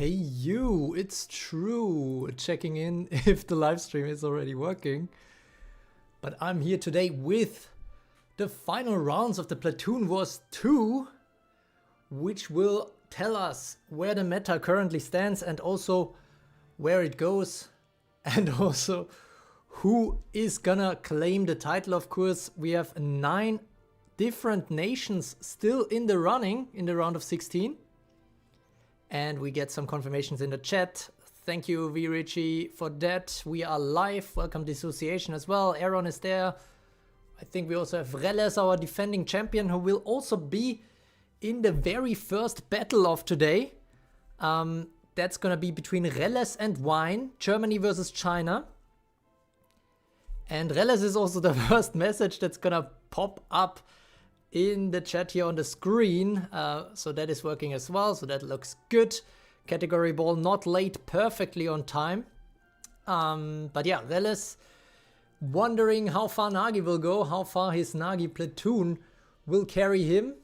Hey you, it's true. Checking in if the live stream is already working. But I'm here today with the final rounds of the Platoon Wars 2, which will tell us where the meta currently stands and also where it goes, and also who is gonna claim the title. Of course, we have 9 different nations still in the running in the round of 16. And we get some confirmations in the chat. Thank you, V. Richie, for that. We are live. Welcome Dissociation as well. Aaron is there. I think we also have Reles, our defending champion, who will also be in the very first battle of today. That's going to be between Reles and Wine, Germany versus China. And Reles is also the first message that's going to pop up in the chat here on the screen. So that is working as well. So that looks good. Category ball not late, perfectly on time. But yeah, Reles wondering how far Nagi will go, how far his Nagi platoon will carry him.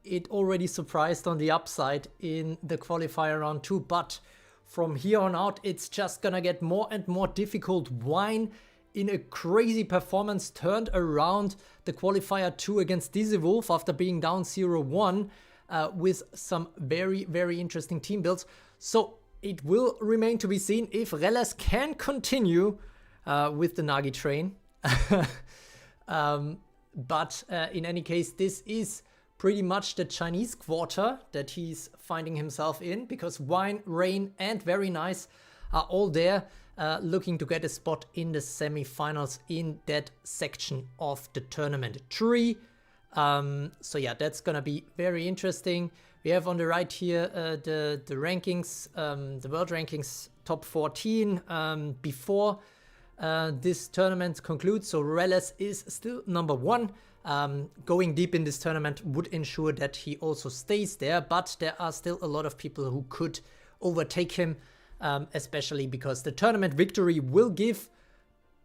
It already surprised on the upside in the qualifier round 2, but from here on out, it's just gonna get more and more difficult. Wine, in a crazy performance, turned around the qualifier 2 against Dizzy Wolf after being down 0-1 with some very, very interesting team builds. So it will remain to be seen if Reles can continue with the Nagi train. But in any case, this is pretty much the Chinese quarter that he's finding himself in, because Wine, Rain, and Very Nice are all there, looking to get a spot in the semifinals in that section of the tournament tree. So yeah, that's gonna be very interesting. We have on the right here the rankings, the world rankings top 14 before this tournament concludes. So Reles is still number 1. Going deep in this tournament would ensure that he also stays there, but there are still a lot of people who could overtake him, especially because the tournament victory will give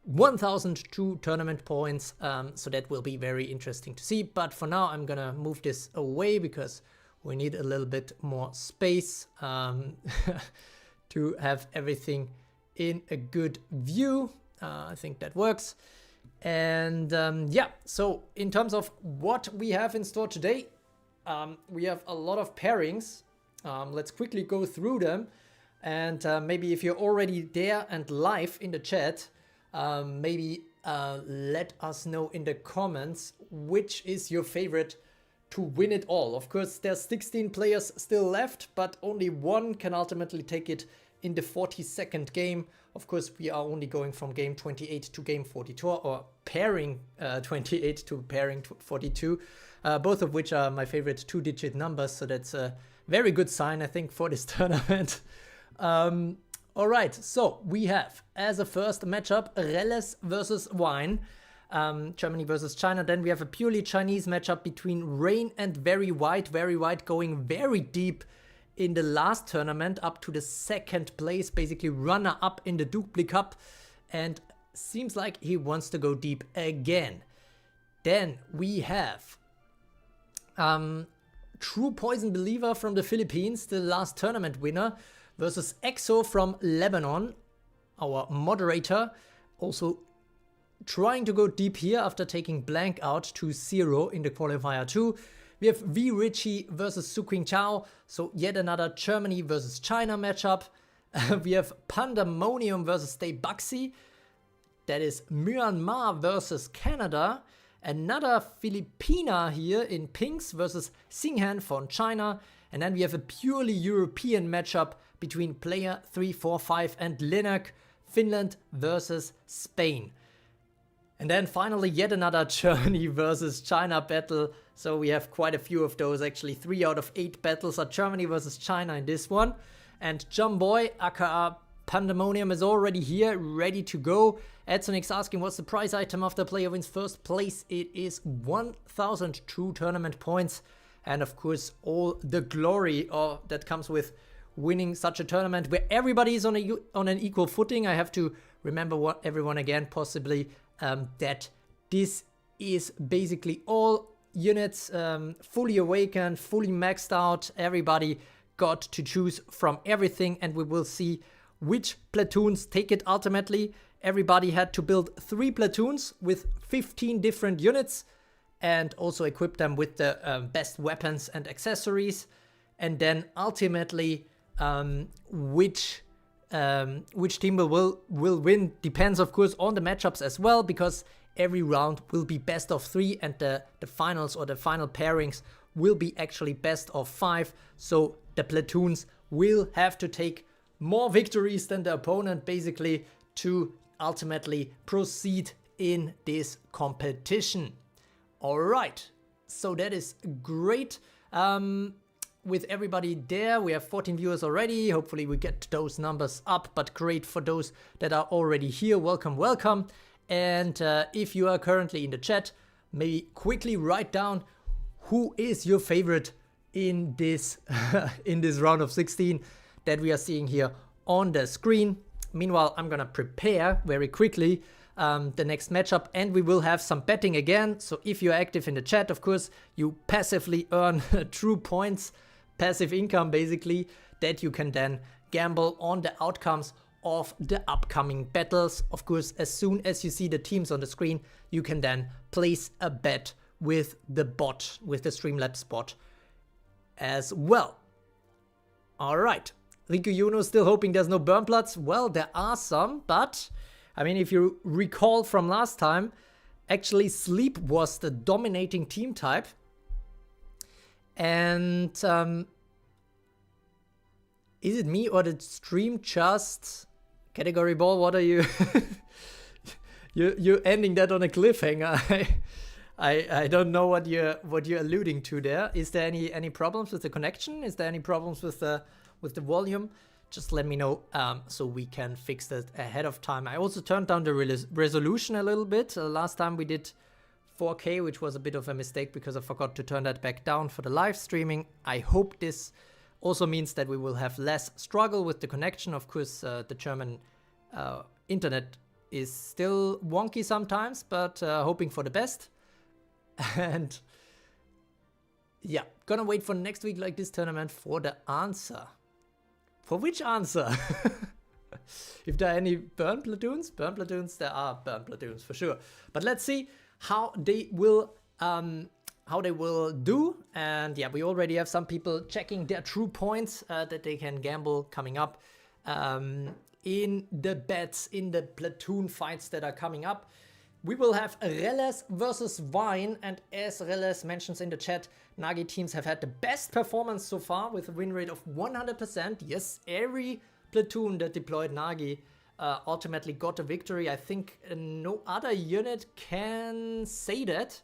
1002 tournament points, so that will be very interesting to see. But for now, I'm gonna move this away because we need a little bit more space to have everything in a good view. I think that works. And yeah, so in terms of what we have in store today, we have a lot of pairings. Let's quickly go through them. And maybe if you're already there and live in the chat, maybe let us know in the comments which is your favorite to win it all. Of course, there's 16 players still left, but only one can ultimately take it in the 42nd game. Of course, we are only going from game 28 to game 42, or pairing 28 to pairing 42, both of which are my favorite 2-digit numbers. So that's a very good sign, I think, for this tournament. All right, so we have as a first matchup Reles versus Wine, Germany versus China. Then we have a purely Chinese matchup between Rain and Very White. Very White going very deep in the last tournament, up to the 2nd place, basically runner up in the Dupli Cup, and seems like he wants to go deep again. Then we have True Poison Believer from the Philippines, the last tournament winner, versus EXO from Lebanon, our moderator, also trying to go deep here after taking blank out to 0 in the qualifier 2. We have V. Richie versus Su Qing Chao, so yet another Germany versus China matchup. We have Pandemonium versus Stay Buxy. That is Myanmar versus Canada. Another Filipina here in pinks versus Xinghan from China. And then we have a purely European matchup between player 345 and Linak, Finland versus Spain. And then finally, yet another Germany versus China battle. So we have quite a few of those, actually. 3 out of 8 battles are Germany versus China in this one. And Jumboy, aka Pandemonium, is already here, ready to go. Edsonix asking what's the prize item after player wins first place. It is 1000 true tournament points. And of course, all the glory that comes with winning such a tournament where everybody is on an equal footing. I have to remember everyone again, possibly, that this is basically all units fully awakened, fully maxed out, everybody got to choose from everything, and we will see which platoons take it ultimately. Everybody had to build 3 platoons with 15 different units and also equip them with the best weapons and accessories. And then ultimately, which team will win depends, of course, on the matchups as well, because every round will be best of 3, and the finals or the final pairings will be actually best of 5. So the platoons will have to take more victories than the opponent, basically, to ultimately proceed in this competition. All right, so that is great. With everybody there, we have 14 viewers already. Hopefully we get those numbers up, but great for those that are already here. Welcome, welcome. And if you are currently in the chat, maybe quickly write down who is your favorite in this in this round of 16 that we are seeing here on the screen. Meanwhile, I'm gonna prepare very quickly the next matchup, and we will have some betting again. So if you're active in the chat, of course, you passively earn true points, passive income basically, that you can then gamble on the outcomes of the upcoming battles. Of course, as soon as you see the teams on the screen, you can then place a bet with the bot, with the Streamlabs bot as well. All right, Riku Yuno still hoping there's no burn plots. Well, there are some, but I mean, if you recall from last time, actually Sleep was the dominating team type. And is it me or the stream just category ball? What are you? you're ending that on a cliffhanger. I don't know what you're alluding to there. Is there any problems with the connection? Is there any problems with the volume? Just let me know so we can fix that ahead of time. I also turned down the resolution a little bit. Last time we did 4K, which was a bit of a mistake because I forgot to turn that back down for the live streaming. I hope this also means that we will have less struggle with the connection. Of course, the German internet is still wonky sometimes, but hoping for the best. And yeah, gonna wait for next week like this tournament for the answer. For which answer? If there are any burn platoons? Burn platoons, there are burn platoons for sure. But let's see how they will do. And yeah, we already have some people checking their true points that they can gamble coming up in the bets, in the platoon fights that are coming up. We will have Reles versus Vine, and as Reles mentions in the chat, Nagi teams have had the best performance so far with a win rate of 100%. Yes, every platoon that deployed Nagi ultimately got a victory. I think no other unit can say that.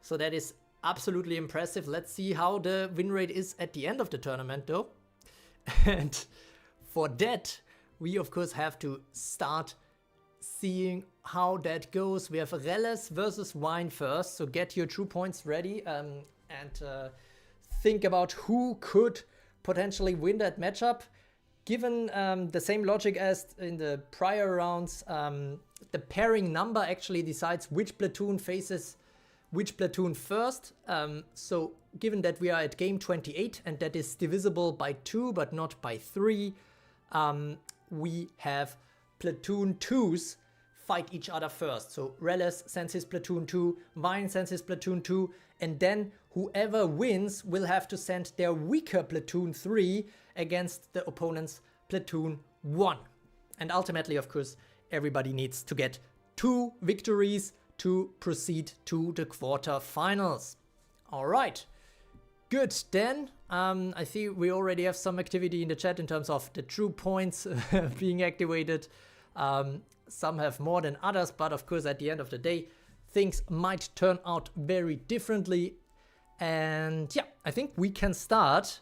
So that is absolutely impressive. Let's see how the win rate is at the end of the tournament though. And for that, we of course have to start seeing how that goes. We have Reles versus Wine first, so get your true points ready and think about who could potentially win that matchup. Given the same logic as in the prior rounds, the pairing number actually decides which platoon faces which platoon first. So given that we are at game 28 and that is divisible by 2 but not by 3, we have platoon 2s fight each other first. So Reles sends his platoon 2, Vine sends his platoon 2, and then whoever wins will have to send their weaker platoon 3 against the opponent's platoon 1. And ultimately, of course, everybody needs to get 2 victories to proceed to the quarterfinals. All right, good. Then I see we already have some activity in the chat in terms of the true points being activated. Some have more than others, but of course at the end of the day, things might turn out very differently. And yeah, I think we can start.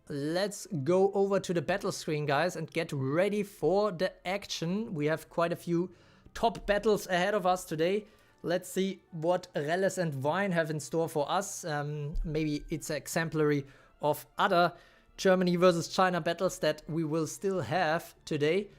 Let's go over to the battle screen, guys, and get ready for the action. We have quite a few top battles ahead of us today. Let's see what Reles and Vine have in store for us. Maybe it's exemplary of other Germany versus China battles that we will still have today.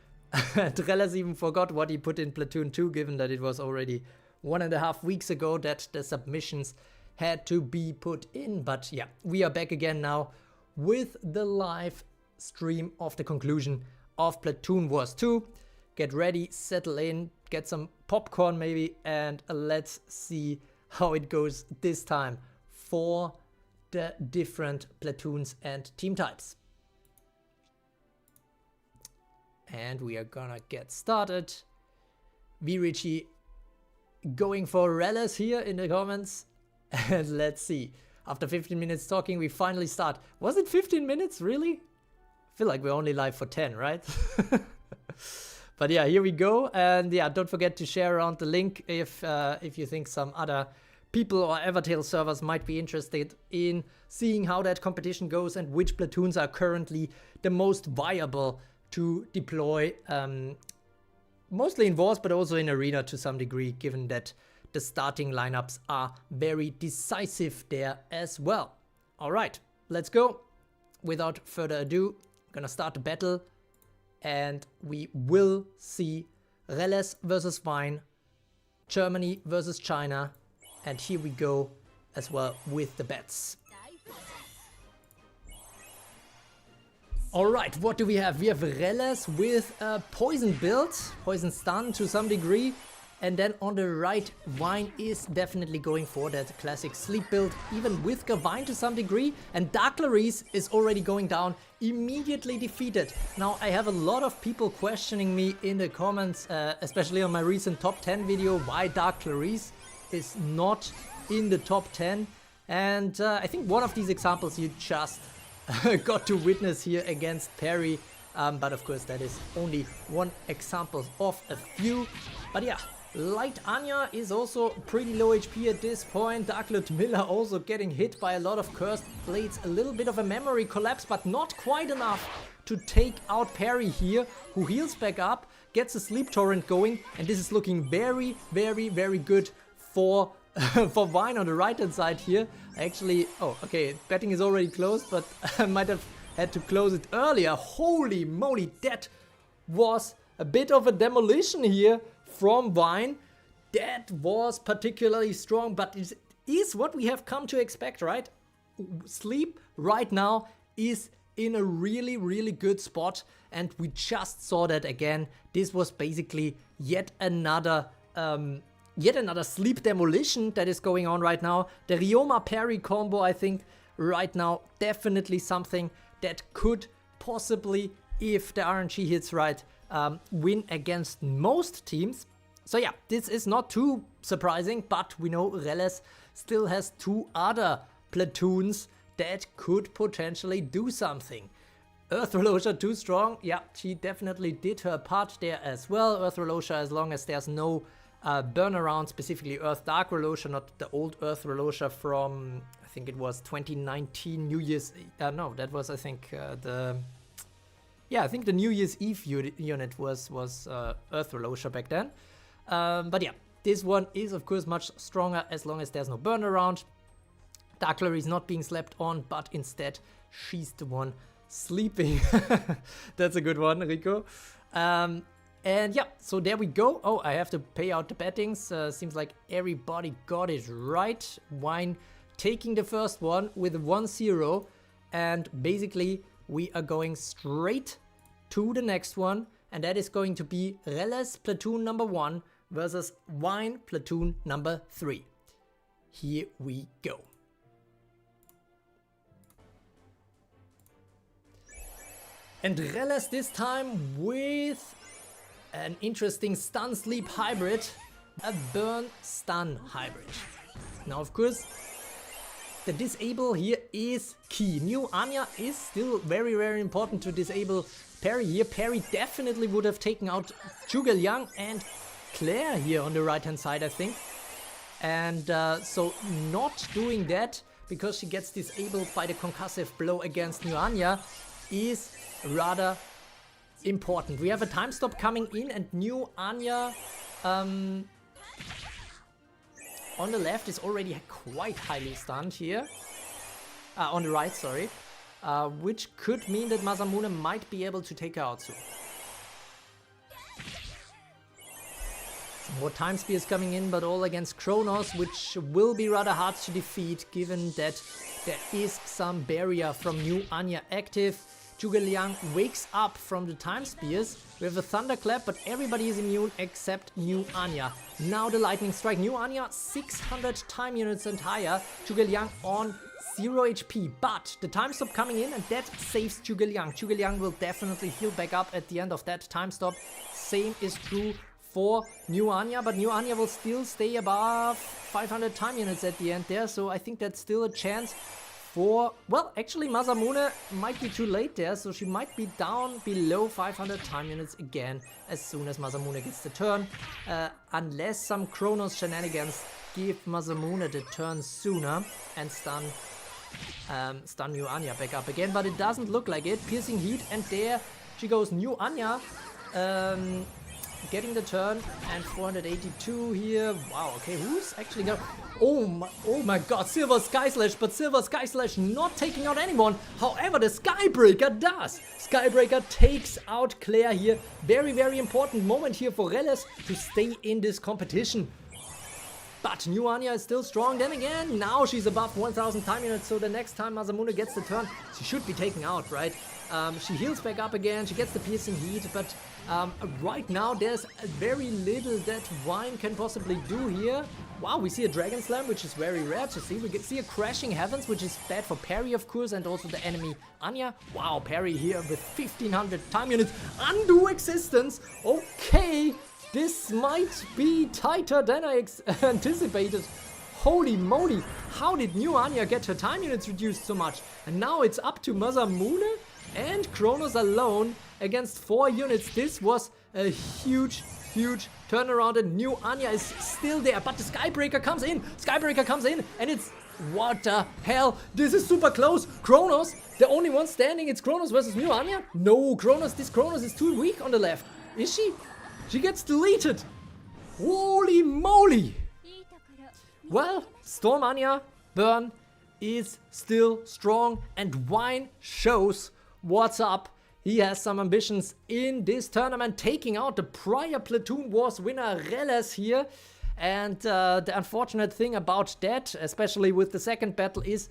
And Reles even forgot what he put in Platoon 2, given that it was already 1.5 weeks ago that the submissions had to be put in. But yeah, we are back again now with the live stream of the conclusion of Platoon Wars 2. Get ready, settle in, get some popcorn maybe, and let's see how it goes this time for the different platoons and team types. And we are gonna get started. Virici going for Reles here in the comments. And let's see. After 15 minutes talking, we finally start. Was it 15 minutes, really? I feel like we're only live for 10, right? But yeah, here we go. And yeah, don't forget to share around the link if you think some other people or Evertale servers might be interested in seeing how that competition goes and which platoons are currently the most viable to deploy, mostly in wars, but also in arena to some degree, given that the starting lineups are very decisive there as well. All right, let's go. Without further ado, I'm gonna start the battle, and we will see Reles versus Vine, Germany versus China, and here we go as well with the bets. Alright, what do we have? We have Reles with a poison build, poison stun to some degree. And then on the right, Vine is definitely going for that classic sleep build, even with Gavine to some degree. And Dark Clarice is already going down, immediately defeated. Now, I have a lot of people questioning me in the comments, especially on my recent top 10 video, why Dark Clarice is not in the top 10. And I think one of these examples you just got to witness here against Perry, but of course that is only one example of a few. But yeah, Light Anya is also pretty low HP at this point. Dark Ludmilla also getting hit by a lot of cursed blades. A little bit of a memory collapse, but not quite enough to take out Perry here, who heals back up, gets a sleep torrent going, and this is looking very, very, very good for for Vine on the right hand side here. Actually, oh, okay, betting is already closed, but I might have had to close it earlier. Holy moly, that was a bit of a demolition here from Vine. That was particularly strong, but it is what we have come to expect, right? Sleep right now is in a really, really good spot, and we just saw that again. This was basically yet another sleep demolition that is going on right now. The Ryoma Parry combo, I think, right now, definitely something that could possibly, if the RNG hits right, win against most teams. So yeah, this is not too surprising, but we know Reles still has two other platoons that could potentially do something. Earth Relosha too strong. Yeah, she definitely did her part there as well. Earth Relosha, as long as there's no burn around, specifically Earth Dark Relosha, not the old Earth Relosha from, I think it was 2019 New Year's, no, that was I think the New Year's Eve unit was Earth Relosha back then. But yeah, this one is of course much stronger as long as there's no burn around. Dark Clarice not being slept on, but instead she's the one sleeping. That's a good one, Rico. And yeah, so there we go. Oh, I have to pay out the bettings. Seems like everybody got it right. Vine taking the first one with 1-0. And basically, we are going straight to the next one. And that is going to be Reles platoon number 1 versus Vine platoon number 3. Here we go. And Reles this time with an interesting stun sleep hybrid, a burn stun hybrid. Now of course the disable here is key. New Anya is still very, very important to disable Perry here. Perry definitely would have taken out Zhuge Liang and Claire here on the right hand side, I think. And so not doing that because she gets disabled by the concussive blow against New Anya is rather important. We have a time stop coming in, and New Anya on the left is already quite highly stunned here. On the right, sorry. Which could mean that Masamune might be able to take her out soon. More time spears coming in, but all against Kronos, which will be rather hard to defeat, given that there is some barrier from New Anya active. Zhuge Liang wakes up from the time spears. We have a thunderclap, but everybody is immune except New Anya. Now the lightning strike. New Anya 600 time units and higher. Zhuge Liang on 0 HP, but the time stop coming in and that saves Zhuge Liang. Zhuge Liang will definitely heal back up at the end of that time stop. Same is true for New Anya, but New Anya will still stay above 500 time units at the end there, so I think that's still a chance for, well, actually Masamune might be too late there, so she might be down below 500 time units again as soon as Masamune gets the turn, unless some Kronos shenanigans give Masamune the turn sooner and stun New Anya back up again, but it doesn't look like it. Piercing Heat, and there she goes, New Anya getting the turn, and 482 here. Wow, okay, who's actually gonna... Oh my god, Silver Sky Slash, but Silver Sky Slash not taking out anyone. However, the Skybreaker does. Skybreaker takes out Claire here. Very, very important moment here for Reles to stay in this competition. But New Anya is still strong. Then again, now she's above 1000 time units, so the next time Masamune gets the turn, she should be taken out, right? She heals back up again, she gets the Piercing Heat, but right now there's very little that Wine can possibly do here. Wow, we see a Dragon Slam, which is very rare to see. We can see a Crashing Heavens, which is bad for parry, of course, and also the enemy Anya. Wow, parry here with 1500 time units. Undo Existence. Okay, this might be tighter than I anticipated. Holy moly, how did New Anya get her time units reduced so much? And now it's up to Masamune and Kronos alone against 4 units. This was a huge turnaround, and New Anya is still there, but the Skybreaker comes in. Skybreaker comes in, and it's... What the hell? This is super close. Kronos, the only one standing. It's Kronos versus New Anya? No, Kronos. This Kronos is too weak on the left. Is she? She gets deleted. Holy moly. Well, Storm Anya Burn is still strong, and Wine shows what's up. He has some ambitions in this tournament, taking out the prior Platoon Wars winner Reles here. And the unfortunate thing about that, especially with the second battle, is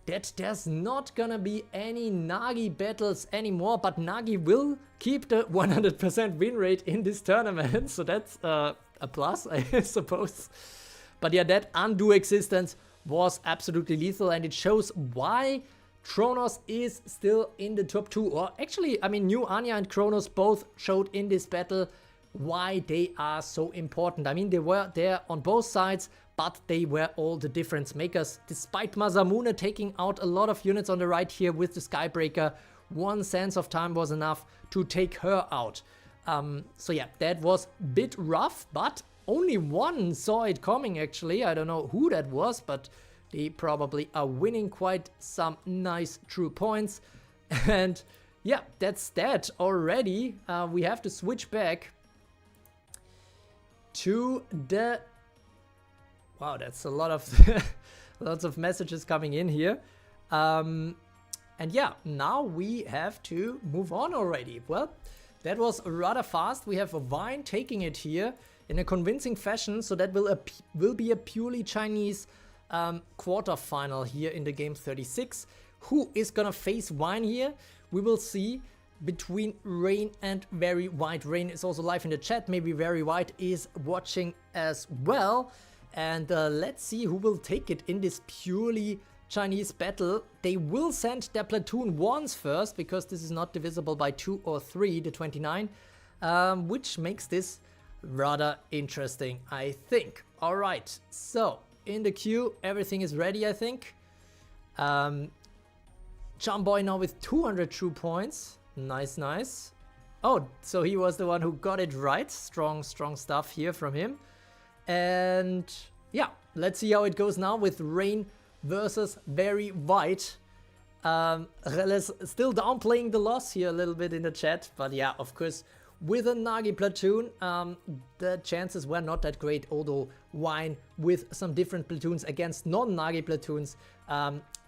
that there's not gonna be any Nagi battles anymore, but Nagi will keep the 100% win rate in this tournament, so that's a plus, I suppose. But yeah, that Undo Existence was absolutely lethal, and it shows why Kronos is still in the top 2. Or actually, I mean, New Anya and Kronos both showed in this battle why they are so important. I mean, they were there on both sides, but they were all the difference makers. Despite Masamune taking out a lot of units on the right here with the Skybreaker, 1 Sense of Time was enough to take her out. So yeah, that was a bit rough, but only one saw it coming actually. I don't know who that was, but they probably are winning quite some nice true points. And yeah, that's that already. We have to switch back to the... Wow, that's a lot of lots of messages coming in here. And yeah, now we have to move on already. Well, that was rather fast. We have a Vine taking it here in a convincing fashion, so that will be a purely Chinese quarterfinal here in the game 36. Who is gonna face Wine here? We will see. Between Rain and Very White. Rain is also live in the chat. Maybe Very White is watching as well. And let's see who will take it in this purely Chinese battle. They will send their platoon once first, because this is not divisible by 2 or 3, the 29, which makes this rather interesting, I think. All right, so in the queue, everything is ready, I think. Jumboy now with 200 true points. Nice, nice. Oh, so he was the one who got it right. Strong stuff here from him. And yeah, let's see how it goes now with Rain versus Very White. Reles still downplaying the loss here a little bit in the chat. But yeah, of course, with a Nagi platoon, the chances were not that great. Although Wine with some different platoons against non-Nagi platoons,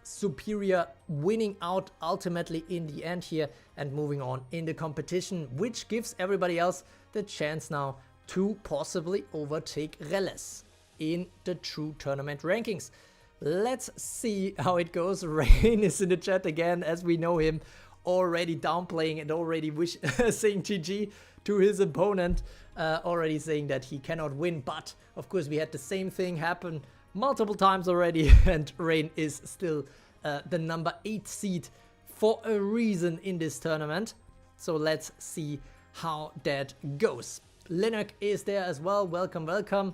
superior, winning out ultimately in the end here and moving on in the competition, which gives everybody else the chance now to possibly overtake Reles in the true tournament rankings. Let's see how it goes. Rain is in the chat again, as we know him, already downplaying and already saying GG to his opponent, already saying that he cannot win. But of course we had the same thing happen multiple times already, and Rain is still the number 8 seed for a reason in this tournament. So let's see how that goes. Linux is there as well. Welcome, welcome.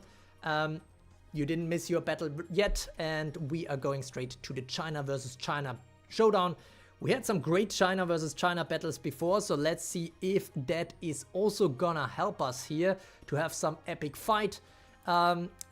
You didn't miss your battle yet, and we are going straight to the China versus China showdown. We had some great China versus China battles before, so let's see if that is also gonna help us here to have some epic fight.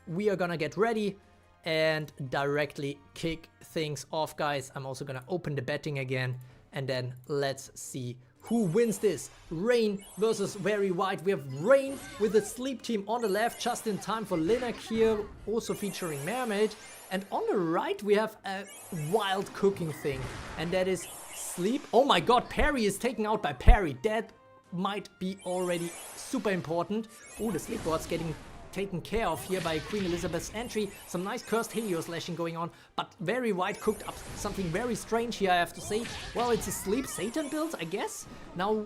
We are gonna get ready and directly kick things off, guys. I'm also gonna open the betting again, and then let's see who wins this. Rain versus Very White. We have Rain with the Sleep team on the left, just in time for Linak here, also featuring Mermaid. And on the right we have a wild cooking thing, and that is Sleep. Oh my god, Perry is taken out by Perry. That might be already super important. Oh, the Sleep board's getting taken care of here by Queen Elizabeth's entry. Some nice cursed Helio slashing going on, but Very White cooked up something very strange here, I have to say. Well, it's a Sleep Satan build, I guess. Now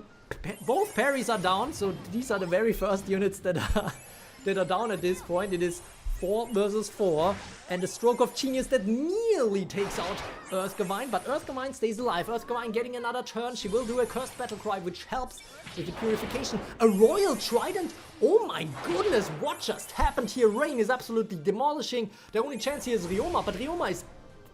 both parries are down, so these are the very first units that are down at this point. It is 4 versus 4, and a stroke of genius that nearly takes out Earthgavine, but Earthgavine stays alive. Earthgavine getting another turn. She will do a cursed battle cry, which helps with the purification. A royal trident. Oh my goodness, what just happened here? Rain is absolutely demolishing. The only chance here is Ryoma, but Ryoma is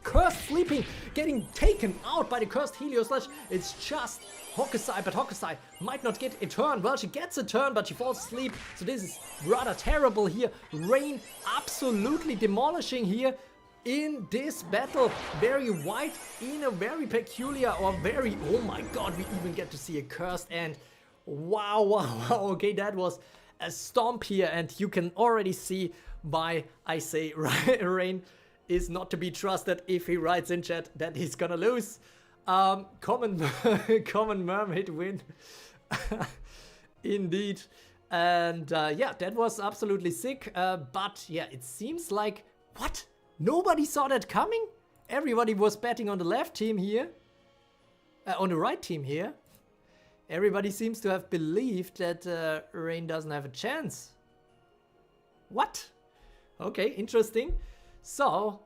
cursed sleeping, getting taken out by the cursed Helio Slash. It's just Hokusai, but Hokusai might not get a turn. Well, she gets a turn, but she falls asleep, so this is rather terrible here. Rain absolutely demolishing here in this battle. Very White in a very peculiar or very, oh my god, we even get to see a cursed end. Wow, wow, wow. Okay, that was a stomp here, and you can already see why I say Rain is not to be trusted if he writes in chat that he's gonna lose. Common Mermaid win. Indeed. And yeah, that was absolutely sick. But yeah, it seems like, what? Nobody saw that coming? Everybody was betting on the left team here. On the right team here. Everybody seems to have believed that Rain doesn't have a chance. What? Okay, interesting. So,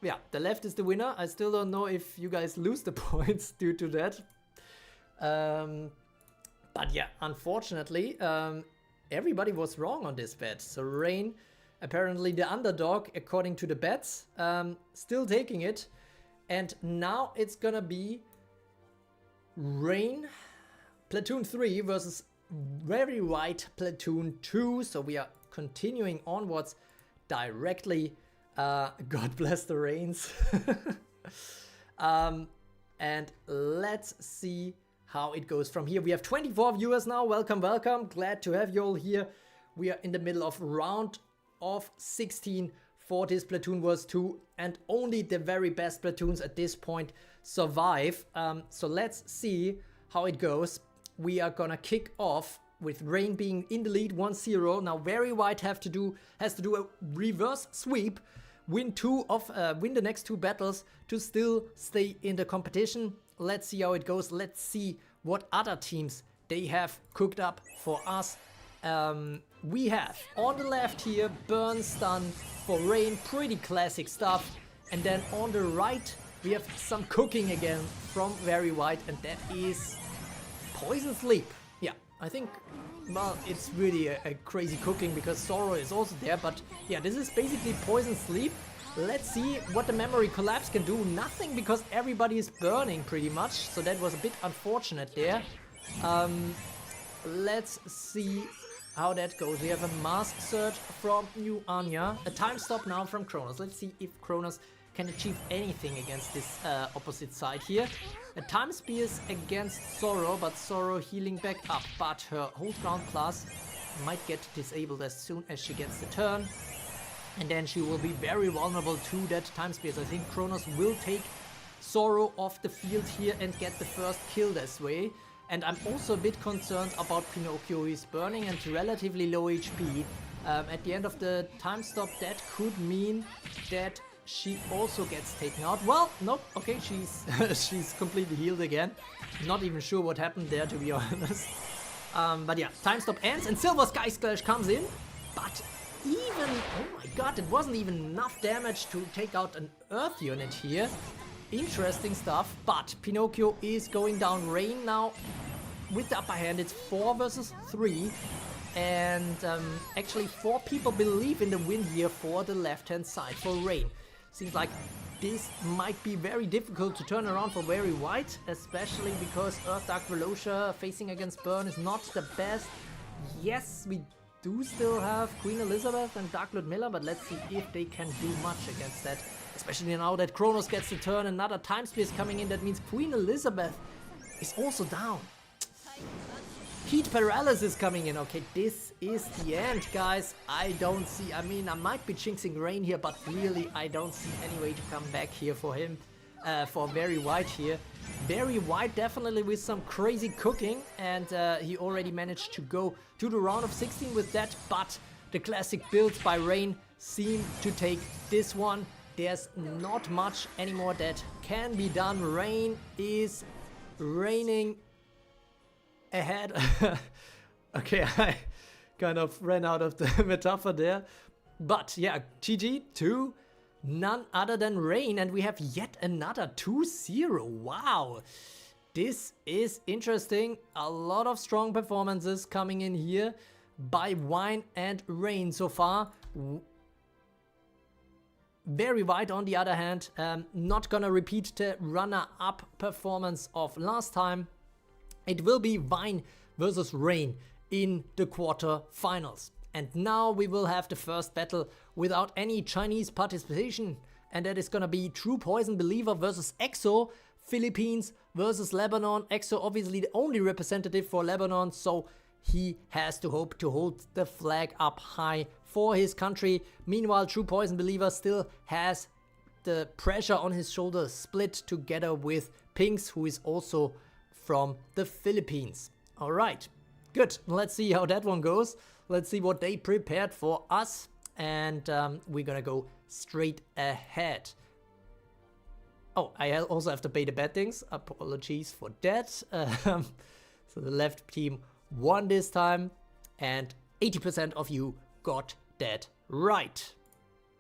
yeah, the left is the winner. I still don't know if you guys lose the points due to that. But yeah, unfortunately, everybody was wrong on this bet. So Rain, apparently the underdog, according to the bets, still taking it. And now it's gonna be Rain Platoon 3 versus Very White Platoon 2. So we are continuing onwards directly. God bless the Rains. And let's see how it goes from here. We have 24 viewers now. Welcome, welcome. Glad to have you all here. We are in the middle of round of 16 for this Platoon Wars 2, and only the very best platoons at this point survive. So let's see how it goes. We are gonna kick off with Rain being in the lead 1-0. Now Very White has to do a reverse sweep, win the next 2 battles to still stay in the competition. Let's see how it goes. Let's see what other teams they have cooked up for us. We have on the left here Burn Stun for Rain, pretty classic stuff. And then on the right we have some cooking again from Very White, and that is Poison Sleep. Yeah, I think, well, it's really a crazy cooking because Sorrow is also there, but yeah, this is basically Poison Sleep. Let's see what the Memory Collapse can do. Nothing, because everybody is burning pretty much, so that was a bit unfortunate there. Let's see how that goes. We have a Mask Search from New Anya, a time stop now from Kronos. Let's see if Kronos can achieve anything against this opposite side here. A Time Spears against Sorrow, but Sorrow healing back up, but her Hold Ground class might get disabled as soon as she gets the turn. And then she will be very vulnerable to that Time Spears. I think Kronos will take Sorrow off the field here and get the first kill this way. And I'm also a bit concerned about Pinocchio. He's burning and relatively low HP. At the end of the time stop, that could mean that she also gets taken out. Well, nope, okay, she's she's completely healed again. Not even sure what happened there, to be honest. But yeah, time stop ends and Silver Sky Splash comes in. But even, oh my god, it wasn't even enough damage to take out an Earth unit here. Interesting stuff, but Pinocchio is going down. Rain now with the upper hand. It's 4 versus 3. And actually 4 people believe in the win here for the left-hand side, for Rain. Seems like this might be very difficult to turn around for Very White, especially because Earth Dark Velocia facing against Burn is not the best. Yes, we do still have Queen Elizabeth and Dark Ludmilla, but let's see if they can do much against that. Especially now that Kronos gets the turn, another Time Spear is coming in, that means Queen Elizabeth is also down. Heat Paralysis coming in. Okay, this is the end, guys. I don't see, I mean, I might be jinxing Rain here, but really I don't see any way to come back here for him, for Very White here. Very White definitely with some crazy cooking, and he already managed to go to the round of 16 with that, but the classic builds by Rain seem to take this one. There's not much anymore that can be done. Rain is reigning ahead. Okay, I kind of ran out of the metaphor there. But yeah, GG to none other than Rain, and we have yet another 2-0. Wow, this is interesting. A lot of strong performances coming in here by Wine and Rain so far. Very White, on the other hand, not gonna repeat the runner-up performance of last time. It will be Wine versus Rain in the quarterfinals. And now we will have the first battle without any Chinese participation. And that is gonna be True Poison Believer versus EXO, Philippines versus Lebanon. EXO obviously the only representative for Lebanon, so he has to hope to hold the flag up high for his country. Meanwhile, True Poison Believer still has the pressure on his shoulders, split together with Pinks, who is also from the Philippines. All right, good. Let's see how that one goes. Let's see what they prepared for us. And we're gonna go straight ahead. Oh, I also have to pay the bettings. Apologies for that. So the left team won this time. And 80% of you got that right.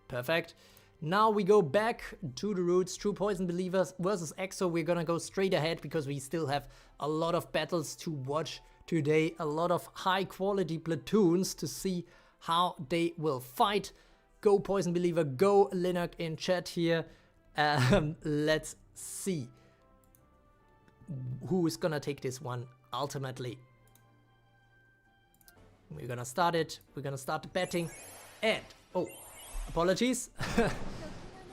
Perfect. Now we go back to the roots. True Poison Believers versus EXO. We're gonna go straight ahead because we still have a lot of battles to watch today. A lot of high quality platoons to see how they will fight. Go Poison Believer, go Linux in chat here. Let's see who is gonna take this one ultimately. We're gonna start it. We're gonna start the betting. And, oh, apologies.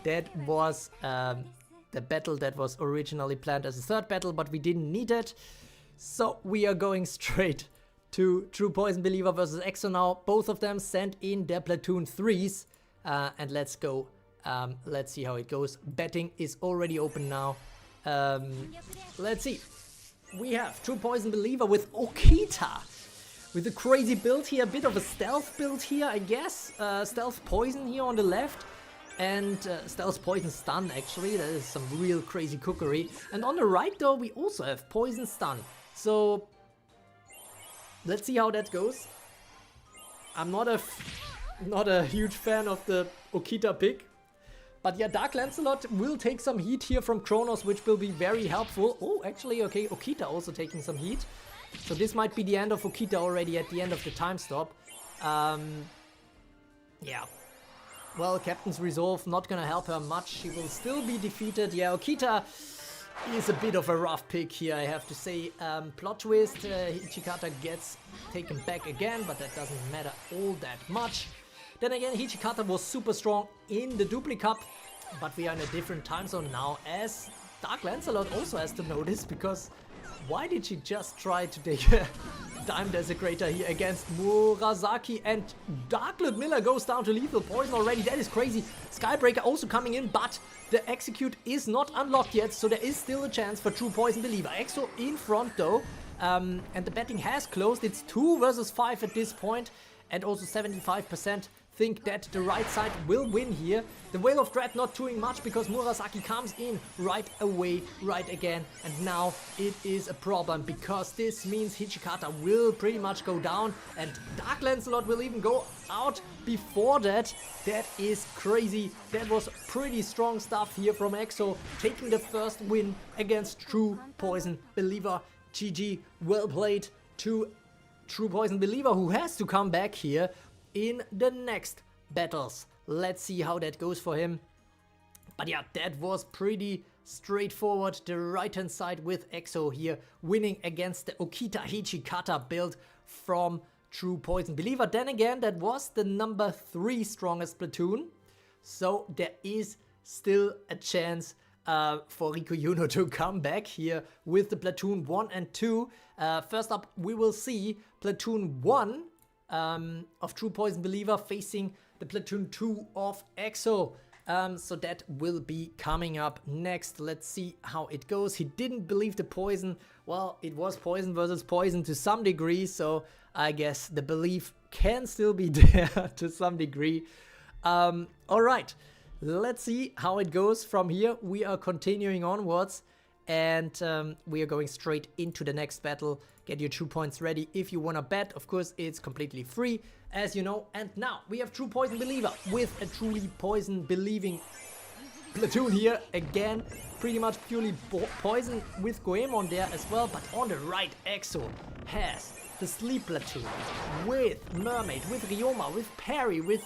That was the battle that was originally planned as a third battle, but we didn't need it. So we are going straight to True Poison Believer versus EXO now. Both of them sent in their platoon 3s. And let's go. Let's see how it goes. Betting is already open now. Let's see. We have True Poison Believer with Okita. With a crazy build here, a bit of a stealth build here, I guess. Stealth Poison here on the left. And Stealth Poison Stun, actually. That is some real crazy cookery. And on the right, though, we also have Poison Stun. So, let's see how that goes. I'm not a huge fan of the Okita pick. But yeah, Dark Lancelot will take some heat here from Kronos, which will be very helpful. Oh, actually, okay, Okita also taking some heat. So this might be the end of Okita already at the end of the time stop. Yeah. Well, Captain's Resolve not gonna help her much. She will still be defeated. Yeah, Okita is a bit of a rough pick here, I have to say. Plot twist, Hichikata gets taken back again, but that doesn't matter all that much. Then again, Hichikata was super strong in the Dupli Cup, but we are in a different time zone now, as Dark Lancelot also has to notice, because why did she just try to take a Time Desecrator here against Murasaki, and Dark Ludmilla goes down to lethal poison already. That is crazy. Skybreaker also coming in, but the execute is not unlocked yet, so there is still a chance for True Poison Believer. EXO in front though. And the betting has closed. It's 2 versus 5 at this point, and also 75% think that the right side will win here. The Whale of Dread not doing much because Murasaki comes in right away, right again, and now it is a problem because this means Hijikata will pretty much go down and Dark Lancelot will even go out before that. That is crazy. That was pretty strong stuff here from EXO, taking the first win against True Poison Believer. GG, well played to True Poison Believer, who has to come back here in the next battles. Let's see how that goes for him. But yeah, that was pretty straightforward. The right hand side with EXO here winning against the Okita Hijikata build from True Poison Believer. Then again, that was the number 3 strongest platoon. So there is still a chance for Riku Yuno to come back here with the platoon 1 and 2. First up, we will see platoon 1 of True Poison Believer facing the platoon 2 of EXO. So that will be coming up next. Let's see how it goes. He didn't believe the poison. Well, it was poison versus poison to some degree, so I guess the belief can still be there to some degree. Alright, let's see how it goes from here. We are continuing onwards, and we are going straight into the next battle. Get your 2 points ready if you wanna bet. Of course, it's completely free, as you know. And now we have True Poison Believer with a truly poison believing platoon here. Again, pretty much purely poison with Goemon there as well. But on the right, EXO has the sleep platoon with Mermaid, with Ryoma, with Perry, with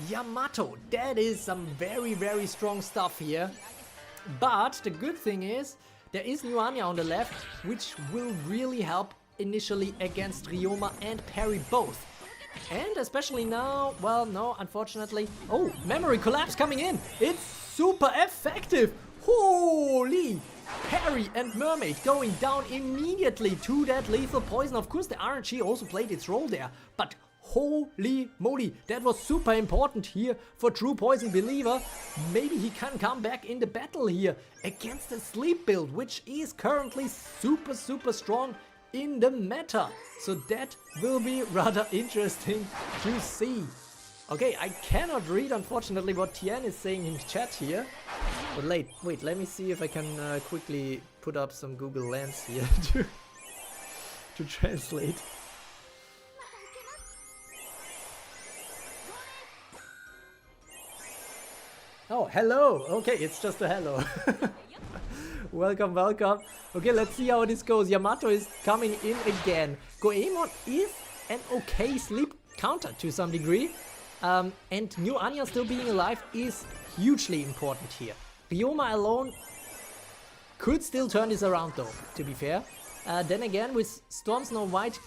Yamato. That is some very, very strong stuff here. But the good thing is, there is New Anya on the left, which will really help initially against Ryoma and Perry both. And especially now, well, no, unfortunately. Oh, Memory Collapse coming in. It's super effective. Holy! Perry and Mermaid going down immediately to that lethal poison. Of course, the RNG also played its role there, but holy moly, that was super important here for True Poison Believer. Maybe he can come back in the battle here against the sleep build, which is currently super, super strong in the meta. So that will be rather interesting to see. Okay, I cannot read, unfortunately, what Tian is saying in chat here. But wait, let me see if I can quickly put up some Google Lens here to translate. Oh, hello! Okay, it's just a hello. Welcome, welcome. Okay, let's see how this goes. Yamato is coming in again. Goemon is an okay sleep counter to some degree. And New Anya still being alive is hugely important here. Ryoma alone could still turn this around though, to be fair. Then again, with Storm Snow White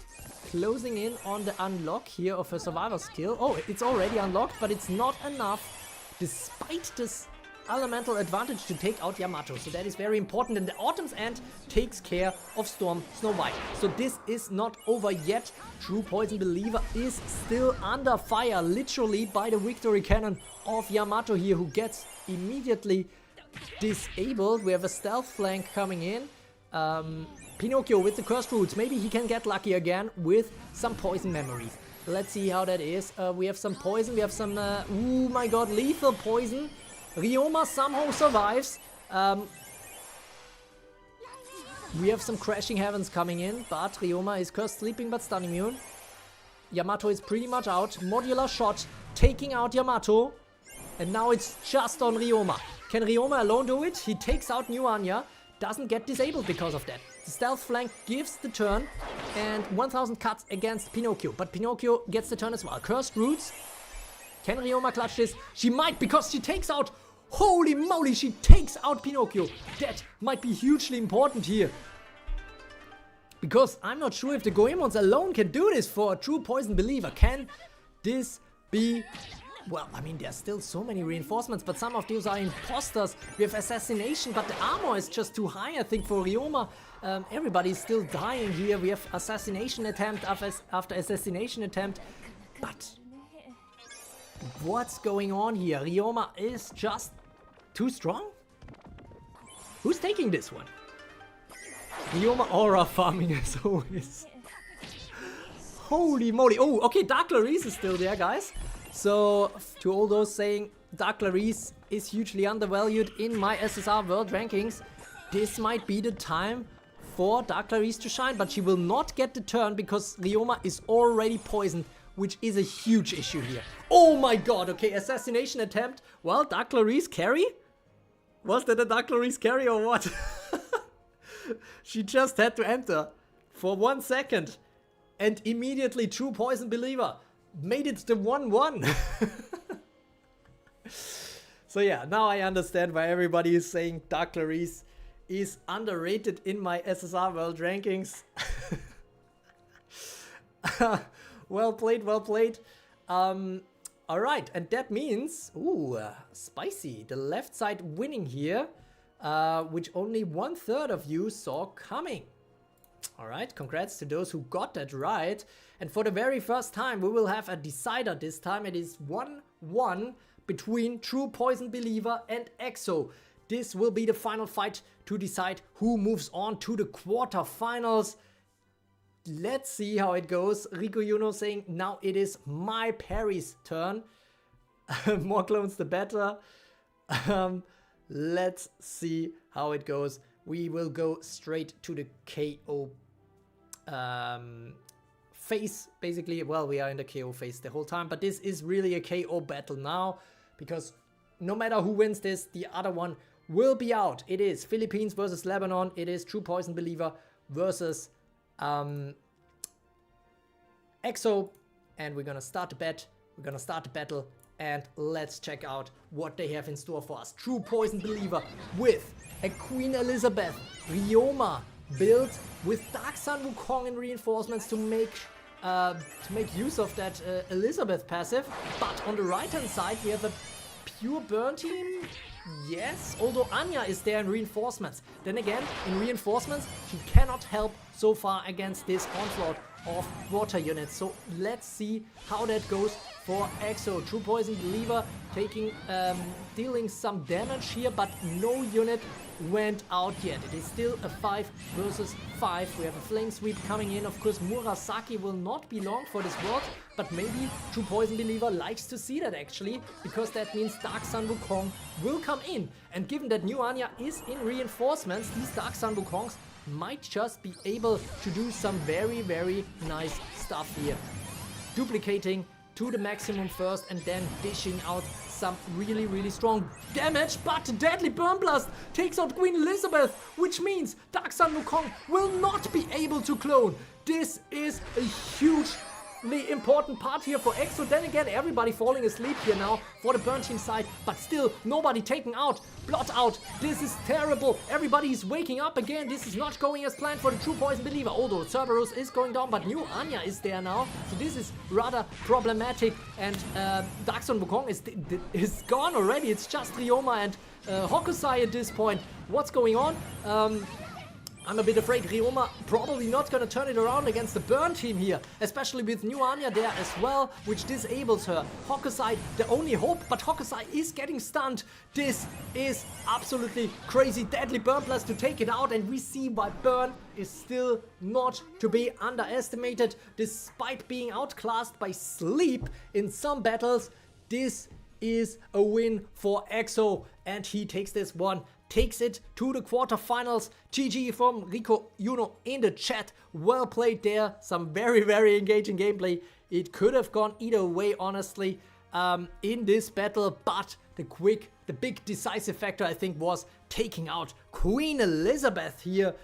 closing in on the unlock here of her survivor skill. Oh, it's already unlocked, but it's not enough despite this elemental advantage to take out Yamato. So that is very important, and the Autumn's End takes care of Storm Snow White. So this is not over yet. True Poison Believer is still under fire, literally, by the victory cannon of Yamato here, who gets immediately disabled. We have a stealth flank coming in. Pinocchio with the cursed roots. Maybe he can get lucky again with some poison memories. Let's see how that is. We have some poison. We have some, oh my god, lethal poison. Ryoma somehow survives. We have some Crashing Heavens coming in, but Ryoma is cursed sleeping but stun immune. Yamato is pretty much out. Modular shot taking out Yamato. And now it's just on Ryoma. Can Ryoma alone do it? He takes out New Anya. Doesn't get disabled because of that. The stealth flank gives the turn, and 1000 cuts against Pinocchio. But Pinocchio gets the turn as well. Cursed Roots. Can Ryoma clutch this? She might, because she takes out... Holy moly, she takes out Pinocchio. That might be hugely important here. Because I'm not sure if the Goemons alone can do this for a True Poison Believer. Can this be... Well, I mean, there's still so many reinforcements, but some of those are imposters. We have Assassination, but the armor is just too high, I think, for Ryoma. Everybody's still dying here. We have Assassination attempt after Assassination attempt. But what's going on here? Ryoma is just too strong? Who's taking this one? Ryoma aura farming as always. Holy moly. Oh, okay, Dark Clarice is still there, guys. So, to all those saying Dark Clarice is hugely undervalued in my SSR World Rankings, this might be the time for Dark Clarice to shine, but she will not get the turn because Ryoma is already poisoned, which is a huge issue here. Oh my god, okay, assassination attempt. Well, Dark Clarice carry? Was that a Dark Clarice carry or what? She just had to enter for 1 second and immediately True Poison Believer made it the 1-1. So yeah, now I understand why everybody is saying Dark Clarice is underrated in my SSR World Rankings. Well played, well played. Alright, and that means, ooh, spicy. The left side winning here, which only 1/3 of you saw coming. Alright, congrats to those who got that right. And for the very first time, we will have a decider this time. It is 1-1 between True Poison Believer and EXO. This will be the final fight to decide who moves on to the quarterfinals. Let's see how it goes. Rico Yuno saying, now it is my Perry's turn. More clones the better. Let's see how it goes. We will go straight to the KO phase, basically. Well, we are in the KO phase the whole time, but this is really a KO battle now, because no matter who wins this, the other one will be out. It is Philippines versus Lebanon. It is True Poison Believer versus EXO, and we're gonna start the bet. We're gonna start the battle, and let's check out what they have in store for us. True Poison Believer with a Queen Elizabeth Ryoma build with Dark Sun Wukong and reinforcements to make use of that Elizabeth passive. But on the right hand side we have a pure burn team. Yes, although Anya is there in reinforcements. Then again, in reinforcements, she cannot help so far against this onslaught of water units. So let's see how that goes for EXO. True Poison Believer taking, dealing some damage here, but no unit went out yet. It is still a 5 versus 5. We have a flame sweep coming in. Of course, Murasaki will not be long for this world, but maybe True Poison Believer likes to see that actually, because that means Dark Sun Wukong will come in. And given that new Anya is in reinforcements, these Dark Sun Wukongs might just be able to do some very, very nice stuff here. Duplicating to the maximum first and then dishing out some really, really strong damage, but Deadly Burn Blast takes out Queen Elizabeth, which means Dark Sun Wukong will not be able to clone. This is a hugely important part here for EXO. Then again, everybody falling asleep here now for the burn team side, but still nobody taken out. Blot out. This is terrible. Everybody is waking up again. This is not going as planned for the True Poison Believer, although Cerberus is going down, but new Anya is there now, so this is rather problematic. And Dark Sun Wukong is gone already. It's just Ryoma and Hokusai at this point. What's going on? I'm a bit afraid Ryoma probably not gonna turn it around against the burn team here, especially with new Anya there as well, which disables her. Hokusai, the only hope, but Hokusai is getting stunned. This is absolutely crazy. Deadly Burn Blast to take it out, and we see why Burn is still not to be underestimated. Despite being outclassed by Sleep in some battles, this is a win for EXO, and he takes this one. Takes it to the quarterfinals. GG from Rico Yuno in the chat. Well played there. Some very, very engaging gameplay. It could have gone either way, honestly, in this battle. But the big decisive factor, I think, was taking out Queen Elizabeth here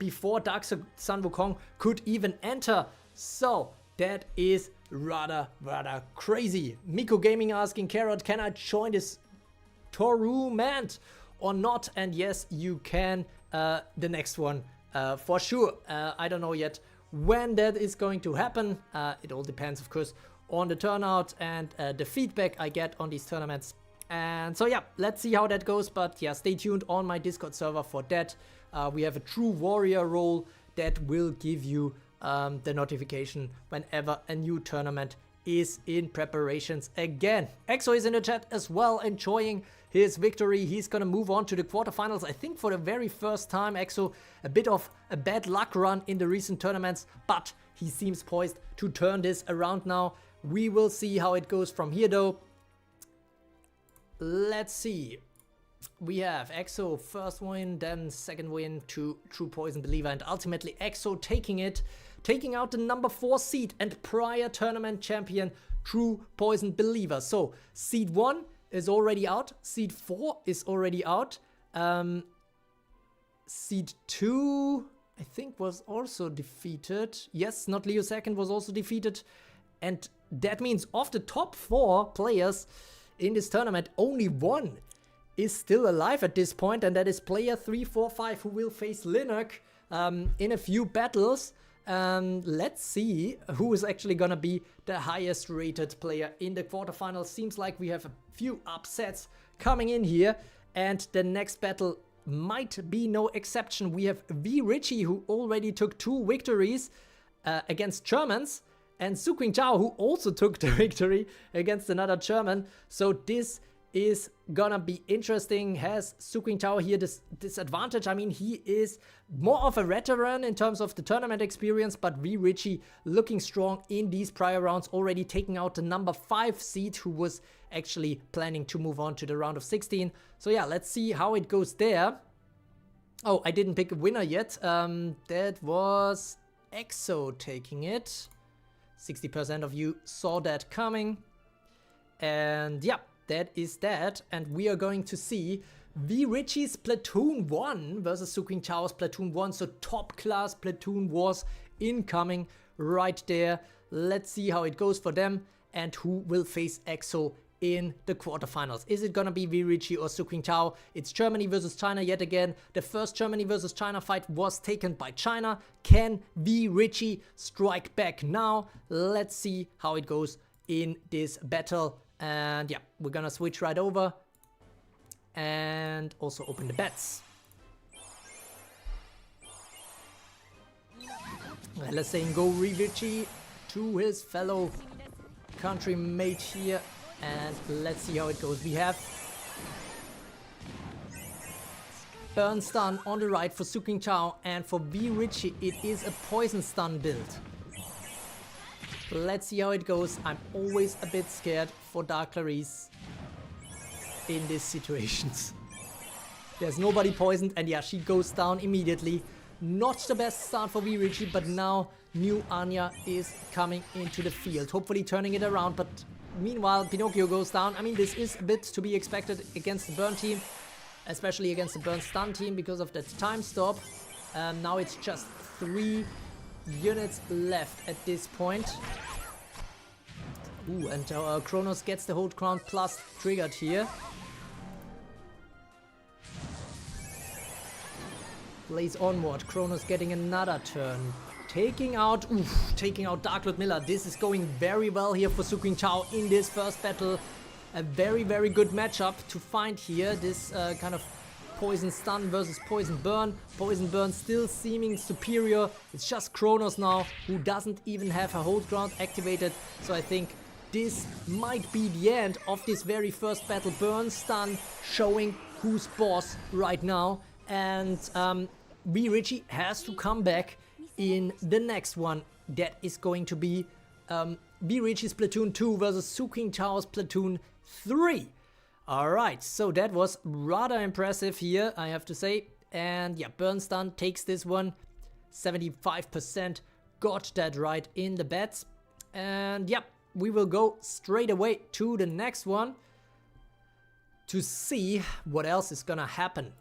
before Dark Sun Wukong could even enter. So that is rather crazy. Miko Gaming asking, Carrot, can I join this tournament or not? And yes, you can, the next one for sure. I don't know yet when that is going to happen. It all depends, of course, on the turnout and the feedback I get on these tournaments. And so yeah, let's see how that goes. But yeah, stay tuned on my Discord server for that. We have a True Warrior role that will give you the notification whenever a new tournament is in preparations again. EXO is in the chat as well, enjoying his victory. He's gonna move on to the quarterfinals. I think for the very first time, EXO, a bit of a bad luck run in the recent tournaments, but he seems poised to turn this around now. We will see how it goes from here though. Let's see. We have EXO first win, then second win to True Poison Believer, and ultimately EXO taking it, taking out the number 4 seed and prior tournament champion True Poison Believer. So seed 1 is already out, seed 4 is already out, seed 2 I think was also defeated. Yes, Not Leo second was also defeated, and that means of the top 4 players in this tournament, only 1 is still alive at this point, and that is player 345, who will face Linux in a few battles. Let's see who is actually gonna be the highest rated player in the quarterfinals. Seems like we have a few upsets coming in here, and the next battle might be no exception. We have V Richie, who already took 2 victories against Germans, and Su Qing Chao, who also took the victory against another German. So this is gonna be interesting. Has Su Qing Chao here this disadvantage? I mean, he is more of a veteran in terms of the tournament experience, but V Richie looking strong in these prior rounds, already taking out the number 5 seed, who was actually planning to move on to the round of 16. So yeah, let's see how it goes there. Oh, I didn't pick a winner yet. That was EXO taking it. 60% of you saw that coming. And yeah, that is that, and we are going to see V Richie's Platoon 1 versus Su Qing Chao's Platoon 1, so top class Platoon wars incoming right there. Let's see how it goes for them, and who will face EXO in the quarterfinals. Is it gonna be V Richie or Su Qing Chao? It's Germany versus China yet again. The first Germany versus China fight was taken by China. Can V Richie strike back now? Let's see how it goes in this battle. And yeah, we're gonna switch right over and also open the bets. Let's say go Richie to his fellow country mate here, and let's see how it goes. We have Burn Stun on the right for Su Qing Chao, and for V Richie it is a Poison Stun build. Let's see how it goes. I'm always a bit scared for Dark Clarice in these situations. There's nobody poisoned, and yeah, she goes down immediately. Not the best start for V Richie, but now new Anya is coming into the field, hopefully turning it around, but meanwhile Pinocchio goes down. I mean, this is a bit to be expected against the Burn team, especially against the Burn Stun team because of that time stop. Now it's just 3 units left at this point. Ooh, and Kronos gets the hold crown plus triggered here. Plays onward. Kronos getting another turn. Taking out Dark Lord Miller. This is going very well here for Su Qing Chao in this first battle. A very, very good matchup to find here. This kind of Poison Stun versus Poison Burn. Poison Burn still seeming superior. It's just Kronos now, who doesn't even have her hold ground activated. So I think this might be the end of this very first battle. Burn Stun showing who's boss right now. And V Richie has to come back in the next one. That is going to be V Richie's Platoon 2 versus Su Qing Chao's Platoon 3. Alright, so that was rather impressive here, I have to say. And yeah, Burn Stun takes this one. 75% got that right in the bets. And yeah, we will go straight away to the next one to see what else is gonna happen.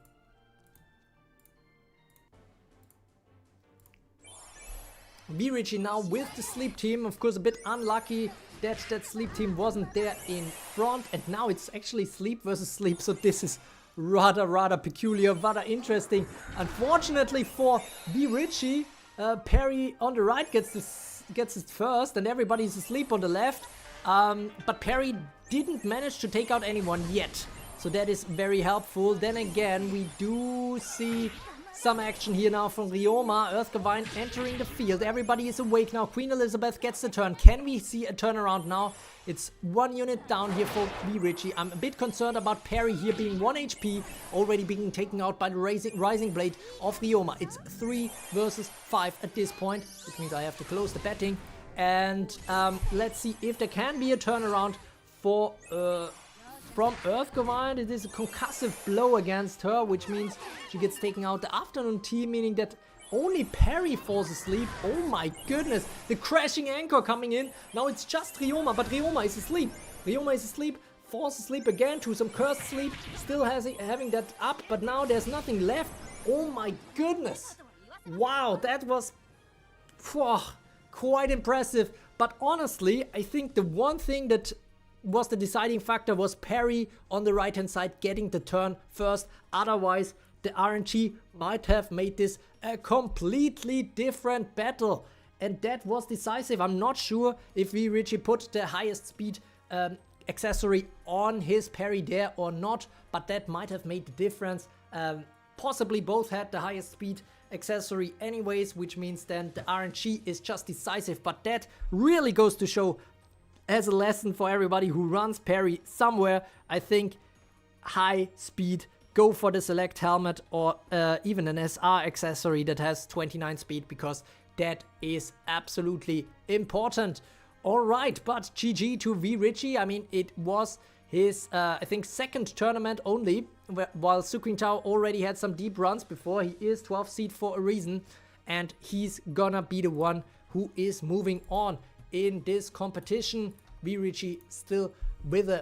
V Richie now with the sleep team, of course a bit unlucky that sleep team wasn't there in front, and now it's actually sleep versus sleep, so this is rather peculiar, rather interesting. Unfortunately for V Richie, Perry on the right gets it first, and everybody's asleep on the left, but Perry didn't manage to take out anyone yet, so that is very helpful. Then again, we do see some action here now from Ryoma. Earthgewine entering the field. Everybody is awake now. Queen Elizabeth gets the turn. Can we see a turnaround now? It's 1 unit down here for V Richie. I'm a bit concerned about Parry here being 1 HP, already being taken out by the Rising Blade of Ryoma. It's 3 versus 5 at this point, which means I have to close the betting. And let's see if there can be a turnaround for from Earthgewine. It is a concussive blow against her, which means she gets taken out the afternoon tea, meaning that only Parry falls asleep. Oh my goodness, the crashing anchor coming in. Now it's just Ryoma, but Ryoma is asleep. Ryoma is asleep, falls asleep again to some cursed sleep. Still having that up, but now there's nothing left. Oh my goodness. Wow, that was quite impressive. But honestly, I think the one thing that was the deciding factor was Parry on the right hand side getting the turn first. Otherwise, the RNG might have made this a completely different battle. And that was decisive. I'm not sure if V Richie put the highest speed accessory on his Parry there or not, but that might have made the difference. Possibly both had the highest speed accessory anyways, which means then the RNG is just decisive. But that really goes to show, as a lesson for everybody who runs Parry somewhere, I think high speed, go for the select helmet or even an SR accessory that has 29 speed, because that is absolutely important. Alright, but GG to V Richie. I mean, it was his, I think, second tournament only, while Su Qingtao already had some deep runs before. He is 12th seed for a reason, and he's gonna be the one who is moving on in this competition. V Richie still with an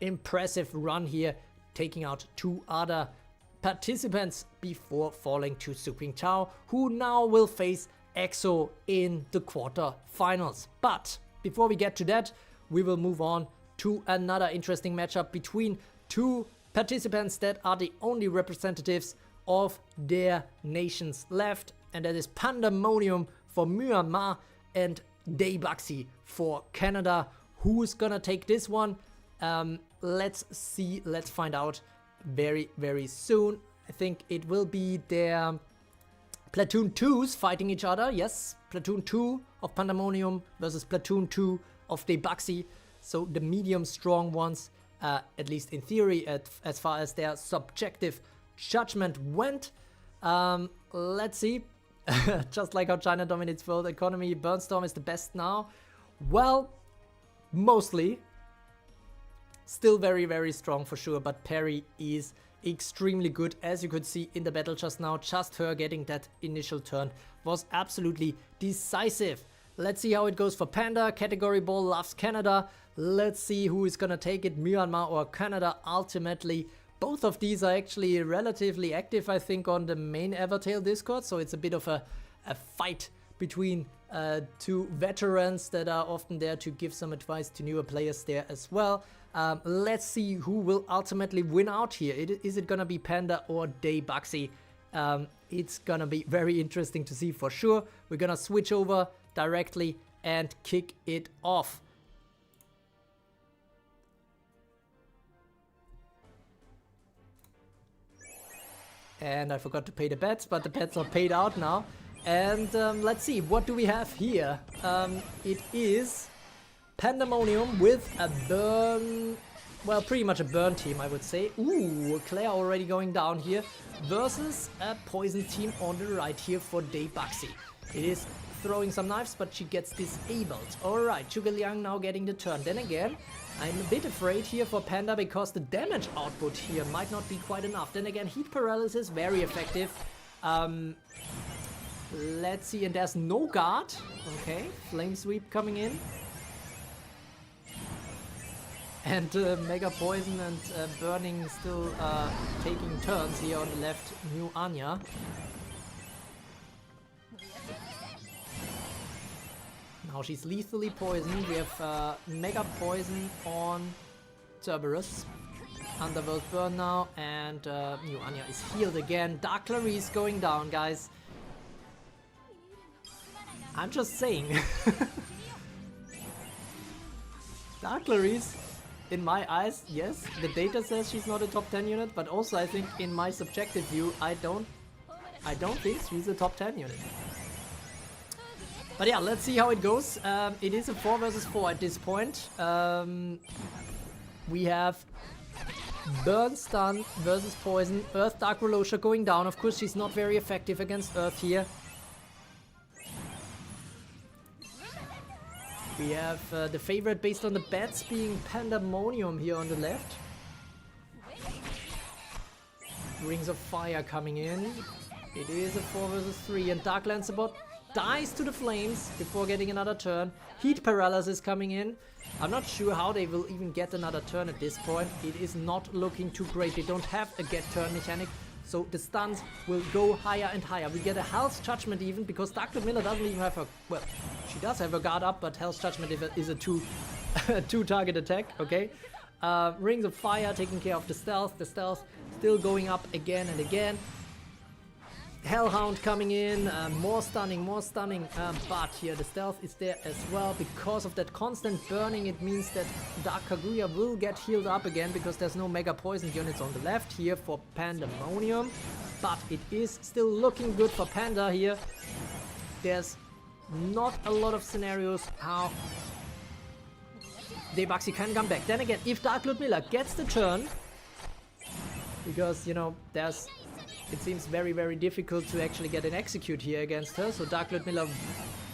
impressive run here, taking out 2 other participants before falling to Su Qingtao, who now will face EXO in the quarterfinals. But before we get to that, we will move on to another interesting matchup between 2 participants that are the only representatives of their nations left, and that is Pandemonium for Myanmar and Daybaxi for Canada. Who's gonna take this one? Let's see, let's find out very, very soon. I think it will be their Platoon 2s fighting each other. Yes, Platoon 2 of Pandemonium versus Platoon 2 of Daybaxi. So the medium strong ones, at least in theory, as far as their subjective judgment went. Let's see. Just like how China dominates world economy, Burnstorm is the best now. Well, mostly. Still very, very strong for sure, but Parry is extremely good, as you could see in the battle just now. Just her getting that initial turn was absolutely decisive. Let's see how it goes for Panda. Category Ball loves Canada. Let's see who is gonna take it, Myanmar or Canada ultimately. Both of these are actually relatively active, I think, on the main Evertale Discord, so it's a bit of a fight between 2 veterans that are often there to give some advice to newer players there as well. Let's see who will ultimately win out here. Is it gonna be Panda or Daybaxi? It's gonna be very interesting to see for sure. We're gonna switch over directly and kick it off. And I forgot to pay the bets, but the bets are paid out now. And let's see, what do we have here? It is Pandemonium with a burn, well, pretty much a burn team, I would say. Ooh, Claire already going down here, versus a poison team on the right here for Daybaxi. It is throwing some knives, but she gets disabled. Alright, Zhuge Liang now getting the turn. Then again, I'm a bit afraid here for Panda, because the damage output here might not be quite enough. Then again, heat paralysis, very effective. Let's see, and there's no guard. Okay, flame sweep coming in. And Mega Poison and Burning still taking turns here on the left, New Anya. Now she's lethally poisoned. We have Mega Poison on Cerberus. Underworld Burn now, and New Anya is healed again. Dark Clarice going down, guys. I'm just saying. Dark Clarice, in my eyes, yes, the data says she's not a top 10 unit, but also I think in my subjective view, I don't I don't think she's a top 10 unit. But yeah, let's see how it goes. It is a 4 versus 4 at this point. We have Burn Stun versus Poison. Earth Dark Rolosha going down. Of course, she's not very effective against Earth here. We have the favorite based on the bets being Pandemonium here on the left. Rings of Fire coming in. It is a 4 versus 3 and Dark Lancebot dies to the flames before getting another turn. Heat Paralysis coming in. I'm not sure how they will even get another turn at this point. It is not looking too great. They don't have a get turn mechanic. So the stuns will go higher and higher. We get a Hell's Judgment even because Dark Lord Miller doesn't even have her... Well, she does have her guard up, but Hell's Judgment is a two target attack, okay? Rings of Fire taking care of the stealth. The stealth still going up again and again. Hellhound coming in, more stunning, but here the stealth is there as well. Because of that constant burning, it means that Dark Kaguya will get healed up again because there's no Mega Poison units on the left here for Pandemonium. But it is still looking good for Panda here. There's not a lot of scenarios how Debaxi can come back. Then again, if Dark Lord Miller gets the turn, because, you know, it seems very, very difficult to actually get an execute here against her. So Dark Lord Miller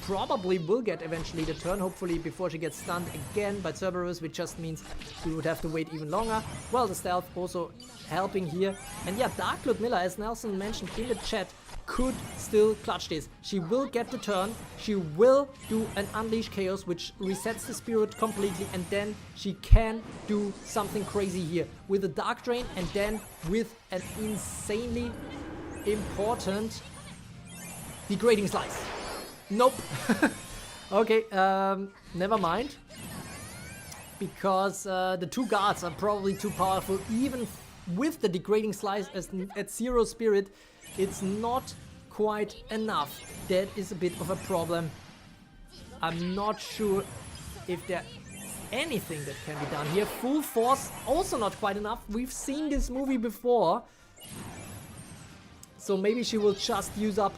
probably will get eventually the turn, hopefully before she gets stunned again by Cerberus, which just means we would have to wait even longer. Well, the stealth also helping here. And yeah, Dark Lord Miller, as Nelson mentioned in the chat, could still clutch this. She will get the turn, she will do an Unleash Chaos, which resets the spirit completely, and then she can do something crazy here with a Dark Drain, and then with an insanely important Degrading Slice. Nope. Okay, never mind. Because the two guards are probably too powerful, even with the Degrading Slice at 0 spirit. It's not quite enough. That is a bit of a problem. I'm not sure if there's anything that can be done here. Full Force, also not quite enough. We've seen this movie before. So maybe she will just use up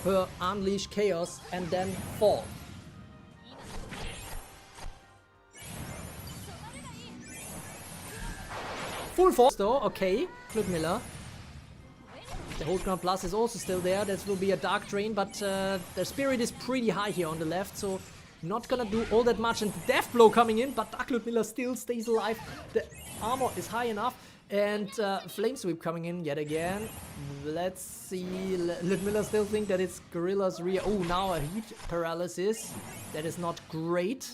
her Unleash Chaos and then fall. Full Force though, okay. Lord Miller. The Hold Ground Plus is also still there. That will be a Dark Drain, but the Spirit is pretty high here on the left, so not gonna do all that much. And the Death Blow coming in, but Dark Lord Miller still stays alive. The armor is high enough, and Flame Sweep coming in yet again. Let's see. Lord Miller still think that it's Gorilla's rear. Oh, now a Heat Paralysis. That is not great.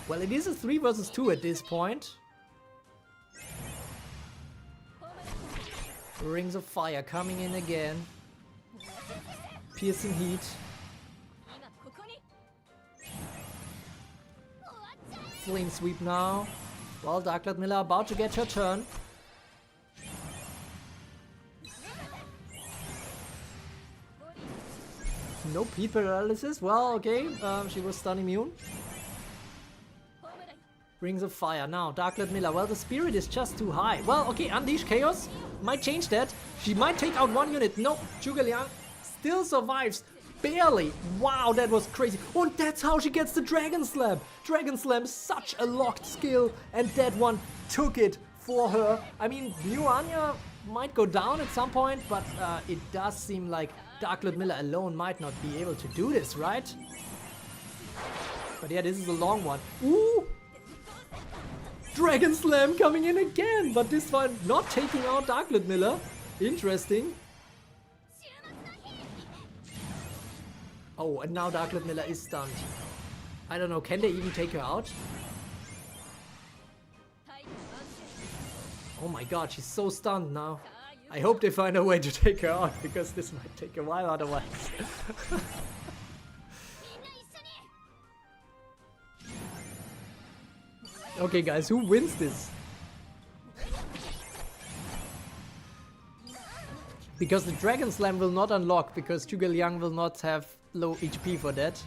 Well, it is a 3 versus 2 at this point. Rings of Fire coming in again. Piercing Heat. Flame Sweep now. Well, Dark Lord Miller about to get her turn. No Heat Paralysis. Well, okay. She was stun immune. Rings of Fire now. Dark Lord Miller. Well, the Spirit is just too high. Well, okay. Unleash Chaos might change that. She might take out 1 unit. No, Zhuge Liang still survives. Barely. Wow, that was crazy. And that's how she gets the Dragon Slam. Dragon Slam is such a locked skill, and that one took it for her. I mean, New Anya might go down at some point, but it does seem like Dark Lord Miller alone might not be able to do this, right? But yeah, this is a long one. Ooh! Dragon Slam coming in again, but this one not taking out Dark Lord Miller. Interesting. Oh, and now Dark Lord Miller is stunned. I don't know, can they even take her out? Oh my god, she's so stunned now. I hope they find a way to take her out, because this might take a while otherwise. Okay guys, who wins this? Because the Dragon Slam will not unlock, because Zhuge Liang will not have low HP for that.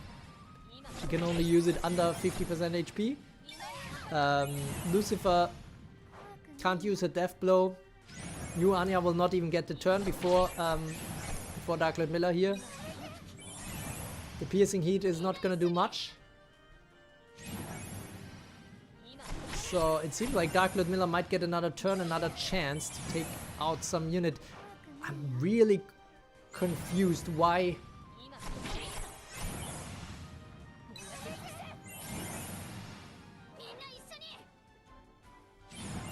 She can only use it under 50% HP. Lucifer can't use a Death Blow. New Anya will not even get the turn before Dark Lord Miller here. The piercing heat is not gonna do much. So it seems like Dark Lord Miller might get another turn, another chance to take out some unit. I'm really confused why.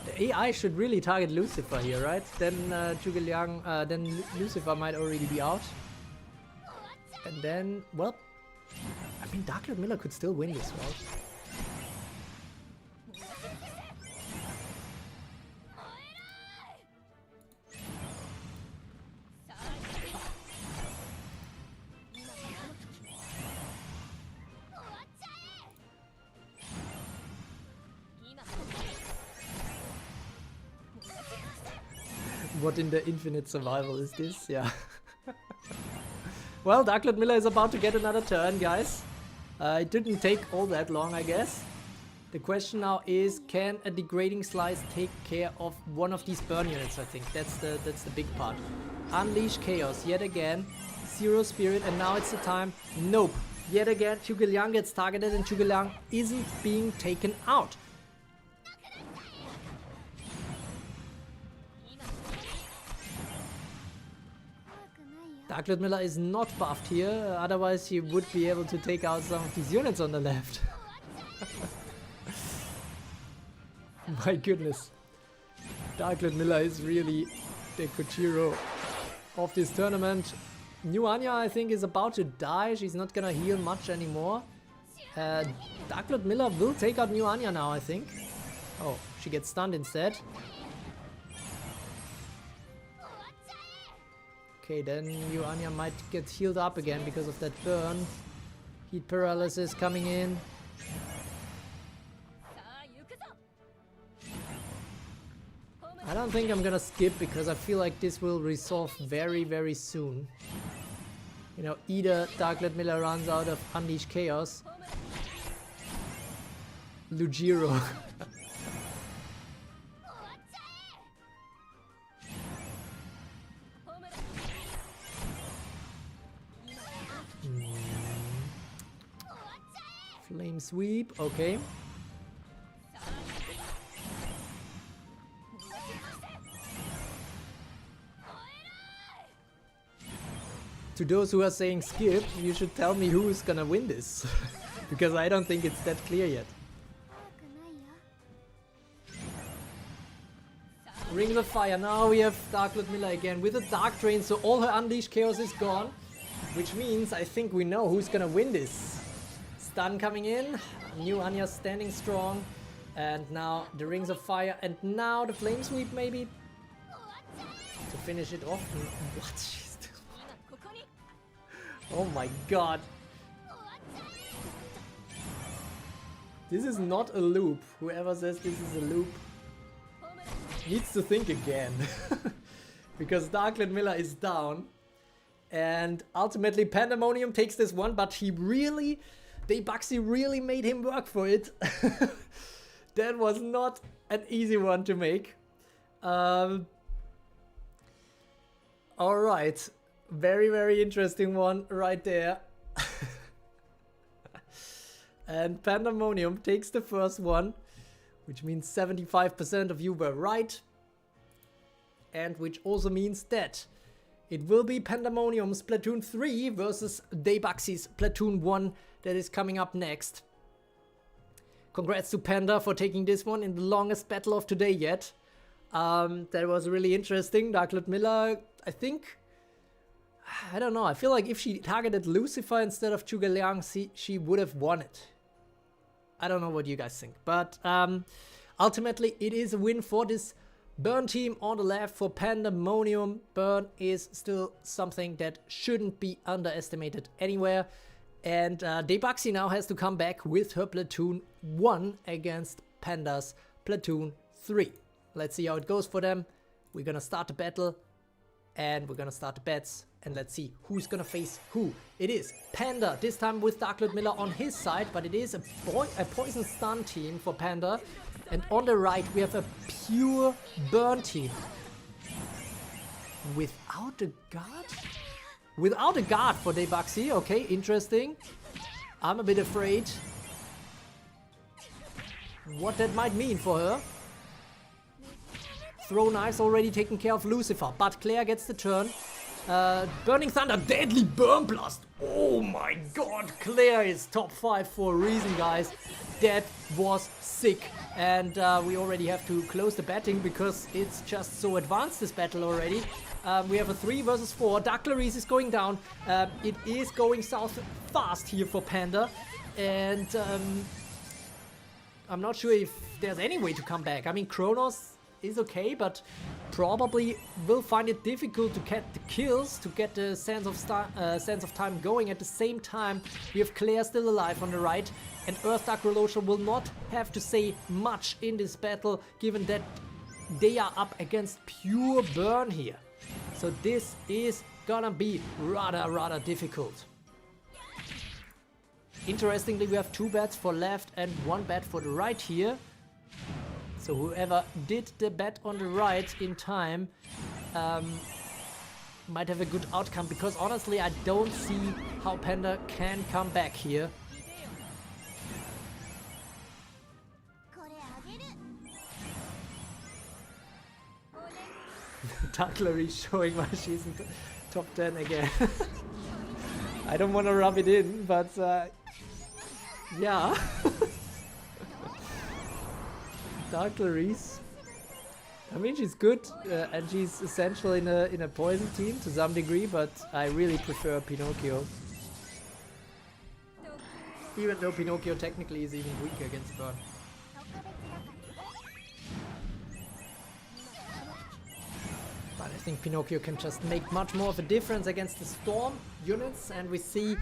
The AI should really target Lucifer here, right? Then Zhuge Liang, then Lucifer might already be out. And then, well, I mean, Dark Lord Miller could still win this, right? What in the infinite survival is this? Yeah. Well, Dark Lord Miller is about to get another turn, guys. It didn't take all that long, I guess. The question now is, can a degrading slice take care of one of these burn units? I think that's the big part. Unleash chaos yet again. Zero spirit, and now it's the time. Nope. Yet again, Zhuge Liang gets targeted, and Zhuge Liang isn't being taken out. Dark Lord Miller is not buffed here, otherwise he would be able to take out some of these units on the left. My goodness. Dark Lord Miller is really the Kochiro of this tournament. New Anya, I think, is about to die. She's not gonna heal much anymore. Dark Lord Miller will take out New Anya now, I think. Oh, she gets stunned instead. Okay, then New Anya might get healed up again because of that burn. Heat paralysis coming in. I don't think I'm gonna skip because I feel like this will resolve very, very soon. You know, either Dark Lord Miller runs out of Unleash Chaos. Lujiro. Flame sweep, okay. To those who are saying skip, you should tell me who is gonna win this. Because I don't think it's that clear yet. Rings of Fire, now we have Dark Lord Miller again with a Dark Drain, so all her Unleashed Chaos is gone. Which means I think we know who's gonna win this. Stun coming in, New Anya standing strong, and now the Rings of Fire, and now the Flame Sweep maybe to finish it off. What? She's still... Oh my god. This is not a loop. Whoever says this is a loop needs to think again. Because Dark Lord Miller is down, and ultimately Pandemonium takes this one, but he really... Daybuxy really made him work for it. That was not an easy one to make. Alright. Very, very interesting one right there. And Pandemonium takes the first one, which means 75% of you were right. And which also means that it will be Pandemonium's Platoon 3 versus Daybuxy's Platoon 1 that is coming up next. Congrats to Panda for taking this one in the longest battle of today yet. That was really interesting. Dark Lord Miller, I think... I don't know, I feel like if she targeted Lucifer instead of Zhuge Liang, she would have won it. I don't know what you guys think. But ultimately, it is a win for this Burn team on the left for Pandemonium. Burn is still something that shouldn't be underestimated anywhere. And Daybuxy now has to come back with her Platoon 1 against Panda's Platoon 3. Let's see how it goes for them. We're gonna start the battle and we're gonna start the bets. And let's see who's gonna face who. It is Panda, this time with Dark Lord Miller on his side, but it is a Poison Stun team for Panda. And on the right, we have a pure Burn team. Without a guard? Without a guard for Debuxy. Okay, interesting. I'm a bit afraid what that might mean for her. Throw knives already taken care of Lucifer, but Claire gets the turn. Burning Thunder, Deadly Burn Blast. Oh my god, Claire is top 5 for a reason, guys. That was sick. And we already have to close the betting because it's just so advanced, this battle already. We have a 3 versus 4. Dark Clarice is going down. It is going south fast here for Panda. And I'm not sure if there's any way to come back. I mean, Kronos is okay, but probably will find it difficult to get the kills, to get the sense of time going. At the same time, we have Claire still alive on the right, and Earth Dark Rolosha will not have to say much in this battle, given that they are up against pure burn here. So this is gonna be rather difficult. Interestingly, we have 2 bets for left and 1 bet for the right here. So whoever did the bet on the right in time might have a good outcome, because honestly I don't see how Panda can come back here. Darklery showing why she's in top 10 again. I don't want to rub it in, but yeah. Dark Clarice. I mean, she's good and she's essential in a poison team to some degree, but I really prefer Pinocchio. Even though Pinocchio technically is even weaker against burn. But I think Pinocchio can just make much more of a difference against the Storm units, and we see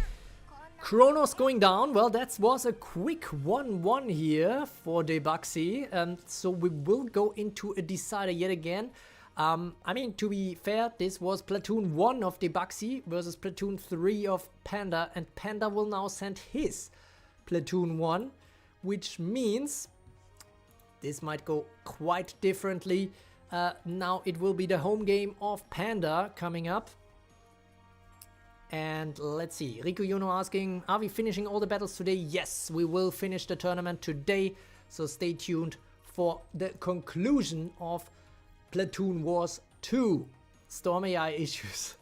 Kronos going down. Well, that was a quick 1-1 here for Debuxy, and so we will go into a decider yet again. I mean, to be fair, this was Platoon 1 of Debuxy versus Platoon 3 of Panda, and Panda will now send his Platoon 1, which means this might go quite differently. Now it will be the home game of Panda coming up. And let's see, Riku Yuno asking, are we finishing all the battles today? Yes, we will finish the tournament today, so stay tuned for the conclusion of Platoon Wars 2. Storm AI issues.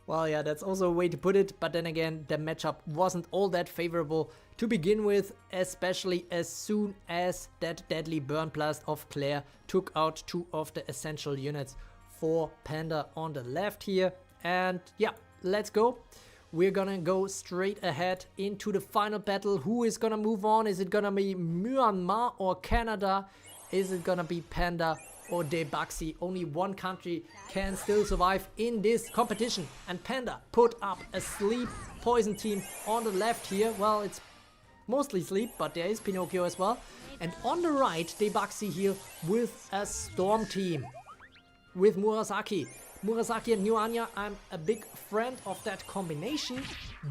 Well, yeah, that's also a way to put it, but then again, the matchup wasn't all that favorable to begin with, especially as soon as that Deadly Burn Blast of Claire took out 2 of the essential units for Panda on the left here. And yeah, let's go. We're gonna go straight ahead into the final battle. Who is gonna move on? Is it gonna be Myanmar or Canada? Is it gonna be Panda or Debuxy? Only one country can still survive in this competition. And Panda put up a sleep poison team on the left here. Well, it's mostly sleep, but there is Pinocchio as well. And on the right, Debuxy here with a storm team with Murasaki. Murasaki and New Anya, I'm a big friend of that combination,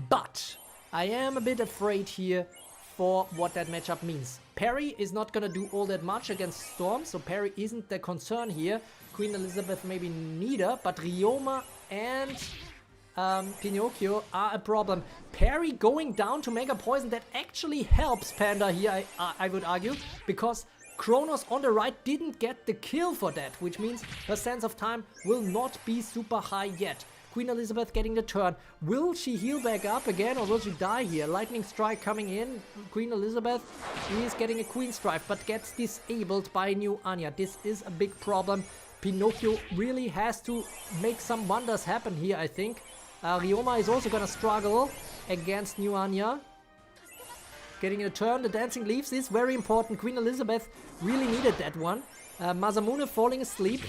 but I am a bit afraid here for what that matchup means. Parry is not gonna do all that much against Storm, so Parry isn't the concern here. Queen Elizabeth maybe neither, but Ryoma and Pinocchio are a problem. Parry going down to Mega Poison, that actually helps Panda here, I would argue, because Kronos on the right didn't get the kill for that, which means her sense of time will not be super high yet. Queen Elizabeth getting the turn. Will she heal back up again or will she die here? Lightning Strike coming in. Queen Elizabeth is getting a Queen Strike but gets disabled by New Anya. This is a big problem. Pinocchio really has to make some wonders happen here, I think. Ryoma is also gonna struggle against New Anya. Getting a turn, the Dancing Leaves is very important. Queen Elizabeth really needed that one. Masamune falling asleep.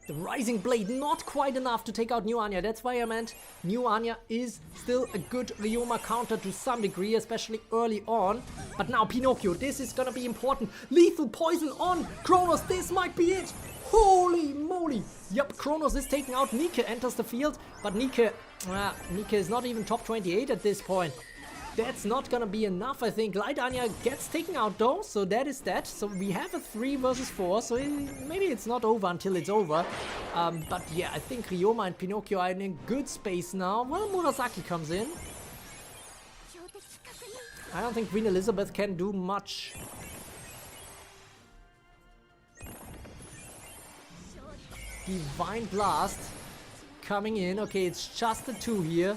The Rising Blade, not quite enough to take out New Anya. That's why I meant New Anya is still a good Ryoma counter to some degree, especially early on. But now Pinocchio, this is gonna be important. Lethal Poison on Kronos, this might be it. Holy moly! Yep, Kronos is taking out Nike, enters the field, but Nike is not even top 28 at this point. that's not gonna be enough, I think. Light Anya gets taken out though, so that is that. So we have a 3 versus 4, so maybe it's not over until it's over. But yeah, I think Ryoma and Pinocchio are in a good space now. Well, Murasaki comes in. I don't think Queen Elizabeth can do much. Divine Blast coming in. Okay, it's just the 2 here.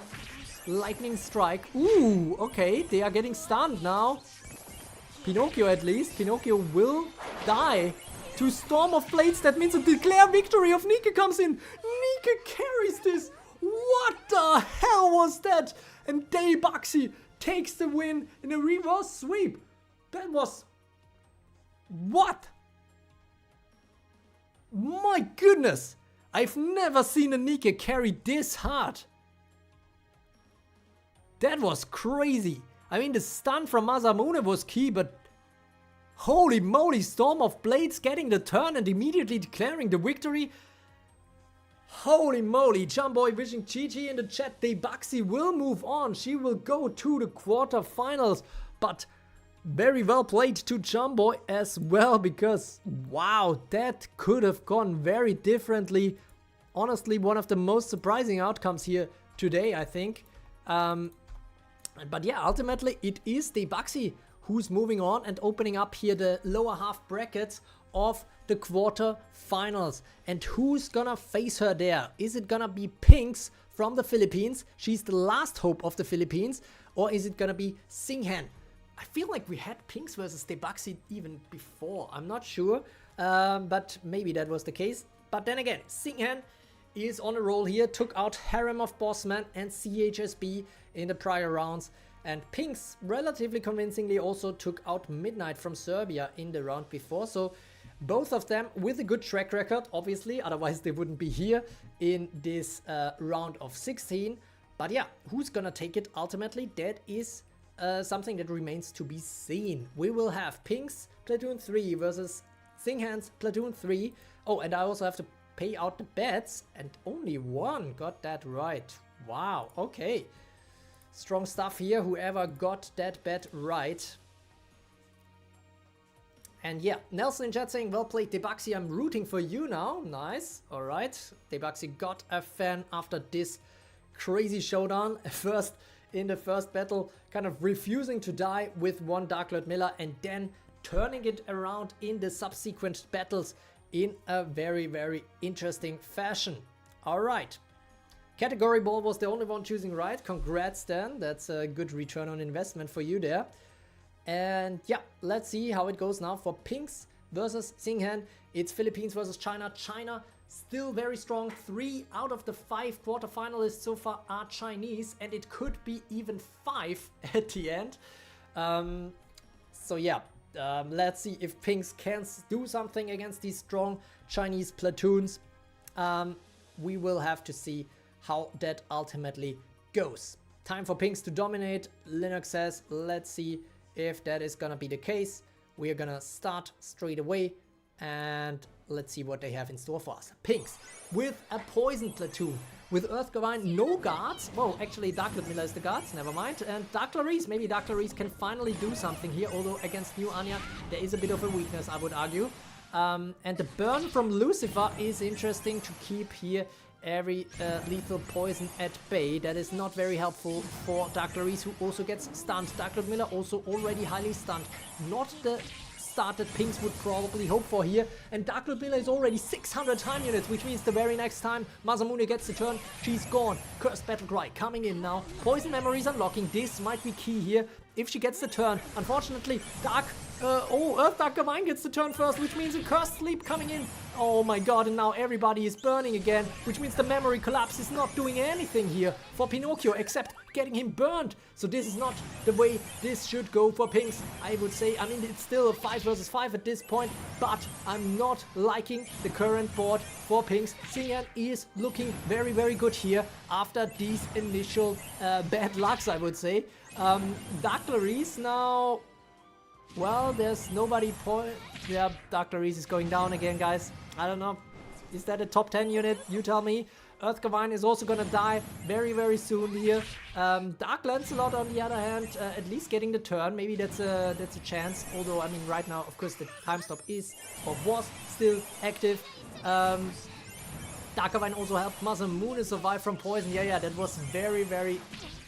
Lightning Strike. Ooh, okay, they are getting stunned now. Pinocchio at least. Pinocchio will die to Storm of Blades. That means a declare victory of Nika comes in. Nika carries this. What the hell was that? And Deibaxi takes the win in a reverse sweep. That was... What? My goodness. I've never seen a Nika carry this hard. That was crazy. I mean, the stun from Masamune was key, but holy moly, Storm of Blades getting the turn and immediately declaring the victory. Holy moly, Jumboy wishing GG in the chat. Deibaxi will move on. She will go to the quarterfinals, but very well played to Jumboy as well, because wow, that could have gone very differently. Honestly, one of the most surprising outcomes here today, I think. But yeah, ultimately it is Deibaxi who's moving on and opening up here the lower half brackets of the quarterfinals. And who's gonna face her there? Is it gonna be Pinks from the Philippines? She's the last hope of the Philippines. Or is it gonna be Singhan? I feel like we had Pinks versus Deibaxi even before. I'm not sure, but maybe that was the case. But then again, Singhan is on a roll here, took out Harem of Bossman and CHSB in the prior rounds, and Pinks relatively convincingly also took out Midnight from Serbia in the round before. So both of them with a good track record, obviously, otherwise they wouldn't be here in this round of 16. But yeah, who's gonna take it ultimately? That is something that remains to be seen. We will have Pinks Platoon 3 versus Singhan's Platoon 3. Oh, and I also have to pay out the bets, and only one got that right. Wow, okay. Strong stuff here, whoever got that bet right. And yeah, Nelson in chat saying, well played Deibaxi, I'm rooting for you now. Nice, alright. Deibaxi got a fan after this crazy showdown. First, in the first battle, kind of refusing to die with one Dark Lord Miller, and then turning it around in the subsequent battles in a very, very interesting fashion. Alright. Category ball was the only one choosing right. Congrats, Dan. That's a good return on investment for you there. And yeah, let's see how it goes now for Pinks versus Singhan. It's Philippines versus China. China still very strong. 3 out of the 5 quarterfinalists so far are Chinese, and it could be even 5 at the end. So yeah, let's see if Pinks can do something against these strong Chinese platoons. We will have to see how that ultimately goes. Time for Pinks to dominate, Linux says. Let's see if that is gonna be the case. We are gonna start straight away, and let's see what they have in store for us. Pinks with a poison platoon. With Earth Divine, no guards. Well, actually, Dark Lord Miller is the guards, never mind. And Dark Clarice, maybe Dark Clarice can finally do something here, although against New Anya, there is a bit of a weakness, I would argue. And the burn from Lucifer is interesting to keep here every lethal poison at bay. That is not very helpful for Dark Clarice, who also gets stunned. Dark Lord Miller also already highly stunned. Not the start that Pinks would probably hope for here. And Dark Lord Miller is already 600 time units, which means the very next time Masamune gets the turn, she's gone. Cursed Battle Cry coming in now. Poison Memories unlocking. This might be key here if she gets the turn. Unfortunately, Earth Dark Divine gets the turn first, which means a Cursed Sleep coming in. Oh my god, and now everybody is burning again, which means the memory collapse is not doing anything here for Pinocchio except getting him burned. So this is not the way this should go for Pinks, I would say. I mean, it's still a 5 versus 5 at this point, but I'm not liking the current board for Pinks. Singhan is looking very, very good here after these initial bad lucks, I would say. Dark Clarice now... Well, there's nobody Yeah, Dark Clarice is going down again, guys. I don't know. Is that a top 10 unit? You tell me. Earth Gavine is also gonna die very, very soon here. Dark Lancelot, on the other hand, at least getting the turn. Maybe that's a chance. Although, I mean, right now, of course, the time stop is or was still active. Dark Gavine also helped Mother Moon survive from poison. Yeah, that was very, very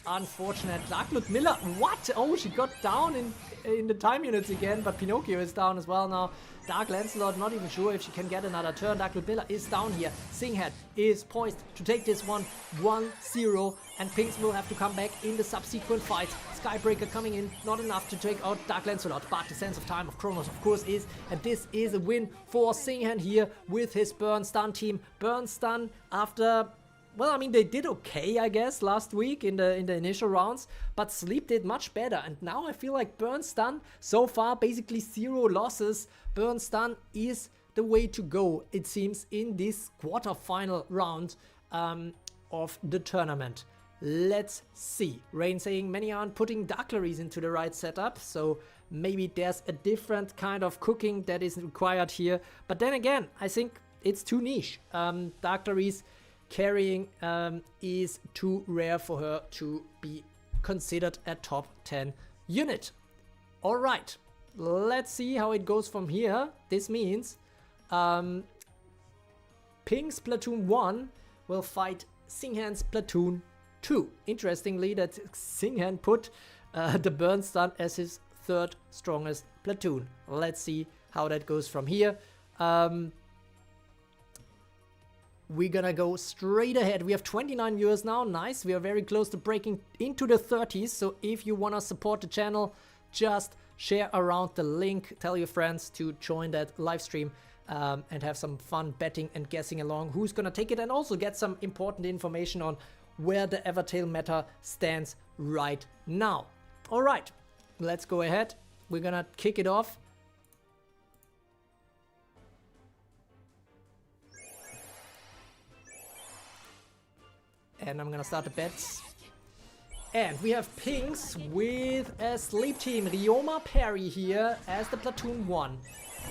unfortunate. Dark Ludmilla, what? Oh, she got down in the time units again, but Pinocchio is down as well now. Dark Lancelot, not even sure if she can get another turn. Dark Ludmilla is down here. Singhead is poised to take this one 1-0, and Pinks will have to come back in the subsequent fights. Skybreaker coming in, not enough to take out Dark Lancelot, but the sense of time of Kronos, of course, is, and this is a win for Singhead here with his Burn Stun team. Burn Stun after... Well, I mean, they did okay, I guess, last week in the initial rounds, but Sleep did much better, and now I feel like Burn Stun, so far, basically 0 losses. Burn Stun is the way to go, it seems, in this quarterfinal round of the tournament. Let's see. Rain saying many aren't putting Dark Clarice into the right setup, so maybe there's a different kind of cooking that is required here. But then again, I think it's too niche. Dark Clarice carrying is too rare for her to be considered a top 10 unit. Alright, let's see how it goes from here. This means Pink's Platoon 1 will fight Singhan's Platoon 2. Interestingly, that Singhan put the Burn Stun as his 3rd strongest platoon. Let's see how that goes from here. We're gonna go straight ahead. We have 29 viewers now. Nice. We are very close to breaking into the 30s. So if you wanna support the channel, just share around the link. Tell your friends to join that live stream and have some fun betting and guessing along who's gonna take it, and also get some important information on where the Evertale meta stands right now. All right, let's go ahead. We're gonna kick it off. And I'm gonna start the bets. And we have Pinks with a Sleep team. Ryoma Perry here as the Platoon 1.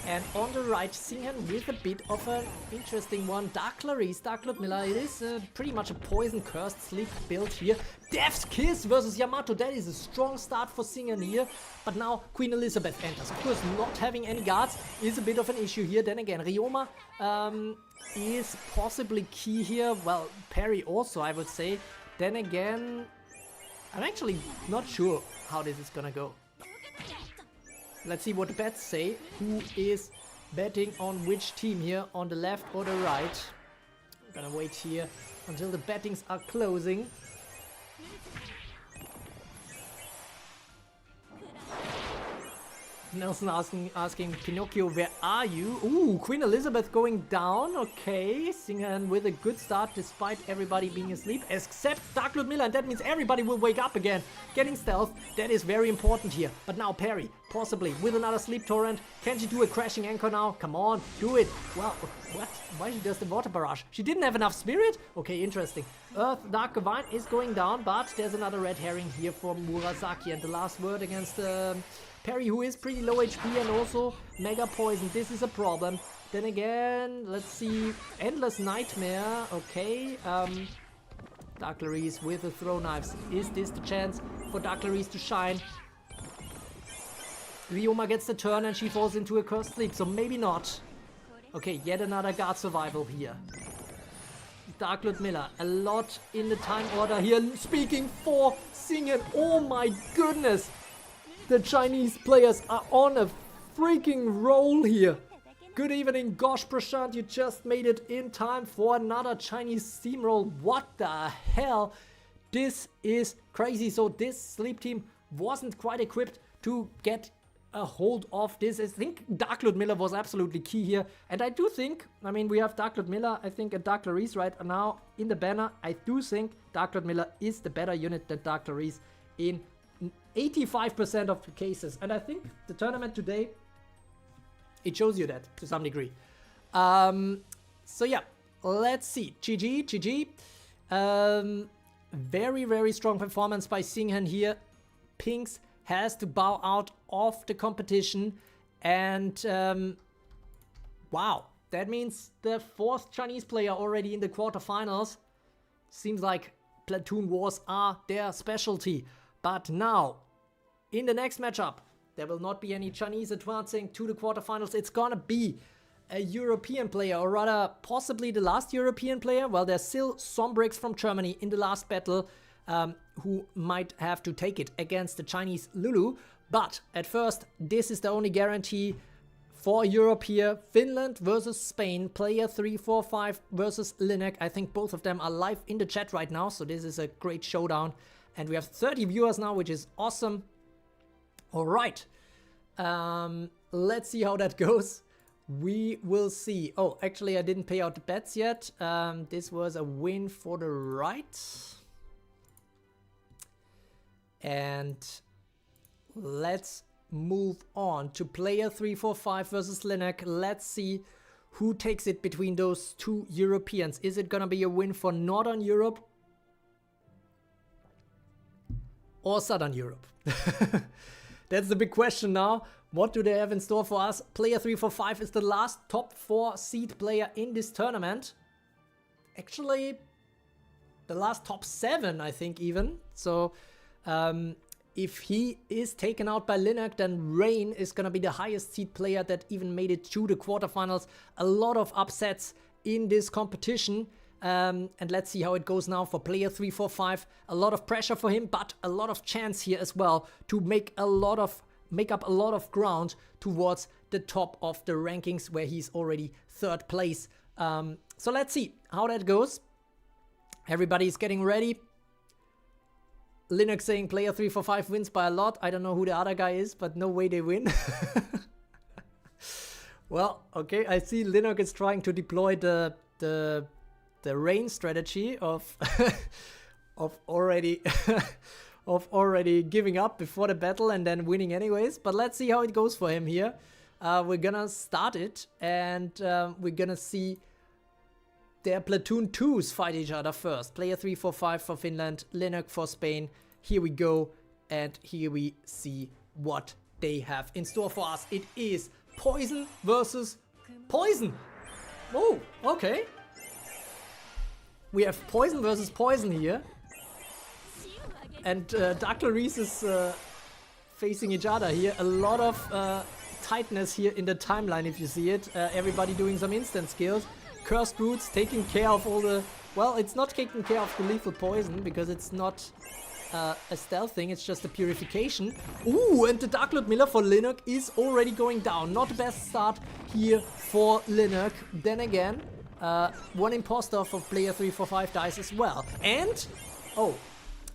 And on the right, Singhan with a bit of an interesting one. Dark Clarice, Dark Ludmilla. It is pretty much a poison cursed Sleep build here. Death's Kiss versus Yamato. That is a strong start for Singhan here. But now Queen Elizabeth enters. Of course, not having any guards is a bit of an issue here. Then again, Ryoma is possibly key here. Well, Perry also, I would say. Then again, I'm actually not sure how this is gonna go. Let's see what the bets say. Who is betting on which team here, on the left or the right? I'm gonna wait here until the bettings are closing. Nelson asking Pinocchio, where are you? Ooh, Queen Elizabeth going down. Okay, Singhan with a good start despite everybody being asleep, except Dark Ludmilla, and that means everybody will wake up again. Getting stealth, that is very important here. But now Perry, possibly with another sleep torrent. Can she do a crashing anchor now? Come on, do it. Well, what? Why she does the water barrage? She didn't have enough spirit? Okay, interesting. Earth Dark Gavine is going down, but there's another red herring here from Murasaki, and the last word against Perry, who is pretty low HP and also mega poison. This is a problem. Then again, let's see. Endless Nightmare. Okay. Dark Clarice with the throw knives. Is this the chance for Dark Clarice to shine? Ryoma gets the turn and she falls into a cursed sleep, so maybe not. Okay, yet another guard survival here. Dark Ludmilla, a lot in the time order here. Speaking for Singhan. Oh my goodness. The Chinese players are on a freaking roll here. Good evening, Gosh Prashant. You just made it in time for another Chinese steamroll. What the hell? This is crazy. So this sleep team wasn't quite equipped to get a hold of this. I think Dark Ludmilla was absolutely key here. And I do think, I mean, we have Dark Ludmilla, I think, and Dark Clarice right now in the banner. I do think Dark Ludmilla is the better unit than Dark Clarice in 85% of the cases. And I think the tournament today, it shows you that to some degree. So yeah, let's see. GG. Very, very strong performance by Singhan here. Pinks has to bow out of the competition. And wow, that means the 4th Chinese player already in the quarterfinals. Seems like platoon wars are their specialty. But now, in the next matchup, there will not be any Chinese advancing to the quarterfinals. It's gonna be a European player, or rather possibly the last European player. Well, there's still Sombrix from Germany in the last battle, who might have to take it against the Chinese Lulu. But at first, this is the only guarantee for Europe here. Finland versus Spain, player 345 versus Linek. I think both of them are live in the chat right now, so this is a great showdown. And we have 30 viewers now, which is awesome. All right, let's see how that goes. We will see. Oh, actually, I didn't pay out the bets yet. This was a win for the right. And let's move on to player 345 versus Linek. Let's see who takes it between those two Europeans. Is it gonna be a win for Northern Europe or Southern Europe? That's the big question now. What do they have in store for us? Player 345 is the last top 4 seed player in this tournament. Actually, the last top 7, I think, even. So, if he is taken out by Linek, then Rain is going to be the highest seed player that even made it to the quarterfinals. A lot of upsets in this competition. And let's see how it goes now for player 345. A lot of pressure for him, but a lot of chance here as well to make up a lot of ground towards the top of the rankings, where he's already 3rd place. So let's see how that goes. Everybody's getting ready. Linux saying player 345 wins by a lot. I don't know who the other guy is, but no way they win. Well, okay, I see Linux is trying to deploy the rain strategy of of already giving up before the battle and then winning anyways. But let's see how it goes for him here. We're gonna start it, and we're gonna see their platoon 2s fight each other first. Player 345 for Finland, Linux for Spain. Here we go, and here we see what they have in store for us. It is Poison versus Poison. Oh, okay. We have Poison versus Poison here. And Dark Clarice is facing each other here. A lot of tightness here in the timeline, if you see it. Everybody doing some instant skills. Cursed Roots taking care of all the... Well, it's not taking care of the lethal poison, because it's not a stealth thing, it's just a purification. Ooh, and the Dark Lord Miller for Linux is already going down. Not the best start here for Linux. Then again, one imposter for player 345 dies as well. And... oh,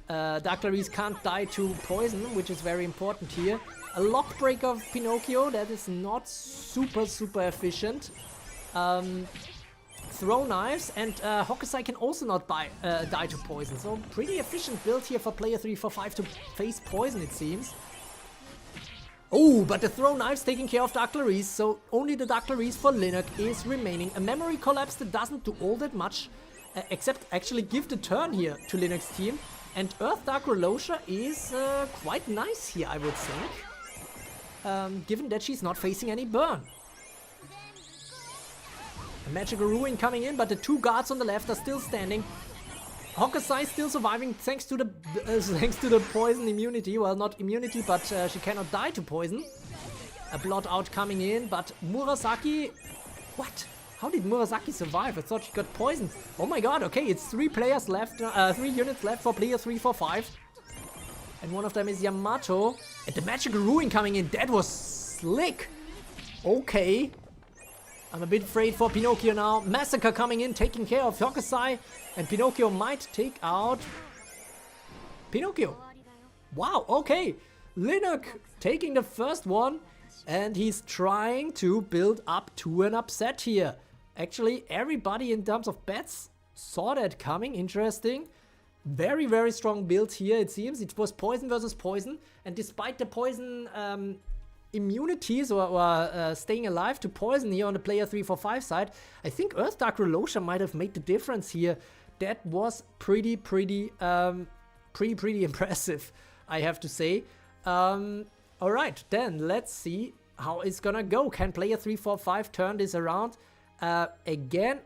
Dark Clarice can't die to poison, which is very important here. A lock break of Pinocchio, that is not super efficient. Throw knives, and Hokusai can also not die to poison. So pretty efficient build here for player 345 to face poison, it seems. Oh, but the throw knives taking care of Dark Clarice, so only the Dark Clarice for Linux is remaining. A memory collapse that doesn't do all that much, except actually give the turn here to Linux team. And Earth Dark Relosha is quite nice here, I would think, given that she's not facing any burn. A Magical Ruin coming in, but the 2 guards on the left are still standing. Hokusai still surviving thanks to the poison immunity. Well, not immunity, but she cannot die to poison. A Blot Out coming in, but Murasaki... What? How did Murasaki survive? I thought she got poisoned. Oh my god, okay, it's 3 players left, 3 units left for player 345. And one of them is Yamato. And the Magical Ruin coming in, that was slick. Okay. I'm a bit afraid for Pinocchio now. Massacre coming in, taking care of Hokusai. And Pinocchio might take out... Pinocchio. Wow, okay. Linux taking the first one. And he's trying to build up to an upset here. Actually, everybody in terms of bets saw that coming. Interesting. Very strong build here, it seems. It was Poison versus Poison. And despite the poison immunities or staying alive to poison here on the player 345 side, I think Earth Dark Relosha might have made the difference here. That was pretty impressive, I have to say. Alright, then let's see how it's gonna go. Can player 345 turn this around? Again,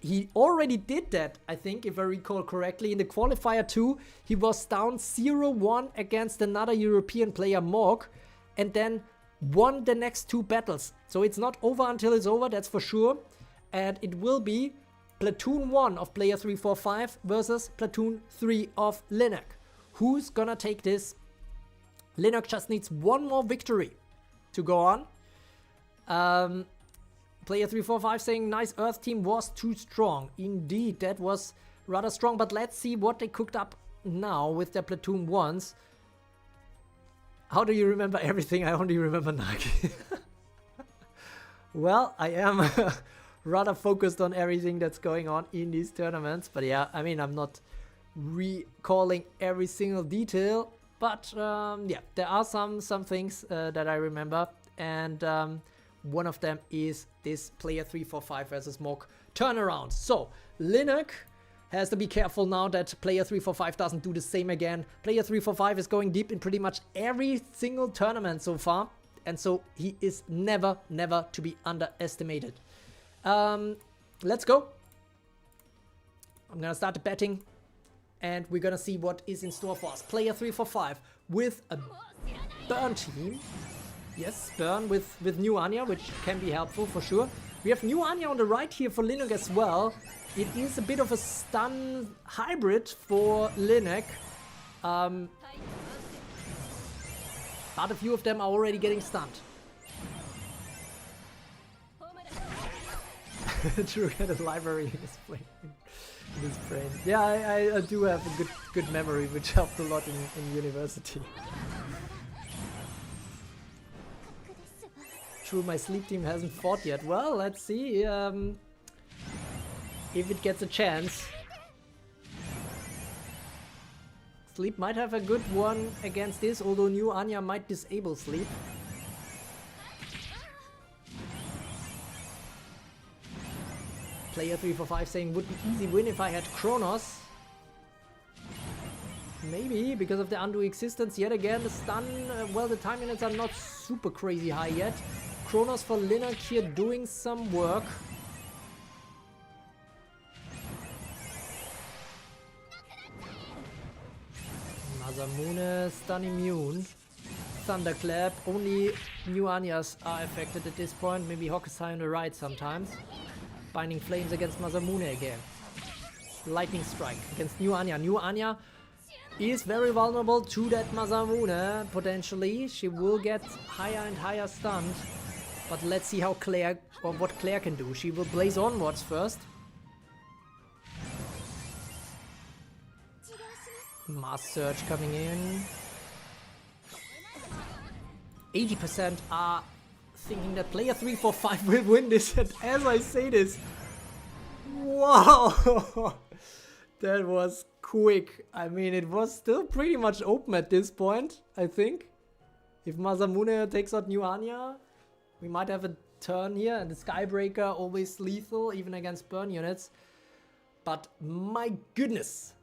he already did that, I think, if I recall correctly. In the qualifier 2, he was down 0-1 against another European player, Morg, and then won the next 2 battles. So it's not over until it's over, that's for sure. And it will be Platoon 1 of player 345 versus Platoon 3 of Linek. Who's gonna take this? Linek just needs one more victory to go on. Player 345 saying, nice Earth team was too strong. Indeed, that was rather strong, but let's see what they cooked up now with their Platoon 1s. How do you remember everything? I only remember Nagi. Well, I am rather focused on everything that's going on in these tournaments. But yeah, I mean, I'm not recalling every single detail. But yeah, there are some things that I remember. And one of them is this player 345 versus Morg turnaround. So, Linek has to be careful now that player 345 doesn't do the same again. Player 345 is going deep in pretty much every single tournament so far. And so he is never to be underestimated. Let's go. I'm gonna start the betting. And we're gonna see what is in store for us. Player 345 with a burn team. Yes, burn with new Anya, which can be helpful for sure. We have new Anya on the right here for Linek as well. It is a bit of a stun hybrid for Linek. But a few of them are already getting stunned. True, get a library in his brain. Yeah, I do have a good memory, which helped a lot in university. True, my sleep team hasn't fought yet. Well, let's see if it gets a chance. Sleep might have a good one against this, although new Anya might disable Sleep. Player 345 saying would be easy win if I had Kronos. Maybe, because of the undo existence. Yet again, the stun, well, the time units are not super crazy high yet. Kronos for Linek here doing some work. Masamune stun immune. Thunderclap. Only new Anyas are affected at this point. Maybe Hokusai on the right sometimes. Binding Flames against Masamune again. Lightning Strike against new Anya. New Anya is very vulnerable to that Masamune, potentially. She will get higher and higher stunned. But let's see how Claire, or what Claire can do. She will blaze onwards first. Mass Surge coming in. 80% are thinking that player 345 will win this. And as I say this, wow, that was quick. I mean, it was still pretty much open at this point, I think. If Masamune takes out new Anya, we might have a turn here. And the Skybreaker, always lethal, even against burn units. But my goodness,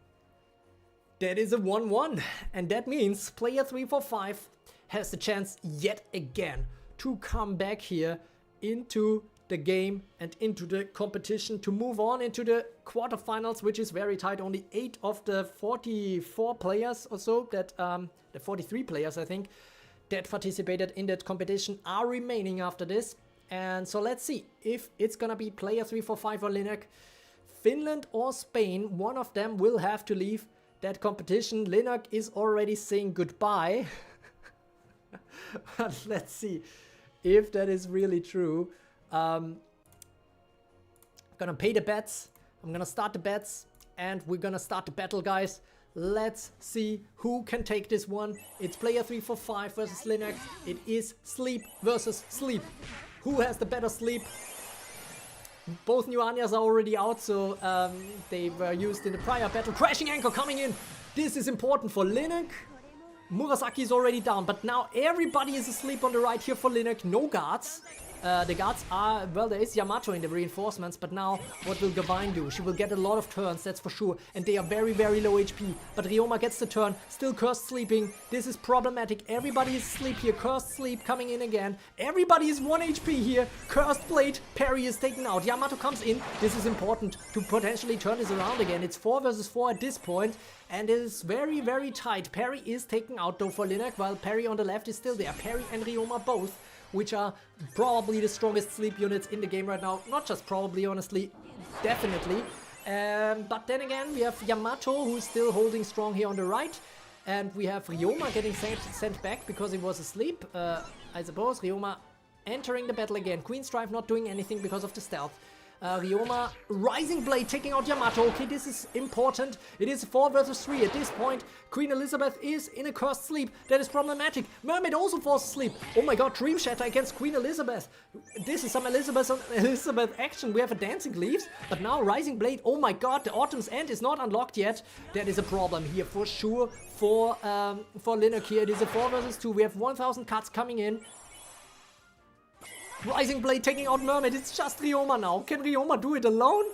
that is a 1-1. And that means player 345 has the chance yet again to come back here into the game and into the competition, to move on into the quarterfinals, which is very tight. Only 8 of the 44 players or so, that the 43 players, I think, that participated in that competition are remaining after this. And so let's see if it's gonna be player 345 or Linek. Finland or Spain, one of them will have to leave that competition. Linek is already saying goodbye. But let's see if that is really true. Gonna pay the bets. I'm gonna start the bets and we're gonna start the battle, guys. Let's see who can take this one. It's player 345 versus Linek. It is Sleep versus Sleep. Who has the better Sleep? Both new Anyas are already out, so they were used in the prior battle. Crashing Anchor coming in. This is important for Linek. Murasaki is already down, but now everybody is asleep on the right here for Linek. No guards. The guards are, well, there is Yamato in the reinforcements, but now what will Gavine do? She will get a lot of turns, that's for sure, and they are very, very low HP. But Ryoma gets the turn, still Cursed Sleeping. This is problematic. Everybody is asleep here. Cursed Sleep coming in again. Everybody is 1 HP here. Cursed Blade, parry is taken out. Yamato comes in. This is important to potentially turn this around again. It's 4 versus 4 at this point, and it is very, very tight. Parry is taken out though for Lineak, while parry on the left is still there. Parry and Ryoma both, which are probably the strongest sleep units in the game right now. Not just probably, honestly, definitely. But then again, we have Yamato, who's still holding strong here on the right. And we have Ryoma getting sent back because he was asleep, I suppose. Ryoma entering the battle again. Queen's Drive not doing anything because of the stealth. Ryoma, Rising Blade taking out Yamato. Okay, this is important. It is 4 versus 3 at this point. Queen Elizabeth is in a cursed sleep. That is problematic. Mermaid also falls asleep. Oh my god, Dream Shatter against Queen Elizabeth. This is some Elizabeth action. We have a Dancing Leaves, but now Rising Blade. Oh my god, the Autumn's End is not unlocked yet. That is a problem here for sure for Lineak here. It is a 4 versus 2. We have 1000 cuts coming in. Rising Blade taking out Mermaid. It's just Ryoma now. Can Ryoma do it alone?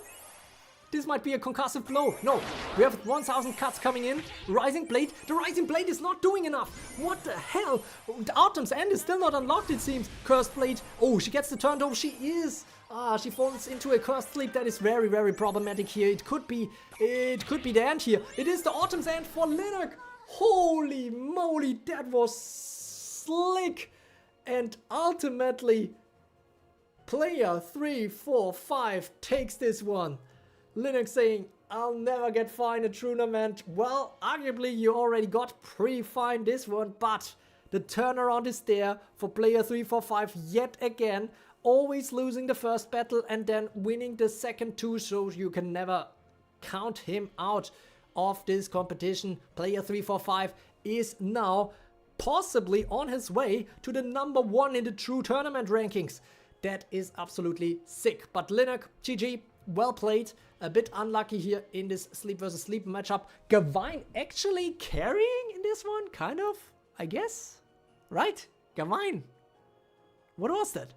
This might be a concussive blow. No, we have 1000 cuts coming in. Rising Blade. The Rising Blade is not doing enough. What the hell? The Autumn's End is still not unlocked, it seems. Cursed Blade. Oh, she gets the turn though. She is. She falls into a cursed sleep. That is very, very problematic here. It could be the end here. It is the Autumn's End for Lineak. Holy moly, that was slick. And ultimately, player 3, 4, 5 takes this one. Lineak saying, I'll never get fine a tournament. Well, arguably you already got pre-fine this one, but the turnaround is there for player 3, 4, 5 yet again. Always losing the first battle and then winning the second two, so you can never count him out of this competition. Player 3, 4, 5 is now possibly on his way to the number 1 in the true tournament rankings. That is absolutely sick. But Lineak, GG, well played. A bit unlucky here in this sleep versus sleep matchup. Gavine actually carrying in this one, kind of, I guess. Right? Gavine. What was that?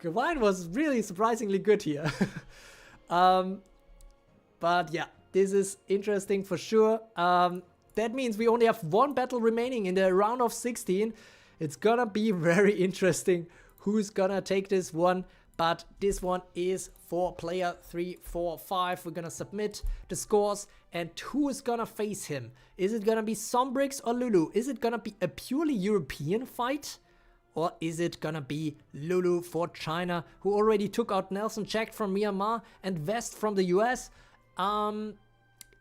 Gavine was really surprisingly good here. But yeah, this is interesting for sure. That means we only have 1 battle remaining in the round of 16. It's gonna be very interesting who's gonna take this one, but this one is for player 3, 4, 5. We're gonna submit the scores, and who is gonna face him? Is it gonna be Sombrix or Lulu? Is it gonna be a purely European fight? Or is it gonna be Lulu for China, who already took out Nelson Jack from Myanmar and Vest from the US?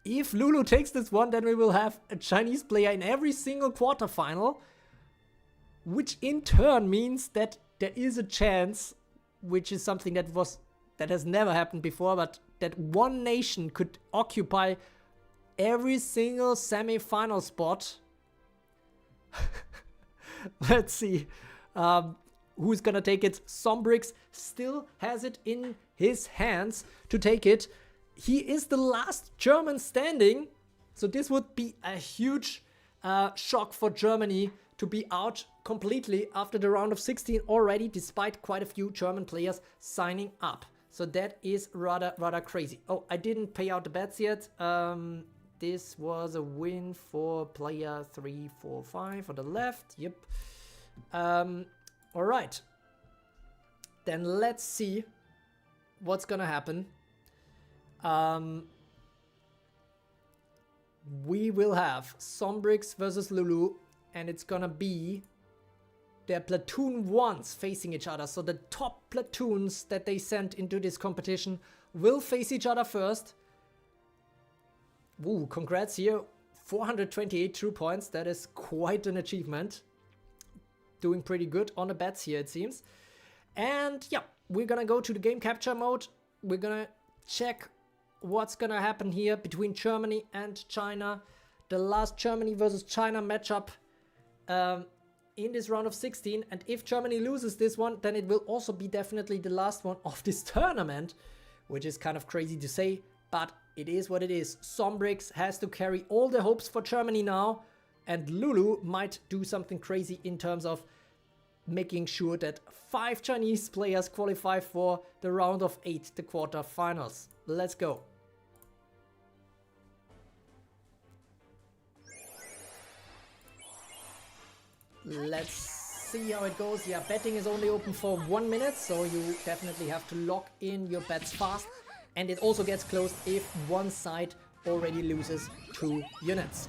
If Lulu takes this one, then we will have a Chinese player in every single quarterfinal, which in turn means that there is a chance, which is something that has never happened before, but that one nation could occupy every single semi-final spot. Let's see who's gonna take it. Sombrix still has it in his hands to take it. He is the last German standing, so this would be a huge shock for Germany to be out completely after the round of 16 already, despite quite a few German players signing up. So that is rather crazy. Oh, I didn't pay out the bets yet. This was a win for player 3, 4, 5 on the left. Yep. All right. Then let's see what's gonna happen. We will have Sombrix versus Lulu, and it's gonna be their platoon ones facing each other. So the top platoons that they sent into this competition will face each other first. Woo, congrats here. 428 true points. That is quite an achievement. Doing pretty good on the bets here, it seems. And yeah, we're gonna go to the game capture mode. We're gonna check what's gonna happen here between Germany and China. The last Germany versus China matchup in this round of 16. And if Germany loses this one, then it will also be definitely the last one of this tournament, which is kind of crazy to say, but it is what it is. Sombrix has to carry all the hopes for Germany now, and Lulu might do something crazy in terms of making sure that 5 Chinese players qualify for the round of 8, the quarterfinals. Let's go. Let's see how it goes. Yeah, betting is only open for 1 minute, so you definitely have to lock in your bets fast. And it also gets closed if one side already loses 2 units.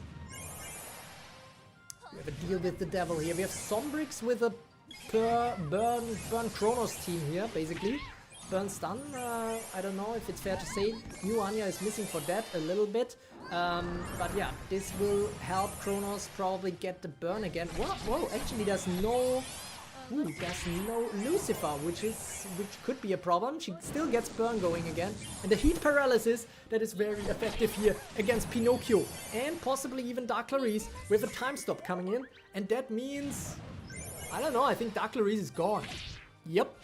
We have a deal with the devil here. We have Sombrix with a burn Chronos team here, basically. Burn stun, I don't know if it's fair to say. New Anya is missing for that a little bit. But yeah, this will help Chronos probably get the burn again. Whoa, actually there's no Lucifer, which could be a problem. She still gets burn going again. And the heat paralysis, that is very effective here against Pinocchio. And possibly even Dark Clarice with a time stop coming in. And that means, I don't know, I think Dark Clarice is gone. Yep.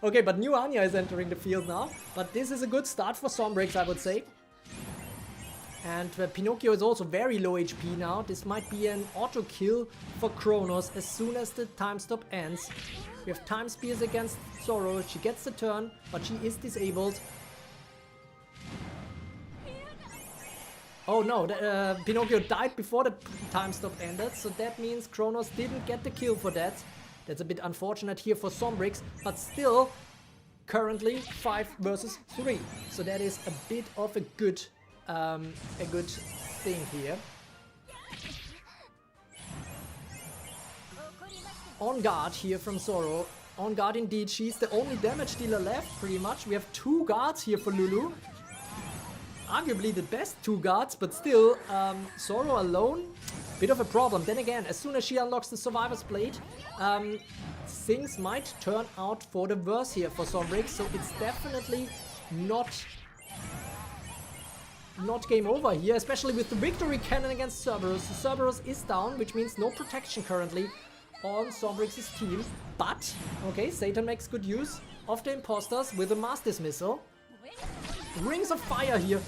Okay, but New Anya is entering the field now. But this is a good start for Sombrix, I would say. And Pinocchio is also very low HP now. This might be an auto kill for Chronos as soon as the time stop ends. We have time spears against Zoro. She gets the turn, but she is disabled. Oh no, Pinocchio died before the time stop ended, so that means Chronos didn't get the kill for that. That's a bit unfortunate here for Sombrix, but still currently 5 versus 3. So that is a bit of a good thing here. On guard here from Zoro. On guard indeed, she's the only damage dealer left pretty much. We have 2 guards here for Lulu. Arguably the best 2 guards, but still Zoro alone, bit of a problem. Then again, as soon as she unlocks the Survivor's Blade, things might turn out for the worse here for Sombrix. So it's definitely not game over here, especially with the victory cannon against Cerberus. So Cerberus is down, which means no protection currently on Sombrix's team. But, okay, Satan makes good use of the imposters with a mass dismissal. Rings of Fire here.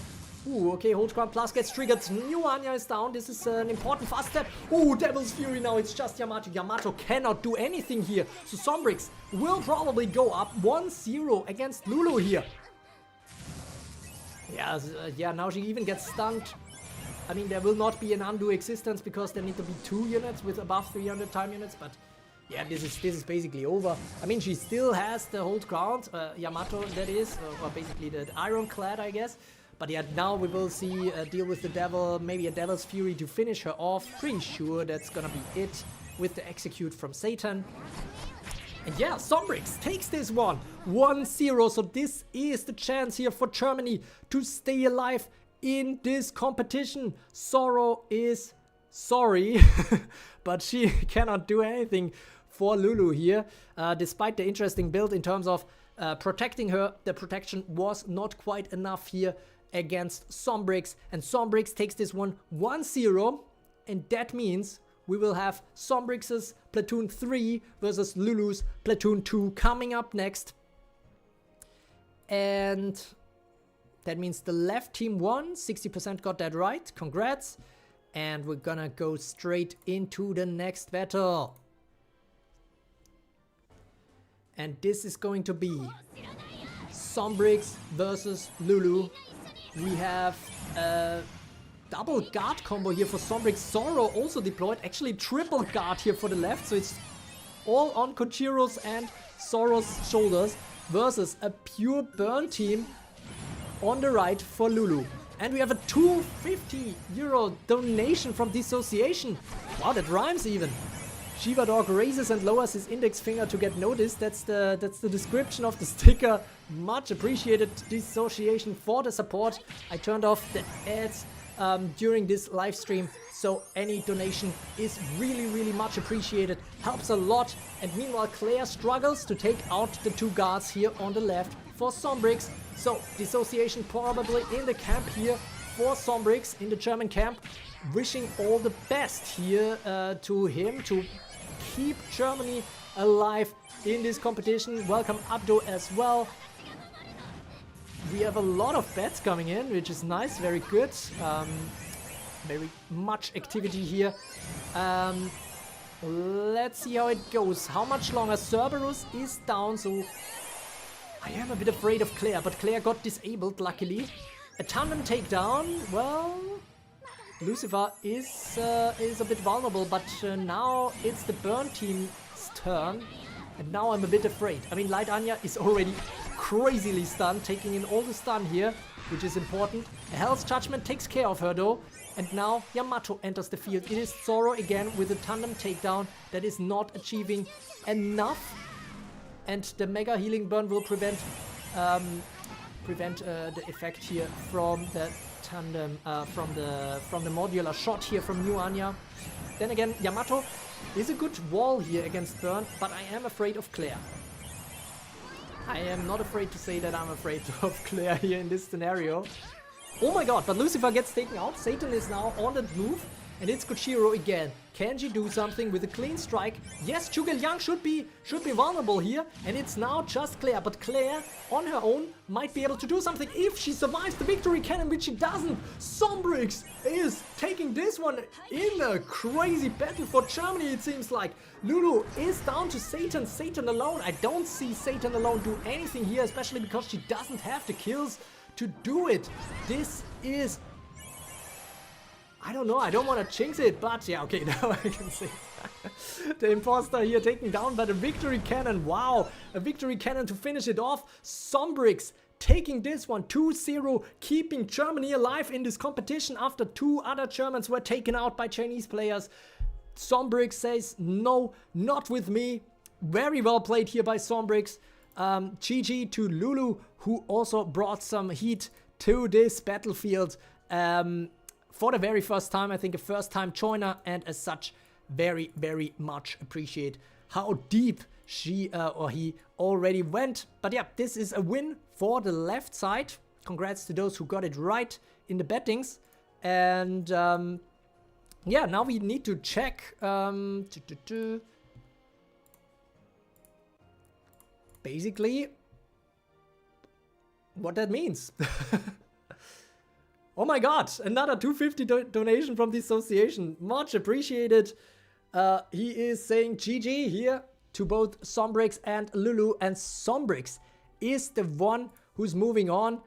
Ooh, okay, Hold Ground Plus gets triggered. New Anya is down. This is an important fast step. Ooh, Devil's Fury now. It's just Yamato. Yamato cannot do anything here. So Sombrix will probably go up 1-0 against Lulu here. Yeah, now she even gets stunned. I mean, there will not be an undo existence because there need to be 2 units with above 300 time units, but yeah, this is basically over. I mean, she still has the Hold Ground, Yamato that is, or basically the Ironclad, I guess. But yeah, now we will see a deal with the devil, maybe a Devil's Fury to finish her off. Pretty sure that's gonna be it with the execute from Satan. And yeah, Sombrix takes this one, 1-0. So this is the chance here for Germany to stay alive in this competition. Zoro is sorry, but she cannot do anything for Lulu here. Despite the interesting build in terms of protecting her, the protection was not quite enough here against Sombrix. And Sombrix takes this one 1-0. And that means we will have Sombrix's Platoon 3 versus Lulu's Platoon 2 coming up next. And that means the left team won. 60% got that right. Congrats. And we're gonna go straight into the next battle. And this is going to be Sombrix versus Lulu. We have a double guard combo here for Sombrix. Zoro also deployed. Actually triple guard here for the left. So it's all on Kojiro's and Zoro's shoulders versus a pure burn team on the right for Lulu. And we have a 250 euro donation from Dissociation. Wow, that rhymes even. Shiva Dog raises and lowers his index finger to get noticed. That's the description of the sticker. Much appreciated, Dissociation, for the support. I turned off the ads during this live stream, so any donation is really much appreciated. Helps a lot. And meanwhile, Claire struggles to take out the 2 guards here on the left for Sombrix. So Dissociation probably in the camp here for Sombrix in the German camp. Wishing all the best here to him to keep Germany alive in this competition. Welcome Abdo as well. We have a lot of bets coming in, which is nice, very good. Very much activity here. Let's see how it goes. How much longer? Cerberus is down, so I am a bit afraid of Claire, but Claire got disabled, luckily. A tandem takedown, well, Lucifer is a bit vulnerable, but now it's the Burn team's turn, and now I'm a bit afraid. I mean, Light Anya is already crazily stunned, taking in all the stun here, which is important. A Hell's Judgment takes care of her though, and now Yamato enters the field. It is Zoro again with a tandem takedown that is not achieving enough, and the Mega Healing Burn will prevent the effect here from the tandem, from the modular shot here from New Anya. Then again, Yamato is a good wall here against Burn, but I am afraid of Claire. I am not afraid to say that I'm afraid of Claire here in this scenario. Oh my god, but Lucifer gets taken out. Satan is now on the move, and it's Koshiro again. Can she do something with a clean strike? Yes, Zhuge Liang should be vulnerable here, and it's now just Claire. But Claire, on her own, might be able to do something if she survives the victory cannon, which she doesn't. Sombrix is taking this one in a crazy battle for Germany, it seems like. Lulu is down to Satan. Satan alone. I don't see Satan alone do anything here, especially because she doesn't have the kills to do it. This is... I don't know, I don't want to jinx it, but yeah, okay, now I can see the imposter here taken down by the victory cannon. Wow, a victory cannon to finish it off. Sombrix taking this one 2-0, keeping Germany alive in this competition after 2 other Germans were taken out by Chinese players. Sombrix says, no, not with me. Very well played here by Sombrix. GG to Lulu, who also brought some heat to this battlefield. For the very first time, I think a first time joiner, and as such, very, very much appreciate how deep she or he already went. But yeah, this is a win for the left side. Congrats to those who got it right in the bettings. And yeah, now we need to check basically what that means. Oh my god, another 250 donation from the association. Much appreciated. He is saying GG here to both Sombrix and Lulu. And Sombrix is the one who's moving on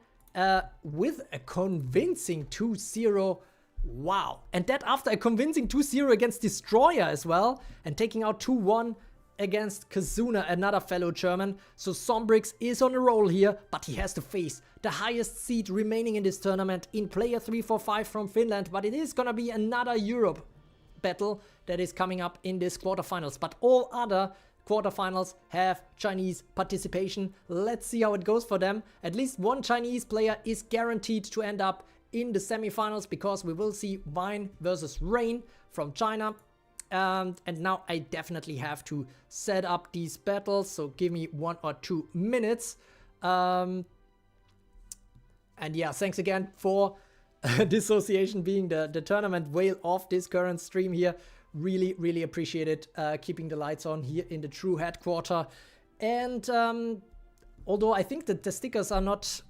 with a convincing 2-0. Wow. And that after a convincing 2-0 against Destroyer as well. And taking out 2-1 against Kazuna, another fellow German. So Sombrix is on a roll here, but he has to face the highest seed remaining in this tournament in player 345 from Finland. But it is gonna be another Europe battle that is coming up in this quarterfinals. But all other quarterfinals have Chinese participation. Let's see how it goes for them. At least one Chinese player is guaranteed to end up in the semifinals, because we will see Vine versus Rain from China. And now I definitely have to set up these battles, so give me 1 or 2 minutes. And yeah, thanks again for Dissociation being the tournament whale of this current stream here. Really, really appreciate it, keeping the lights on here in the true headquarter. And although I think that the stickers are not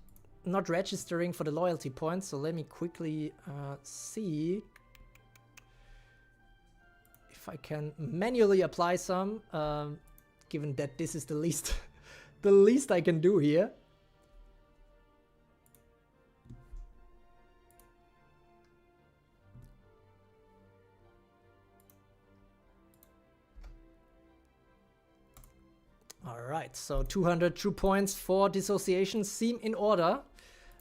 registering for the loyalty points, so let me quickly see if I can manually apply some, given that this is the least the least I can do here. All right, so 200 true points for Dissociation seem in order.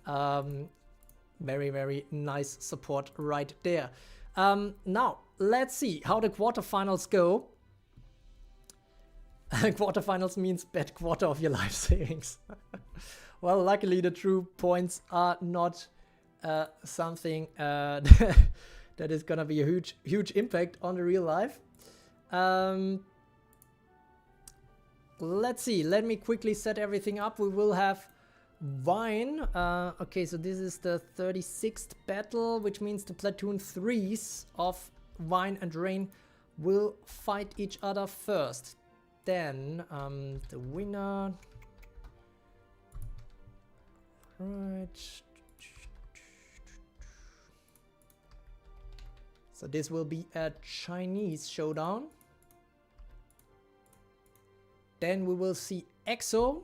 Very, very nice support right there. Now, let's see how the quarterfinals go. Quarterfinals means bad quarter of your life savings. Well, luckily the true points are not something that is gonna be a huge impact on the real life. Let's see, let me quickly set everything up. We will have Vine. Okay, so this is the 36th battle, which means the platoon 3s of Vine and Rain will fight each other first. Then the winner. Right. So this will be a Chinese showdown. Then we will see EXO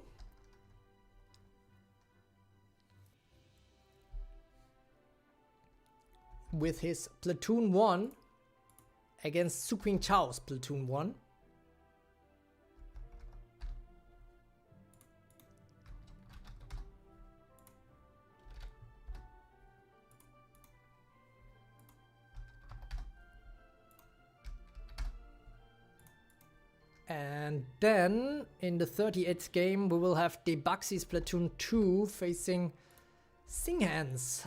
with his Platoon 1 against Suqing Chao's Platoon 1. And then in the 38th game we will have Debaxi's Platoon 2 facing Singhan's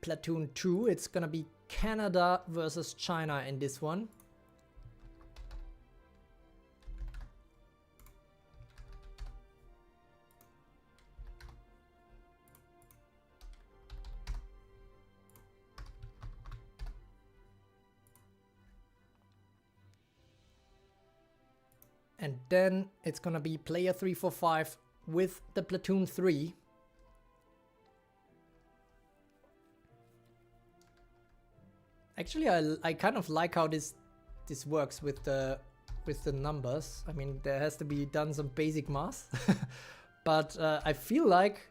Platoon 2. It's gonna be Canada versus China in this one. And then it's gonna be player 345 with the Platoon 3. Actually, I kind of like how this works with the numbers. I mean, there has to be done some basic math, but I feel like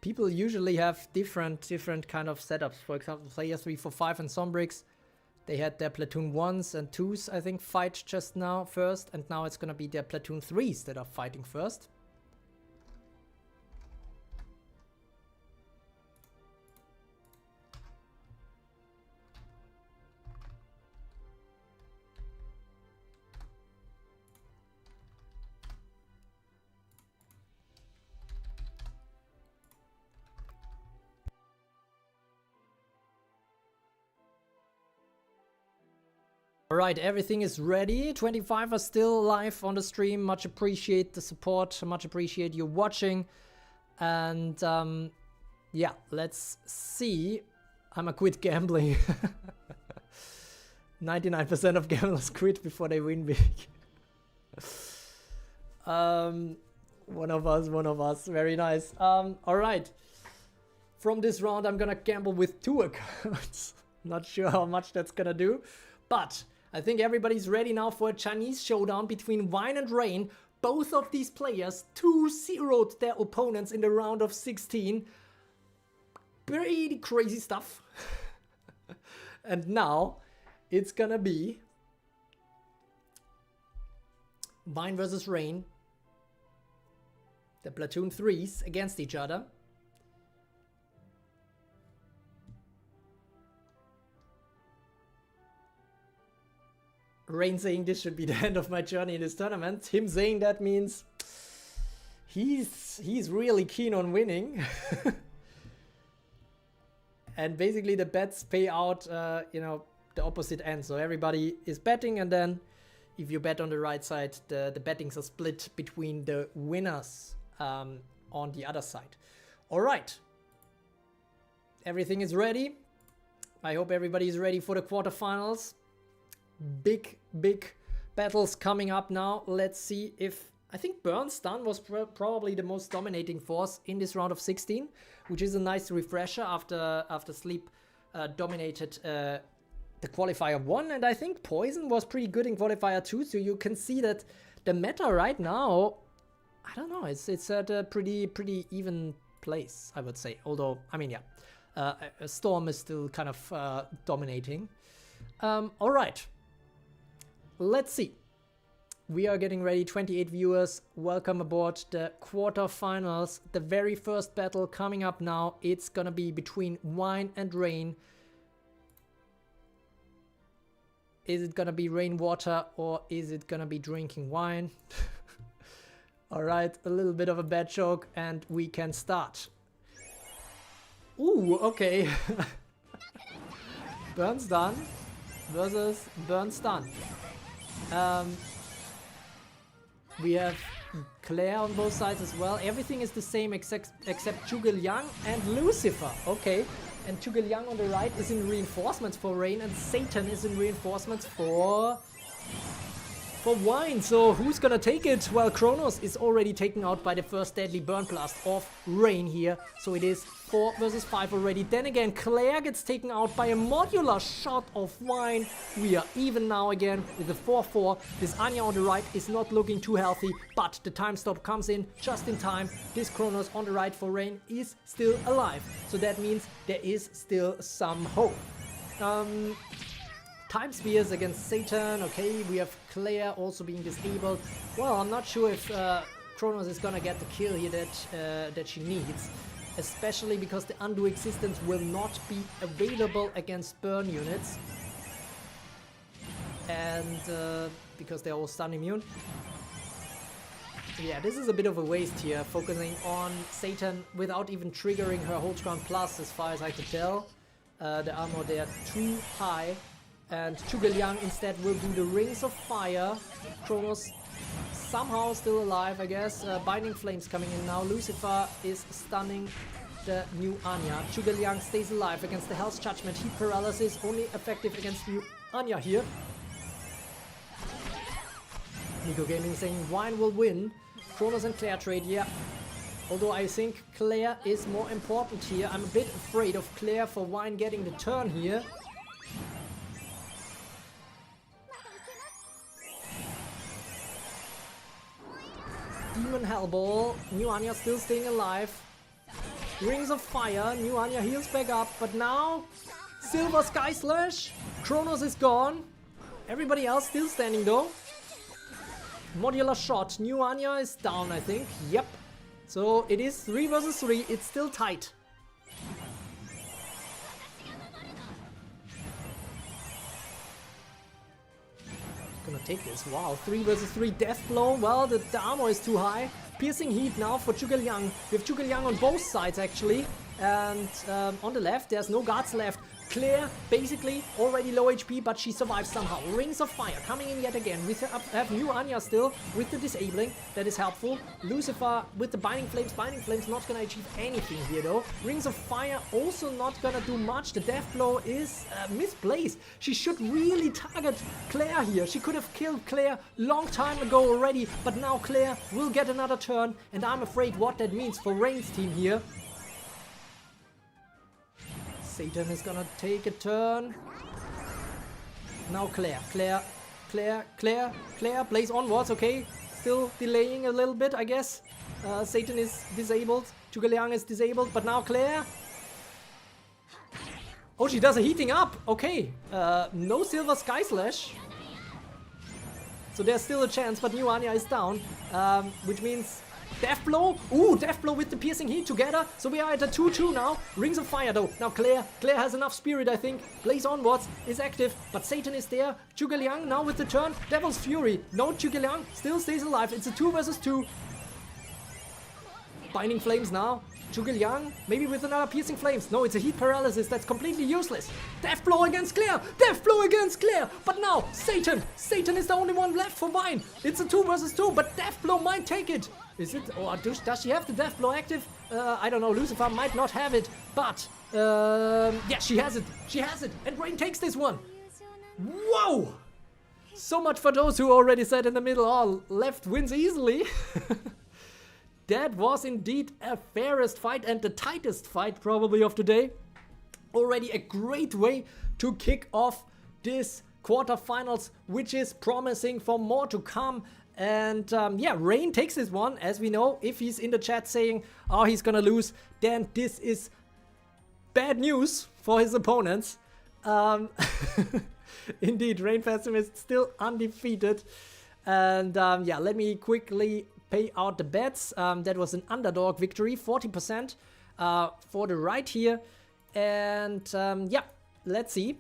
people usually have different kind of setups. For example, player 345 and Sombrix, they had their Platoon 1s and 2s, I think, fight just now first, and now it's gonna be their Platoon 3s that are fighting first. Alright, everything is ready. 25 are still live on the stream. Much appreciate the support. Much appreciate you watching. And yeah, let's see. I'ma quit gambling. 99% of gamblers quit before they win big. One of us. Very nice. Alright. From this round, I'm gonna gamble with 2 accounts. Not sure how much that's gonna do. But I think everybody's ready now for a Chinese showdown between Wine and Rain. Both of these players 2-0'd their opponents in the round of 16. Pretty crazy stuff. And now it's gonna be Wine versus Rain. The Platoon 3s against each other. Rain saying this should be the end of my journey in this tournament. Him saying that means he's really keen on winning. And basically the bets pay out, you know, the opposite end. So everybody is betting, and then if you bet on the right side, the bettings are split between the winners on the other side. All right. Everything is ready. I hope everybody is ready for the quarterfinals. Big battles coming up now. Let's see if... I think Bernstein was probably the most dominating force in this round of 16, which is a nice refresher after Sleep dominated the qualifier 1, and I think Poison was pretty good in qualifier 2, so you can see that the meta right now, I don't know, it's at a pretty even place, I would say. Although, I mean, yeah, Storm is still kind of dominating. All right. Let's see. We are getting ready. 28 viewers. Welcome aboard the quarterfinals. The very first battle coming up now. It's gonna be between Wine and Rain. Is it gonna be rainwater or is it gonna be drinking wine? Alright, a little bit of a bad joke and we can start. Ooh, okay. Bernstein versus Bernstein. We have Claire on both sides as well. Everything is the same except Zhuge Liang and Lucifer. Okay, and Zhuge Liang on the right is in reinforcements for Rain, and Satan is in reinforcements for for Wine. So who's gonna take it? Well, Kronos is already taken out by the first deadly burn blast of Rain here. So it is 4 versus 5 already. Then again, Claire gets taken out by a modular shot of Wine. We are even now again with a 4-4. This Anya on the right is not looking too healthy, but the time stop comes in just in time. This Kronos on the right for Rain is still alive. So that means there is still some hope. Time Spears against Satan. Okay, we have Claire also being disabled. Well, I'm not sure if Kronos is gonna get the kill here that she needs. Especially because the Undo Existence will not be available against burn units. And because they're all stun immune. Yeah, this is a bit of a waste here, focusing on Satan without even triggering her Hold Ground Plus as far as I could tell. The armor there too high. And Zhuge Liang instead will do the Rings of Fire. Kronos somehow still alive, I guess. Binding Flames coming in now. Lucifer is stunning the new Anya. Zhuge Liang stays alive against the Hell's Judgment. Heat Paralysis only effective against new Anya here. Nico Gaming saying Wine will win. Kronos and Claire trade, yeah. Although I think Claire is more important here. I'm a bit afraid of Claire for Wine getting the turn here. Demon Hellball, new Anya still staying alive. Rings of Fire, new Anya heals back up, but now Silver Sky Slash, Kronos is gone. Everybody else still standing though. Modular Shot, new Anya is down I think, yep. So it is 3 versus 3, it's still tight. Gonna take this. Wow, 3 versus 3 Death Blow. Well, the armor is too high. Piercing Heat now for Zhuge Liang. We have Zhuge Liang on both sides actually. And on the left, there's no guards left. Claire, basically already low HP, but she survives somehow. Rings of Fire coming in yet again. We have new Anya still with the disabling. That is helpful. Lucifer with the Binding Flames. Binding Flames not gonna achieve anything here though. Rings of Fire also not gonna do much. The Death Blow is misplaced. She should really target Claire here. She could have killed Claire long time ago already, but now Claire will get another turn, and I'm afraid what that means for Rain's team here. Satan is gonna take a turn. Now Claire, plays onwards, okay. Still delaying a little bit, I guess. Satan is disabled, Zhuge Liang is disabled, but now Claire. Oh, she does a heating up, okay. No Silver Sky Slash. So there's still a chance, but new Anya is down, which means Death Blow. Ooh, Death Blow with the Piercing Heat together. So we are at a 2-2 now. Rings of Fire though. Now Claire has enough spirit, I think. Blaze Onwards is active, but Satan is there. Zhuge Liang now with the turn. Devil's Fury. No, Zhuge Liang still stays alive. It's a 2 versus 2. Binding Flames now. Zhuge Liang, maybe with another Piercing Flames. No, it's a Heat Paralysis. That's completely useless. Death Blow against Claire. Death Blow against Claire. But now, Satan is the only one left for Vine. It's a 2 versus 2, but Death Blow might take it. Is it? Or does she have the Death Blow active? I don't know. Lucifer might not have it, but yeah, she has it. She has it. And Rain takes this one. Whoa! So much for those who already said in the middle, oh, left wins easily. That was indeed a fairest fight and the tightest fight probably of the day. Already a great way to kick off this quarterfinals, which is promising for more to come. And yeah, Rain takes this one, as we know. If he's in the chat saying, oh, he's gonna lose, then this is bad news for his opponents. Indeed, Rain Pessimist still undefeated. And yeah, let me quickly pay out the bets. That was an underdog victory, 40% for the right here. And yeah, let's see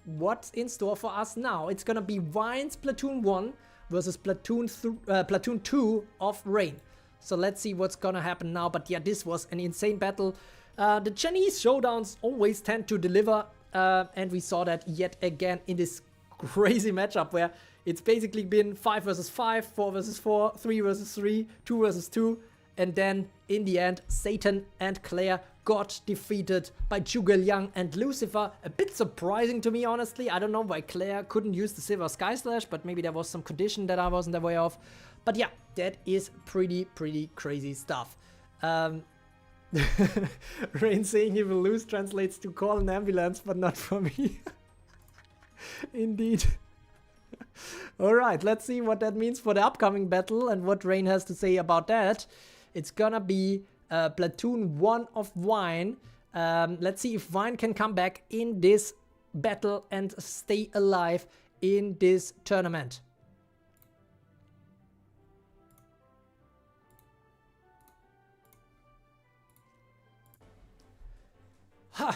what's in store for us now. It's gonna be Vine's Platoon 1 versus Platoon 2 of Rain. So let's see what's gonna happen now. But yeah, this was an insane battle. The Chinese showdowns always tend to deliver, and we saw that yet again in this crazy matchup where it's basically been 5 versus 5, 4 versus 4, 3 versus 3, 2 versus 2, And then, in the end, Satan and Claire got defeated by Zhuge Liang and Lucifer. A bit surprising to me, honestly. I don't know why Claire couldn't use the Silver Sky Slash, but maybe there was some condition that I wasn't aware of. But yeah, that is pretty crazy stuff. Rain saying he will lose translates to call an ambulance, but not for me. Indeed. Alright, let's see what that means for the upcoming battle and what Rain has to say about that. It's gonna be Platoon 1 of Wine. Let's see if Wine can come back in this battle and stay alive in this tournament.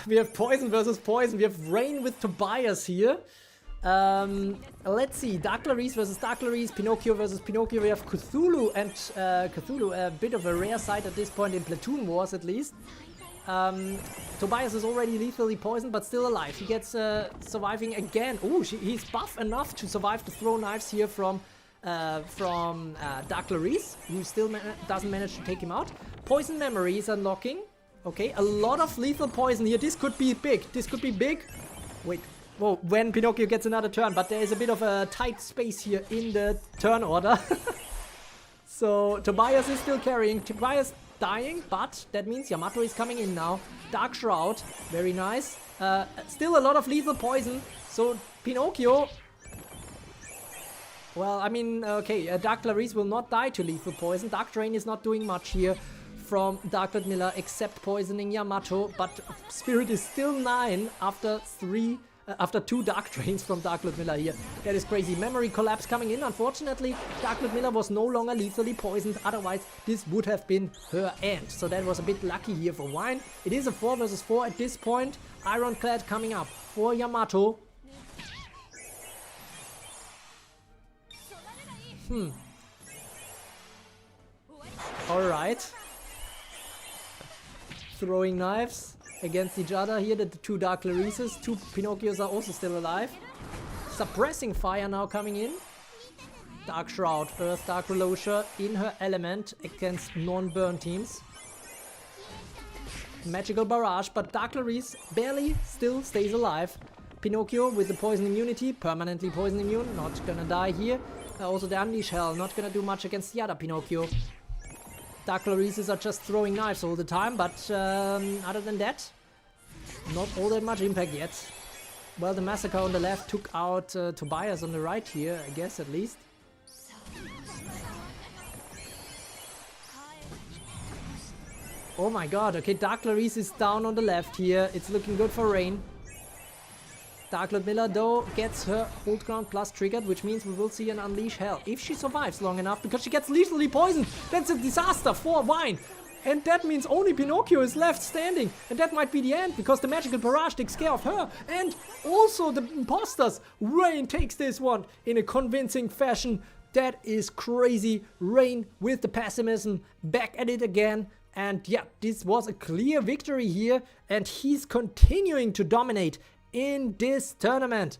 We have Poison versus Poison. We have Rain with Tobias here. Let's see. Dark Clarice versus Dark Clarice. Pinocchio versus Pinocchio. We have Cthulhu and Cthulhu, a bit of a rare sight at this point in Platoon Wars at least. Tobias is already lethally poisoned but still alive. He gets surviving again. Oh, he's buff enough to survive the throw knives here from Dark Clarice, who still doesn't manage to take him out. Poison Memory is unlocking. Okay, a lot of lethal poison here. This could be big. This could be big. Wait. Whoa, when Pinocchio gets another turn, but there is a bit of a tight space here in the turn order. So Tobias is still carrying. Tobias dying, but that means Yamato is coming in now. Dark Shroud, very nice. Still a lot of lethal poison. So Pinocchio... Well, I mean, okay, Dark Clarice will not die to lethal poison. Dark Drain is not doing much here from Dark Lord Miller except poisoning Yamato, but Spirit is still 9 after 2 Dark Drains from Dark Lord Miller here. That is crazy. Memory Collapse coming in. Unfortunately, Dark Lord Miller was no longer lethally poisoned, otherwise this would have been her end. So that was a bit lucky here for Wine. It is a 4 versus 4 at this point. Ironclad coming up for Yamato. Alright. Throwing knives against each other here. The 2 Dark Clarices. 2 Pinocchios are also still alive. Suppressing fire now coming in. Dark Shroud, Earth Dark Relosher in her element against non-burn teams. Magical Barrage, but Dark Clarice barely still stays alive. Pinocchio with the poison immunity, permanently poison immune, not gonna die here. Also the Unleash Hell, not gonna do much against the other Pinocchio. Dark Clarices are just throwing knives all the time, but other than that, not all that much impact yet. Well, the Massacre on the left took out Tobias on the right here, I guess at least. Oh my god, okay, Dark Clarice is down on the left here. It's looking good for Rain. Dark Lord Miller, though, gets her Hold Ground Plus triggered, which means we will see an Unleash Hell. If she survives long enough, because she gets lethally poisoned, that's a disaster for Wine. And that means only Pinocchio is left standing. And that might be the end, because the Magical Barrage takes care of her. And also the imposters. Rain takes this one in a convincing fashion. That is crazy. Rain with the pessimism, back at it again. And yeah, this was a clear victory here. And he's continuing to dominate in this tournament.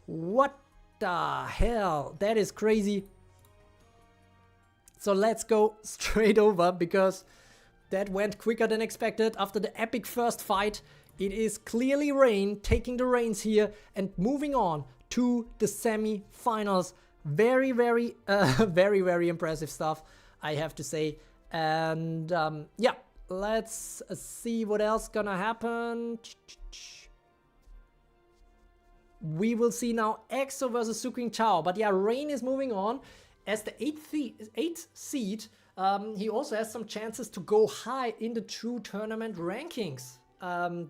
What the hell? That is crazy. So let's go straight over, because that went quicker than expected. After the epic first fight, it is clearly Rain taking the reins here and moving on to the semi-finals. Very, very impressive stuff, I have to say. And yeah, let's see what else gonna happen. We will see now EXO versus Suking Chao. But yeah, Rain is moving on as the 8th seed. He also has some chances to go high in the true tournament rankings.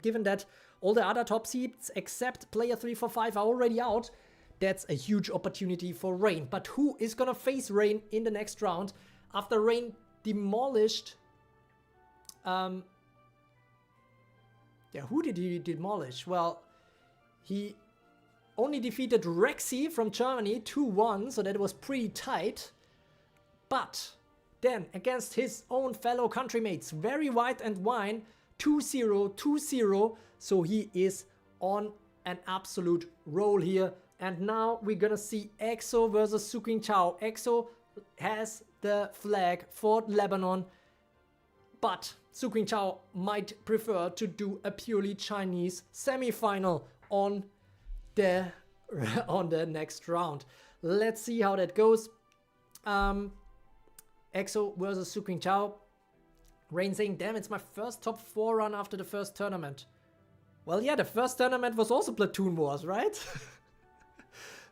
Given that all the other top seeds except player 345 are already out, that's a huge opportunity for Rain. But who is gonna face Rain in the next round after Rain demolished... yeah, who did he demolish? Well, he only defeated Rexy from Germany 2-1, so that was pretty tight. But then against his own fellow countrymates, Very White and Wine, 2-0, 2-0. So he is on an absolute roll here. And now we're gonna see EXO versus Suking Chao. EXO has the flag for Lebanon. but Suqing Chao might prefer to do a purely Chinese semi-final on the next round. Let's see how that goes. EXO versus Suqing Chao. Rain saying, damn, it's my first top 4 run after the first tournament. Well, yeah, the first tournament was also Platoon Wars, right?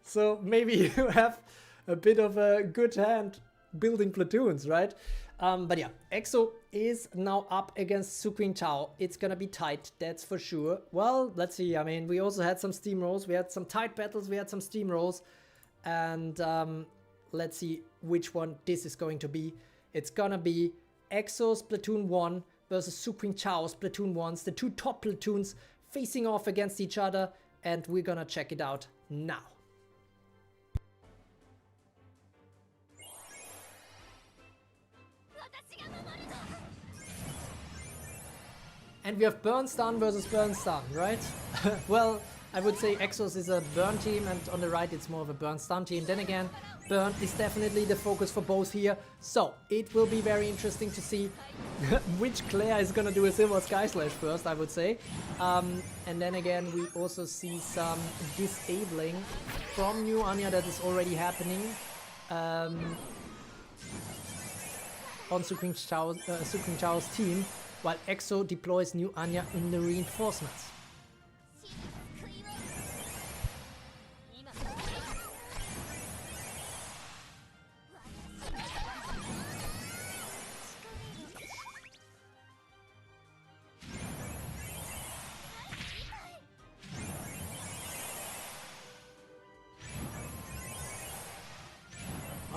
So maybe you have a bit of a good hand building platoons, right? But yeah, EXO is now up against Suqing Chao. It's gonna be tight, that's for sure. Well, let's see. I mean, we also had some steamrolls. We had some tight battles. We had some steamrolls. And let's see which one this is going to be. It's gonna be EXO's Platoon 1 versus Suqing Chao's Platoon 1s. The two top platoons facing off against each other. And we're gonna check it out now. And we have Burn Stun versus Burn Stun, right? Well, I would say Exos is a Burn team, and on the right it's more of a Burn Stun team. Then again, Burn is definitely the focus for both here. So, it will be very interesting to see which Claire is gonna do a Silver Sky Slash first, I would say. And then again, we also see some disabling from New Anya that is already happening. On Suqing Chao's team, while EXO deploys New Anya in the reinforcements.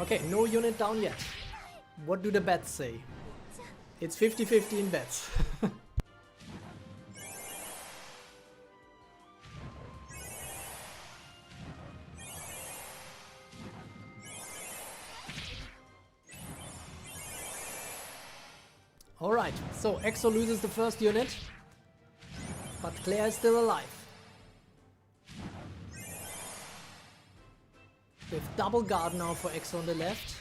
Okay, no unit down yet. What do the bets say? It's 50-50 in bets. Alright, so EXO loses the first unit, but Claire is still alive. We have double guard now for EXO on the left.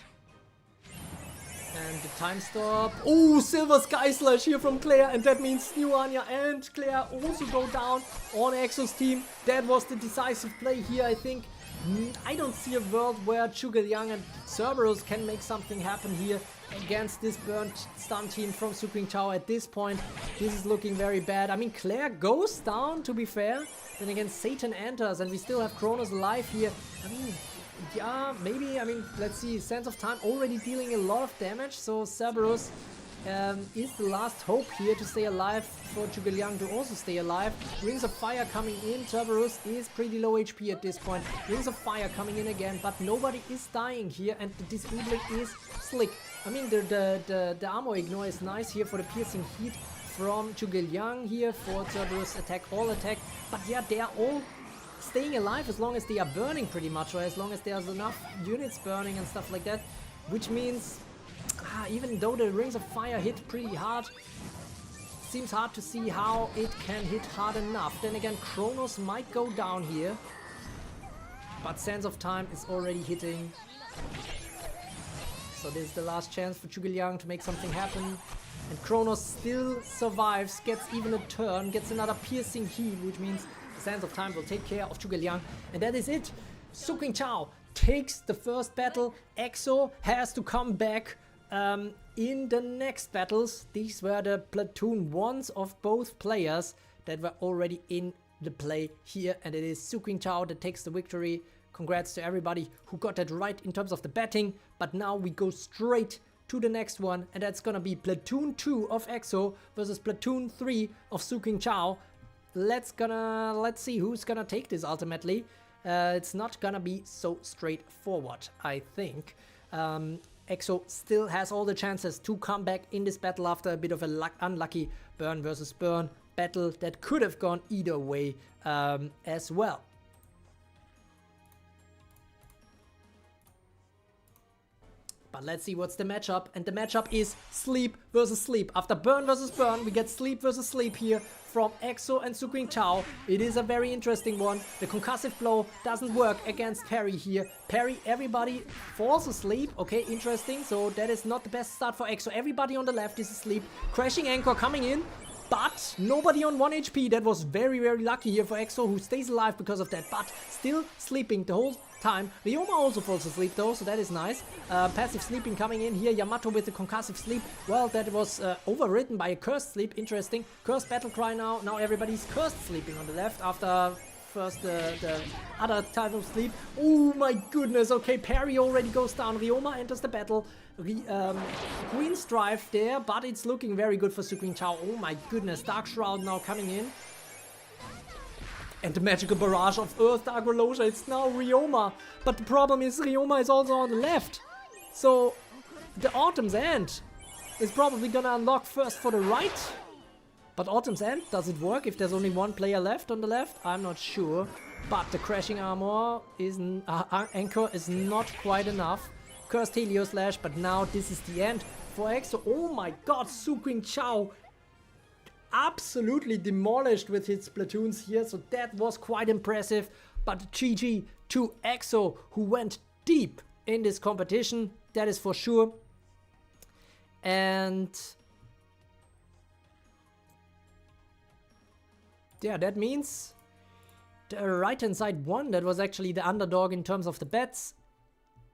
And the time stop. Oh, Silver Sky Slash here from Claire, and that means New Anya and Claire also go down on EXO's team. That was the decisive play here, I think. I don't see a world where Zhuge and Cerberus can make something happen here against this burnt stun team from Suqing Chao at this point. This is looking very bad. I mean, Claire goes down, to be fair. Then again, Satan enters, and we still have Kronos alive here. I mean, yeah, maybe, I mean, let's see, Sense of Time already dealing a lot of damage, so Cerberus is the last hope here to stay alive for Zhuge Liang to also stay alive. Rings of Fire coming in, Cerberus is pretty low HP at this point. Rings of Fire coming in again, but nobody is dying here, and the disabling is slick. I mean, the armor ignore is nice here for the piercing heat from Zhuge Liang here for Cerberus attack, all attack, but yeah, they are all staying alive as long as they are burning pretty much, or as long as there's enough units burning and stuff like that, which means even though the Rings of Fire hit pretty hard, seems hard to see how it can hit hard enough. Then again, Kronos might go down here, but Sense of Time is already hitting, so this is the last chance for Zhuge Liang to make something happen. And Kronos still survives, gets even a turn, gets another piercing heat, which means Sense of Time will take care of Zhuge Liang, and that is it. Suqing Chao takes the first battle. EXO has to come back in the next battles. These were the Platoon 1s of both players that were already in the play here, and it is Suqing Chao that takes the victory. Congrats to everybody who got that right in terms of the betting, but now we go straight to the next one, and that's gonna be Platoon 2 of EXO versus Platoon 3 of Suqing Chao. Let's see who's gonna take this ultimately. It's not gonna be so straightforward, I think. EXO still has all the chances to come back in this battle after a bit of a unlucky Burn versus Burn battle that could have gone either way as well. But let's see what's the matchup. And the matchup is Sleep versus Sleep. After Burn versus Burn, we get Sleep versus Sleep here from EXO and Suqing Chao. It is a very interesting one. The concussive blow doesn't work against Parry here. Parry, everybody falls asleep. Okay, interesting. So that is not the best start for EXO. Everybody on the left is asleep. Crashing Anchor coming in. But nobody on 1 HP. That was very, very lucky here for EXO, who stays alive because of that. But still sleeping the whole time. Ryoma also falls asleep though, so that is nice. Passive sleeping coming in here. Yamato with the concussive sleep. Well, that was overridden by a cursed sleep. Interesting. Cursed battle cry now. Now everybody's cursed sleeping on the left after first the other type of sleep. Oh my goodness. Okay, Parry already goes down. Ryoma enters the battle. Queen's Drive there, but it's looking very good for Suqing Chao. Oh my goodness. Dark Shroud now coming in. And the magical barrage of Earth Dark Relosha, it's now Ryoma. But the problem is Ryoma is also on the left. So the Autumn's End is probably gonna unlock first for the right. But Autumn's End, does it work if there's only one player left on the left? I'm not sure. But the Crashing Armor is Anchor is not quite enough. Cursed Helio Slash, but now this is the end for EXO. Oh my god, Suqing Chao absolutely demolished with his platoons here, so that was quite impressive. But GG to EXO, who went deep in this competition, that is for sure. And yeah, that means the right hand side won. That was actually the underdog in terms of the bets.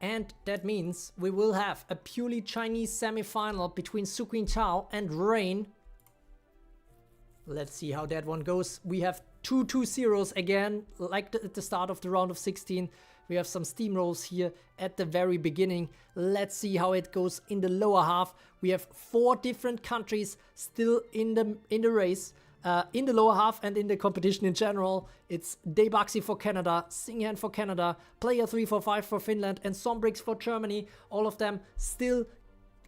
And that means we will have a purely Chinese semi-final between Suqing Chao and Rain. Let's see how that one goes. We have 2-2-0s again, like at the start of the round of 16. We have some steamrolls here at the very beginning. Let's see how it goes in the lower half. We have 4 different countries still in the race. In the lower half and in the competition in general, it's Daybaxi for Canada, Singhan for Canada, Player 345 for Finland, and Sombrix for Germany. All of them still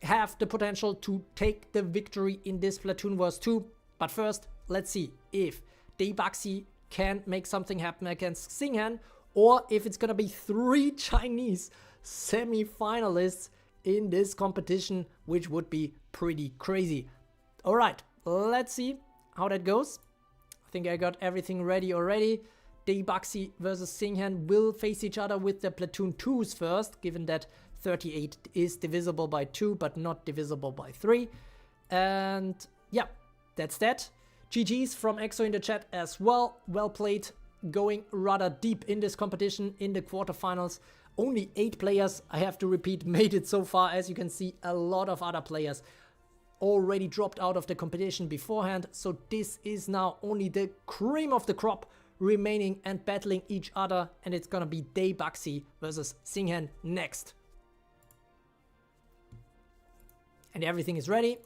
have the potential to take the victory in this Platoon Wars 2. But first, let's see if Daybaxi can make something happen against Singhan, or if it's gonna be 3 Chinese semi-finalists in this competition, which would be pretty crazy. All right, let's see how that goes. I think I got everything ready already. Daybaxi versus Singhan will face each other with the Platoon 2s first, given that 38 is divisible by 2, but not divisible by 3. And yeah, that's that. GG's from EXO in the chat as well. Well played, going rather deep in this competition in the quarterfinals. Only 8 players, I have to repeat, made it so far. As you can see, a lot of other players already dropped out of the competition beforehand. So this is now only the cream of the crop remaining and battling each other. And it's gonna be Daybaxi versus Singhan next. And everything is ready.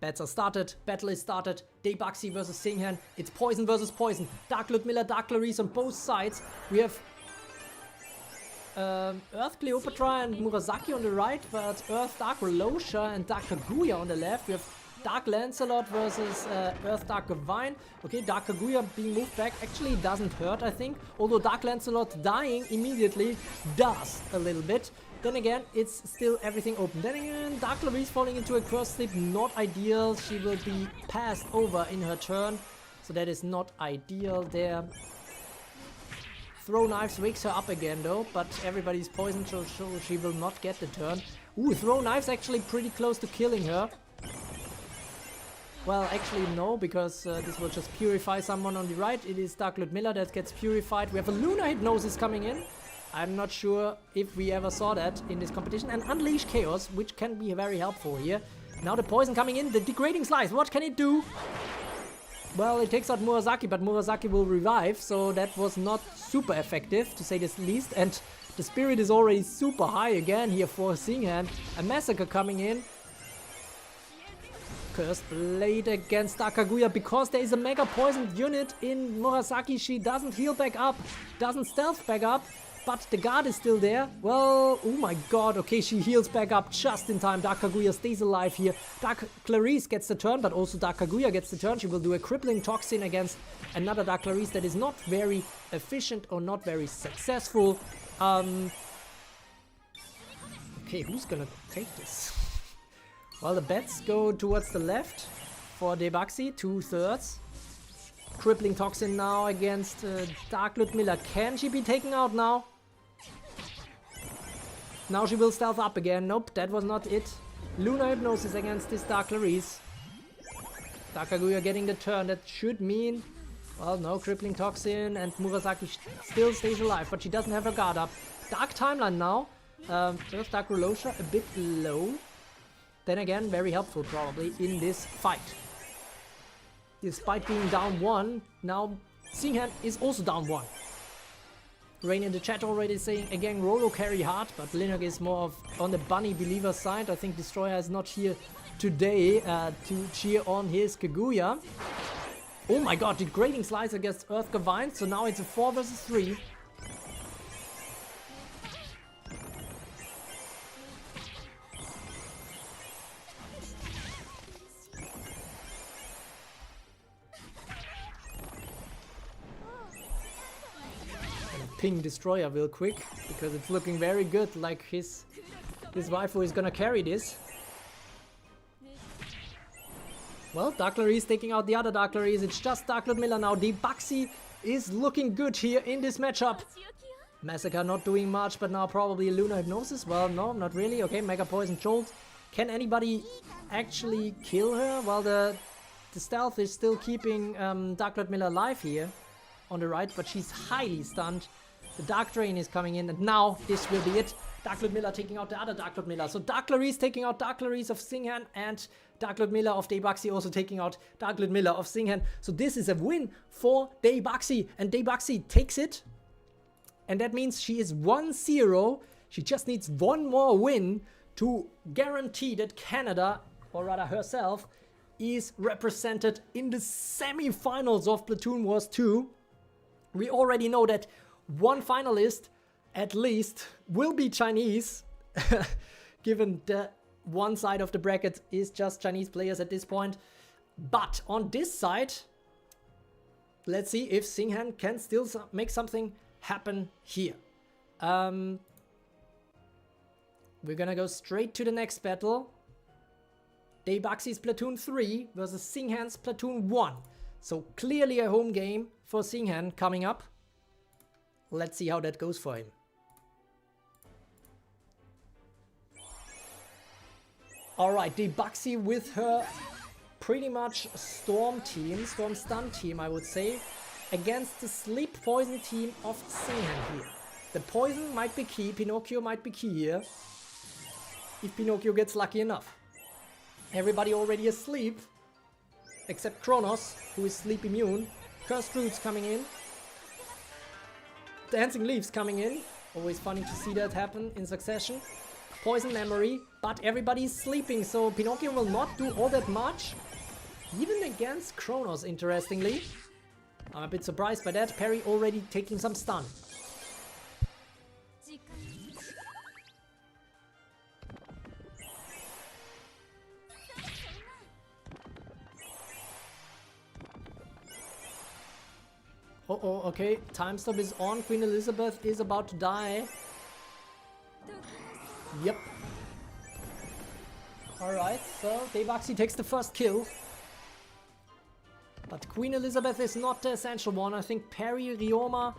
Bets are started, battle is started, Daybaxi versus Singhan, it's Poison versus Poison, Dark Ludmilla, Dark Clarice on both sides. We have Earth Cleopatra and Murasaki on the right, but Earth Dark Relosha and Dark Kaguya on the left. We have Dark Lancelot versus Earth Dark Divine. Okay, Dark Kaguya being moved back actually doesn't hurt, I think, although Dark Lancelot dying immediately does a little bit. Then again, it's still everything open. Then again, Dark Clarice falling into a cursed sleep, not ideal. She will be passed over in her turn, so that is not ideal there. Throw Knives wakes her up again though, but everybody's poisoned, so she will not get the turn. Ooh, Throw Knives actually pretty close to killing her. Well, actually no, because this will just purify someone on the right. It is Dark Ludmilla that gets purified. We have a Lunar Hypnosis coming in. I'm not sure if we ever saw that in this competition. And Unleash Chaos, which can be very helpful here. Now the poison coming in, the Degrading Slice, what can it do? Well, it takes out Murasaki, but Murasaki will revive, so that was not super effective, to say the least. And the spirit is already super high again here for Singhan. A Massacre coming in. Cursed Blade against Dark Kaguya, because there is a Mega Poisoned unit in Murasaki. She doesn't heal back up, doesn't stealth back up. But the guard is still there. Well, oh my god, okay, she heals back up just in time. Dark Kaguya stays alive here. Dark Clarice gets the turn, but also Dark Kaguya gets the turn. She will do a Crippling Toxin against another Dark Clarice that is not very efficient or not very successful. Okay, who's gonna take this? Well, the bets go towards the left for Debuxy, 2/3. Crippling Toxin now against Dark Ludmilla. Can she be taken out now? Now she will stealth up again. Nope, that was not it. Lunar Hypnosis against this Dark Clarice. Dark Kaguya getting the turn. That should mean... Well, no, Crippling Toxin, and Murasaki still stays alive, but she doesn't have her guard up. Dark Timeline now. First Dark Rolosha a bit low. Then again, very helpful probably in this fight. Despite being down 1, now Singhan is also down 1. Rain in the chat already saying, again, Rolo carry hard, but Linux is more of on the Bunny Believer side. I think Destroyer is not here today to cheer on his Kaguya. Oh my god, degrading slice against Earth Gavine, so now it's a 4 versus 3. Ping Destroyer real quick, because it's looking very good, like his waifu is gonna carry this. Well, Dark Clarice taking out the other Dark Clarice. It's just Dark Ludmilla now. Debuxy is looking good here in this matchup. Massacre not doing much, but now probably Lunar Hypnosis. Well, no, not really. Okay, Mega Poison Jolt. Can anybody actually kill her? Well, the stealth is still keeping Dark Ludmilla alive here on the right, but she's highly stunned. The Dark Drain is coming in, and now this will be it. Dark Ludmilla taking out the other Dark Ludmilla. So Dark Clarice taking out Dark Clarice of Singhan, and Dark Ludmilla of Debuxy also taking out Dark Ludmilla of Singhan. So this is a win for Debuxy, and Debuxy takes it. And that means she is 1-0. She just needs one more win to guarantee that Canada, or rather herself, is represented in the semi-finals of Platoon Wars 2. We already know that one finalist, at least, will be Chinese, given the one side of the bracket is just Chinese players at this point. But on this side, let's see if Singhan can still make something happen here. We're gonna go straight to the next battle. Debuxy's Platoon 3 versus Singhan's Platoon 1. So clearly a home game for Singhan coming up. Let's see how that goes for him. Alright, Debuxy with her pretty much Storm team, Storm Stun team I would say, against the Sleep Poison team of Singhan here. The Poison might be key, Pinocchio might be key here, if Pinocchio gets lucky enough. Everybody already asleep, except Kronos, who is sleep immune. Cursed Roots coming in. Dancing Leaves coming in. Always funny to see that happen in succession. Poison Memory, but everybody's sleeping, so Pinocchio will not do all that much. Even against Kronos, interestingly. I'm a bit surprised by that. Perry already taking some stun. Uh-oh, okay, time stop is on. Queen Elizabeth is about to die. Yep. Alright, so Debuxy takes the first kill. But Queen Elizabeth is not the essential one. I think Perry, Ryoma,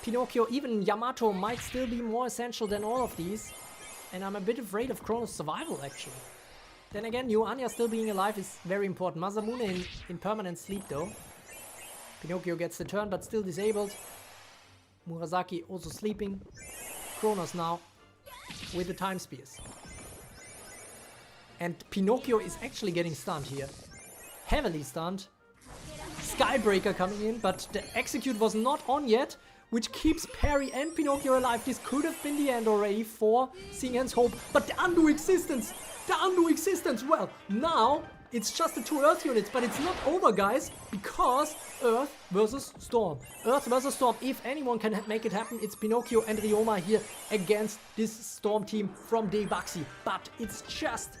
Pinocchio, even Yamato might still be more essential than all of these. And I'm a bit afraid of Kronos' survival, actually. Then again, Yu Anya still being alive is very important. Masamune in permanent sleep, though. Pinocchio gets the turn, but still disabled. Murasaki also sleeping. Kronos now with the time spears. And Pinocchio is actually getting stunned here. Heavily stunned. Skybreaker coming in, but the execute was not on yet, which keeps Perry and Pinocchio alive. This could have been the end already for Singhan's hope. But the undo existence! The undo existence! Well, now it's just the 2 Earth units, but it's not over, guys, because Earth versus Storm. Earth versus Storm. If anyone can make it happen, it's Pinocchio and Ryoma here against this Storm team from Debuxy. But it's just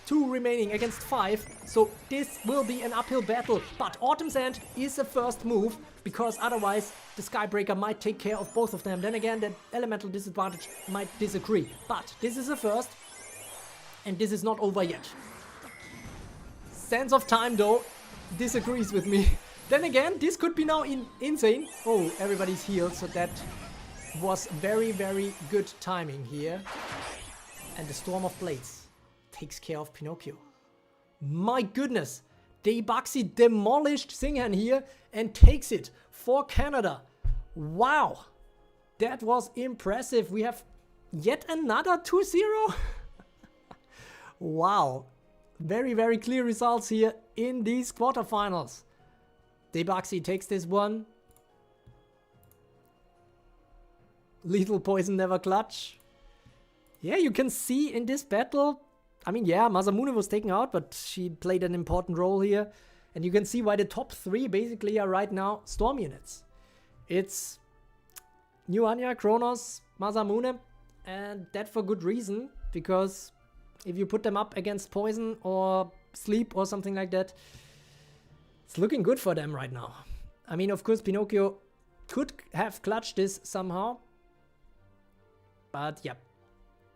2 remaining against 5, so this will be an uphill battle. But Autumn's End is a first move, because otherwise the Skybreaker might take care of both of them. Then again, the elemental disadvantage might disagree. But this is a first, and this is not over yet. Sense of Time, though, disagrees with me. Then again, this could be now insane. Oh, everybody's healed, so that was very, very good timing here. And the Storm of Blades takes care of Pinocchio. My goodness, Deibaxi demolished Singhan here and takes it for Canada. Wow, that was impressive. We have yet another 2-0. Wow, very, very clear results here in these quarterfinals. Deibaxi takes this one. Lethal Poison never clutch. Yeah, you can see in this battle, I mean, yeah, Masamune was taken out, but she played an important role here. And you can see why the top 3 basically are right now Storm units. It's New Anya, Kronos, Masamune, and that for good reason, because if you put them up against Poison or Sleep or something like that, it's looking good for them right now. I mean, of course, Pinocchio could have clutched this somehow, but yeah,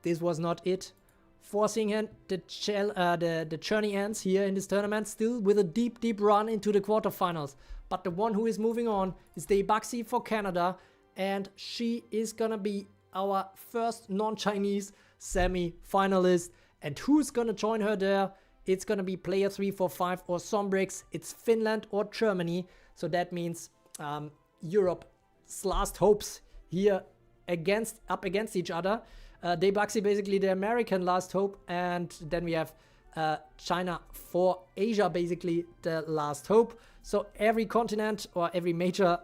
this was not it. Forcing the journey ends here in this tournament, still with a deep, deep run into the quarterfinals. But the one who is moving on is Deibaxi for Canada, and she is gonna be our first non-Chinese semi-finalist. And who's gonna join her there? It's gonna be player 3, 4, 5 or Sombrix. It's Finland or Germany. So that means Europe's last hopes here up against each other. Deibaxi basically the American last hope, and then we have China for Asia, basically the last hope. So every continent or every major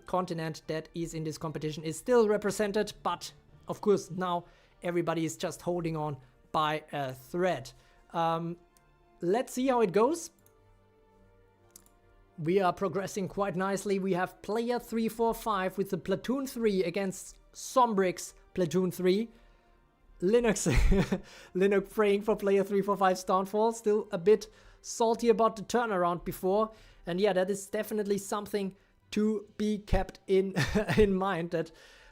continent that is in this competition is still represented, but of course now everybody is just holding on by a thread. Let's see how it goes. We are progressing quite nicely. We have player 3, 4, 5 with the Platoon 3 against Sombrix Platoon 3. Linux praying for player 3, 4, 5 Downfall. Still a bit salty about the turnaround before. And yeah, that is definitely something to be kept in mind, that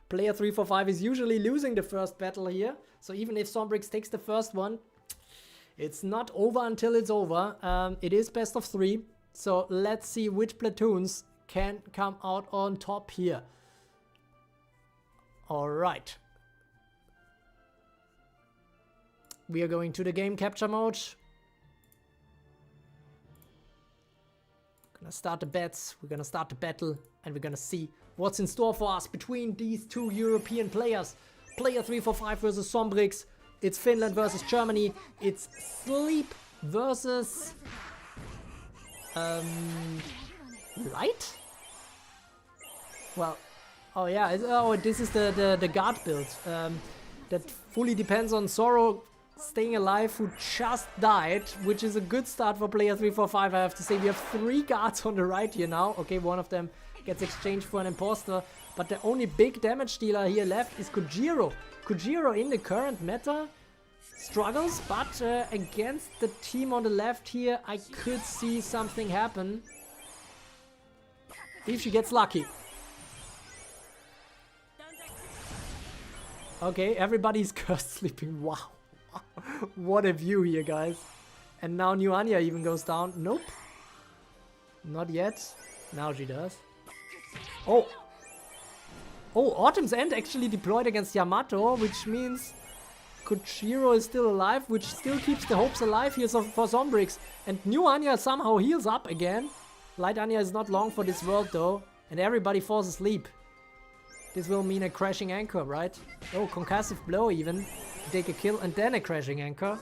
player 3, 4, 5 is usually losing the first battle here. So even if Sombrix takes the first one, it's not over until it's over. It is best of 3. So let's see which platoons can come out on top here. All right. We are going to the game capture mode. Gonna start the bets, we're gonna start the battle, and we're gonna see what's in store for us between these two European players. Player 3, 4, 5 versus Sombrix. It's Finland versus Germany. It's Sleep versus Light? Well, oh yeah, this is the guard build. That fully depends on Sorrow staying alive, who just died, which is a good start for player 3, 4, 5, I have to say. We have 3 guards on the right here now. Okay, one of them gets exchanged for an imposter, but the only big damage dealer here left is Kojiro. Kojiro in the current meta struggles, but against the team on the left here, I could see something happen if she gets lucky. Okay, everybody's cursed sleeping. Wow. What a view here, guys. And now New Anya even goes down. Nope. Not yet. Now she does. Oh. Oh, Autumn's End actually deployed against Yamato, which means Kojiro is still alive, which still keeps the hopes alive here for Sombrix. And New Anya somehow heals up again. Light Anya is not long for this world though. And everybody falls asleep. This will mean a crashing anchor, right? Oh, concussive blow even. To take a kill and then a crashing anchor.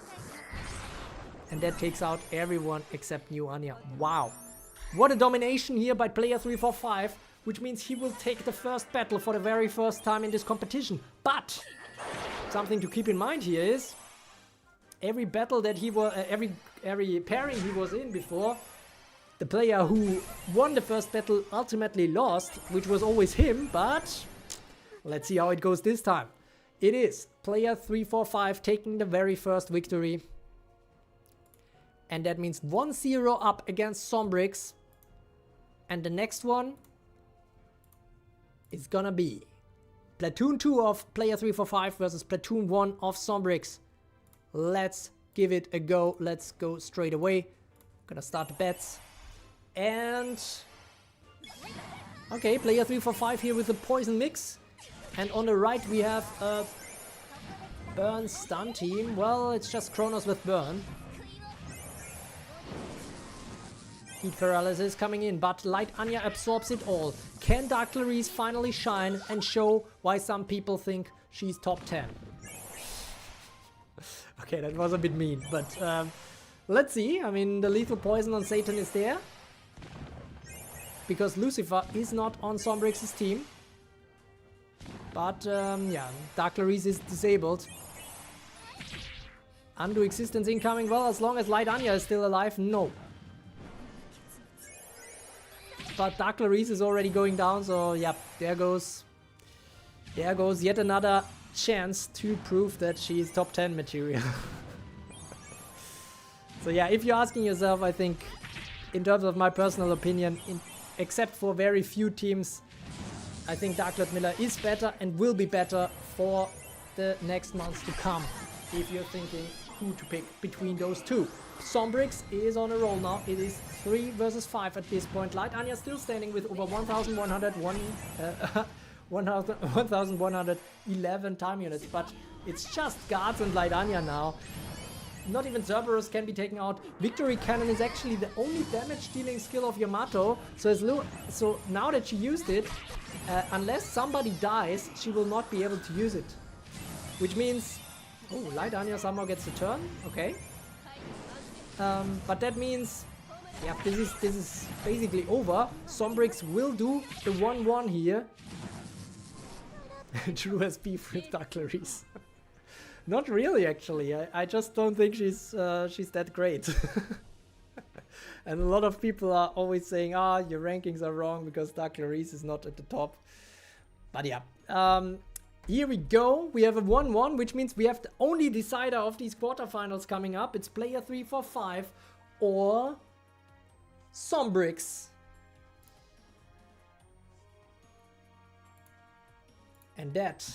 And that takes out everyone except New Anya. Wow. What a domination here by player 3, 4, 5. Which means he will take the first battle for the very first time in this competition. But something to keep in mind here is every battle that he was, every pairing he was in before, the player who won the first battle ultimately lost, which was always him. But let's see how it goes this time. It is player 3, 4, 5 taking the very first victory. And that means 1-0 up against Sombrix. And the next one is gonna be Platoon 2 of Player 345 versus Platoon 1 of Sombrix. Let's give it a go. Let's go straight away. Gonna start the bets. And... okay, Player 345 here with the poison mix. And on the right we have a Burn stun team. Well, it's just Kronos with Burn. Heat paralysis coming in, but Light Anya absorbs it all. Can Dark Clarice finally shine and show why some people think she's top 10? Okay, that was a bit mean, but let's see. I mean, the lethal poison on Satan is there. Because Lucifer is not on Sombrix's team. But yeah, Dark Clarice is disabled. Undo existence incoming. Well, as long as Light Anya is still alive, no. But Dark Clarice is already going down, so yeah, there goes yet another chance to prove that she is top 10 material. So yeah, if you're asking yourself, I think, in terms of my personal opinion, except for very few teams, I think Dark Lord Miller is better and will be better for the next months to come, if you're thinking who to pick between those two. Sombrix is on a roll now. It is 3 versus 5 at this point. Light Anya still standing with over 1,111 time units, but it's just guards and Light Anya now. Not even Cerberus can be taken out. Victory Cannon is actually the only damage dealing skill of Yamato. So now that she used it, unless somebody dies, she will not be able to use it. Which means, oh, Light Anya somehow gets the turn. Okay. But that means, yeah, this is basically over. Sombrix will do the 1-1 here. Drew has beef with Dark Clarice. Not really, actually. I just don't think she's that great. And a lot of people are always saying, your rankings are wrong because Dark Clarice is not at the top. But yeah. Here we go. We have a 1-1, which means we have the only decider of these quarterfinals coming up. It's Player 345 or Sombrix. And that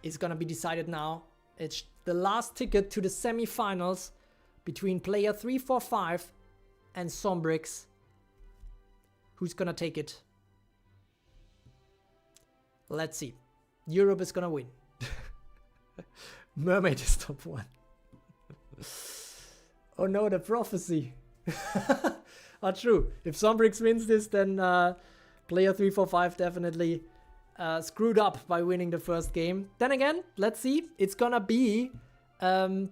is gonna be decided now. It's the last ticket to the semifinals between Player 345 and Sombrix. Who's gonna take it? Let's see. Europe is gonna win. Mermaid is top 1. Oh no, the prophecy. True. If Sombrix wins this, then Player 345 definitely screwed up by winning the first game. Then again, let's see. It's gonna be Player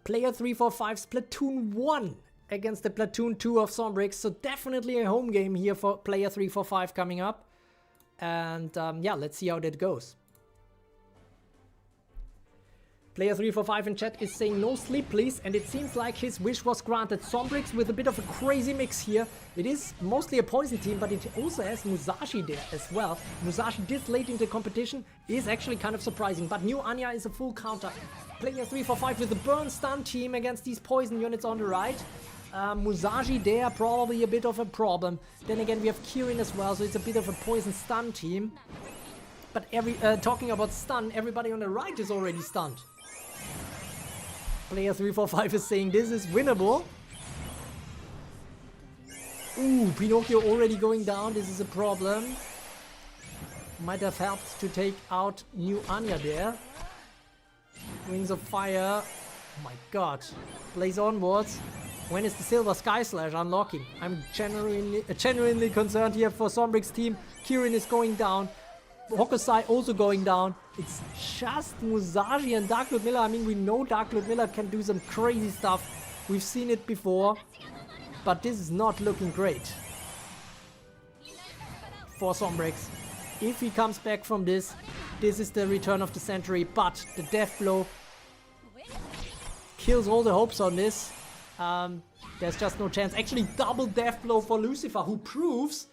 345's Platoon 1 against the Platoon 2 of Sombrix. So definitely a home game here for Player 345 coming up. And yeah, let's see how that goes. Player 345 in chat is saying no sleep please, and it seems like his wish was granted. Sombrix with a bit of a crazy mix here. It is mostly a poison team, but it also has Musashi there as well. Musashi this late in the competition is actually kind of surprising, but New Anya is a full counter. Player 345 with the burn stun team against these poison units on the right. Musashi there, probably a bit of a problem. Then again, we have Kirin as well, so it's a bit of a poison stun team. But talking about stun, everybody on the right is already stunned. Player 345 is saying this is winnable. Ooh, Pinocchio already going down, this is a problem. Might have helped to take out New Anya there. Wings of Fire. Oh my god. Blaze onwards. When is the Silver Sky Slash unlocking? I'm genuinely concerned here for Sombrix team. Kirin is going down. Hokusai also going down. It's just Musashi and Dark Lord Miller. I mean, we know Dark Lord Miller can do some crazy stuff. We've seen it before. But this is not looking great for Sombrix. If he comes back from this, this is the return of the century. But the death blow kills all the hopes on this. There's just no chance. Actually, double death blow for Lucifer, who proves...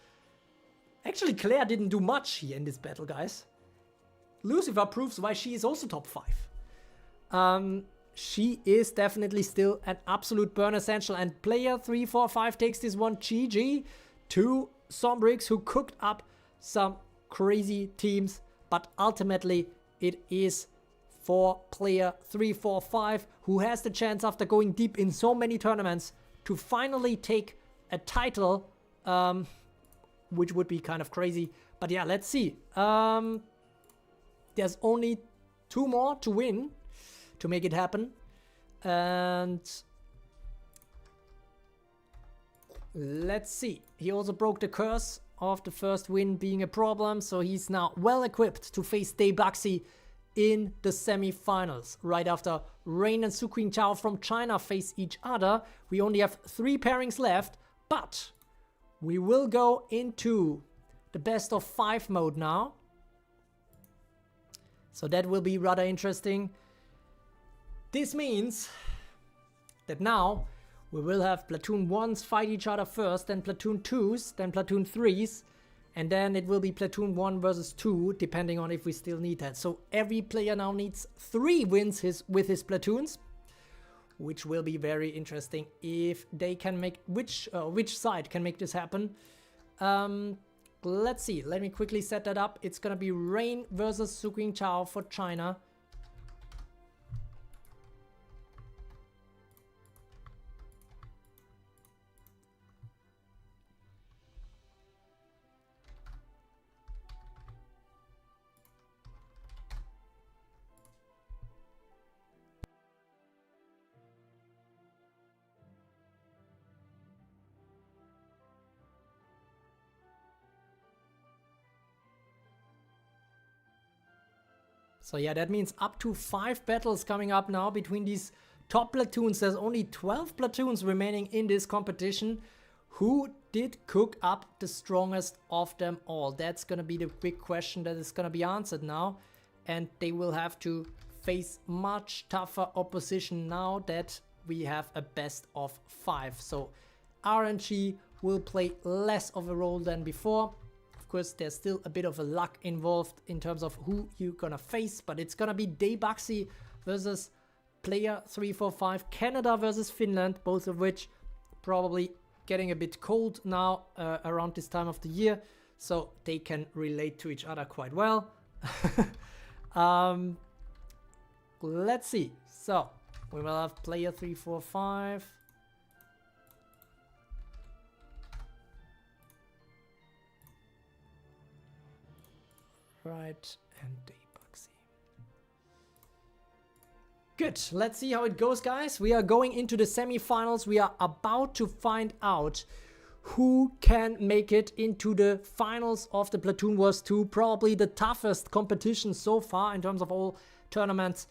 Actually, Claire didn't do much here in this battle, guys. Lucifer proves why she is also top 5. she is definitely still an absolute burn essential. And player 345 takes this one. GG to Sombrix, who cooked up some crazy teams. But ultimately, it is for player 345, who has the chance, after going deep in so many tournaments, to finally take a title, which would be kind of crazy. But yeah, let's see. There's only 2 more to win to make it happen. And let's see. He also broke the curse of the first win being a problem, so he's now well equipped to face Daybaxi in the semi-finals. Right after Rain and Su Qingqiao from China face each other, we only have 3 pairings left, but we will go into the best of 5 mode now. So that will be rather interesting. This means that now we will have Platoon 1s fight each other first, then Platoon 2s, then Platoon 3s, and then it will be Platoon 1 versus 2, depending on if we still need that. So every player now needs 3 wins with his platoons, which will be very interesting if they can make, which side can make this happen. Let's see, let me quickly set that up. It's gonna be Rain versus Su Qingqiao for China. So yeah, that means up to 5 battles coming up now between these top platoons. There's only 12 platoons remaining in this competition. Who did cook up the strongest of them all? That's gonna be the big question that is gonna be answered now. And they will have to face much tougher opposition now that we have a best of 5. So RNG will play less of a role than before. Of course, there's still a bit of a luck involved in terms of who you're gonna face, but it's gonna be Daybaxi versus player 345, Canada versus Finland, both of which probably getting a bit cold now around this time of the year, so they can relate to each other quite well. Let's see. So we will have player 345. Right, and Daybaxi. Good, let's see how it goes, guys. We are going into the semi-finals. We are about to find out who can make it into the finals of the Platoon Wars 2. Probably the toughest competition so far in terms of all tournaments.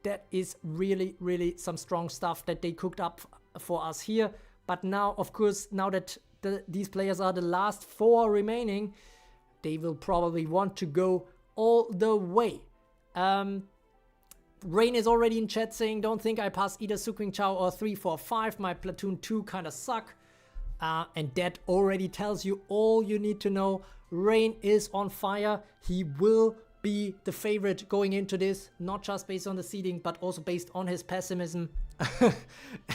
That is really, really some strong stuff that they cooked up for us here. But now, of course, now that these players are the last 4 remaining, they will probably want to go all the way. Rain is already in chat saying, don't think I pass either Su Qingqiao or 345. My Platoon 2 kind of suck. And that already tells you all you need to know. Rain is on fire. He will be the favorite going into this, not just based on the seeding, but also based on his pessimism.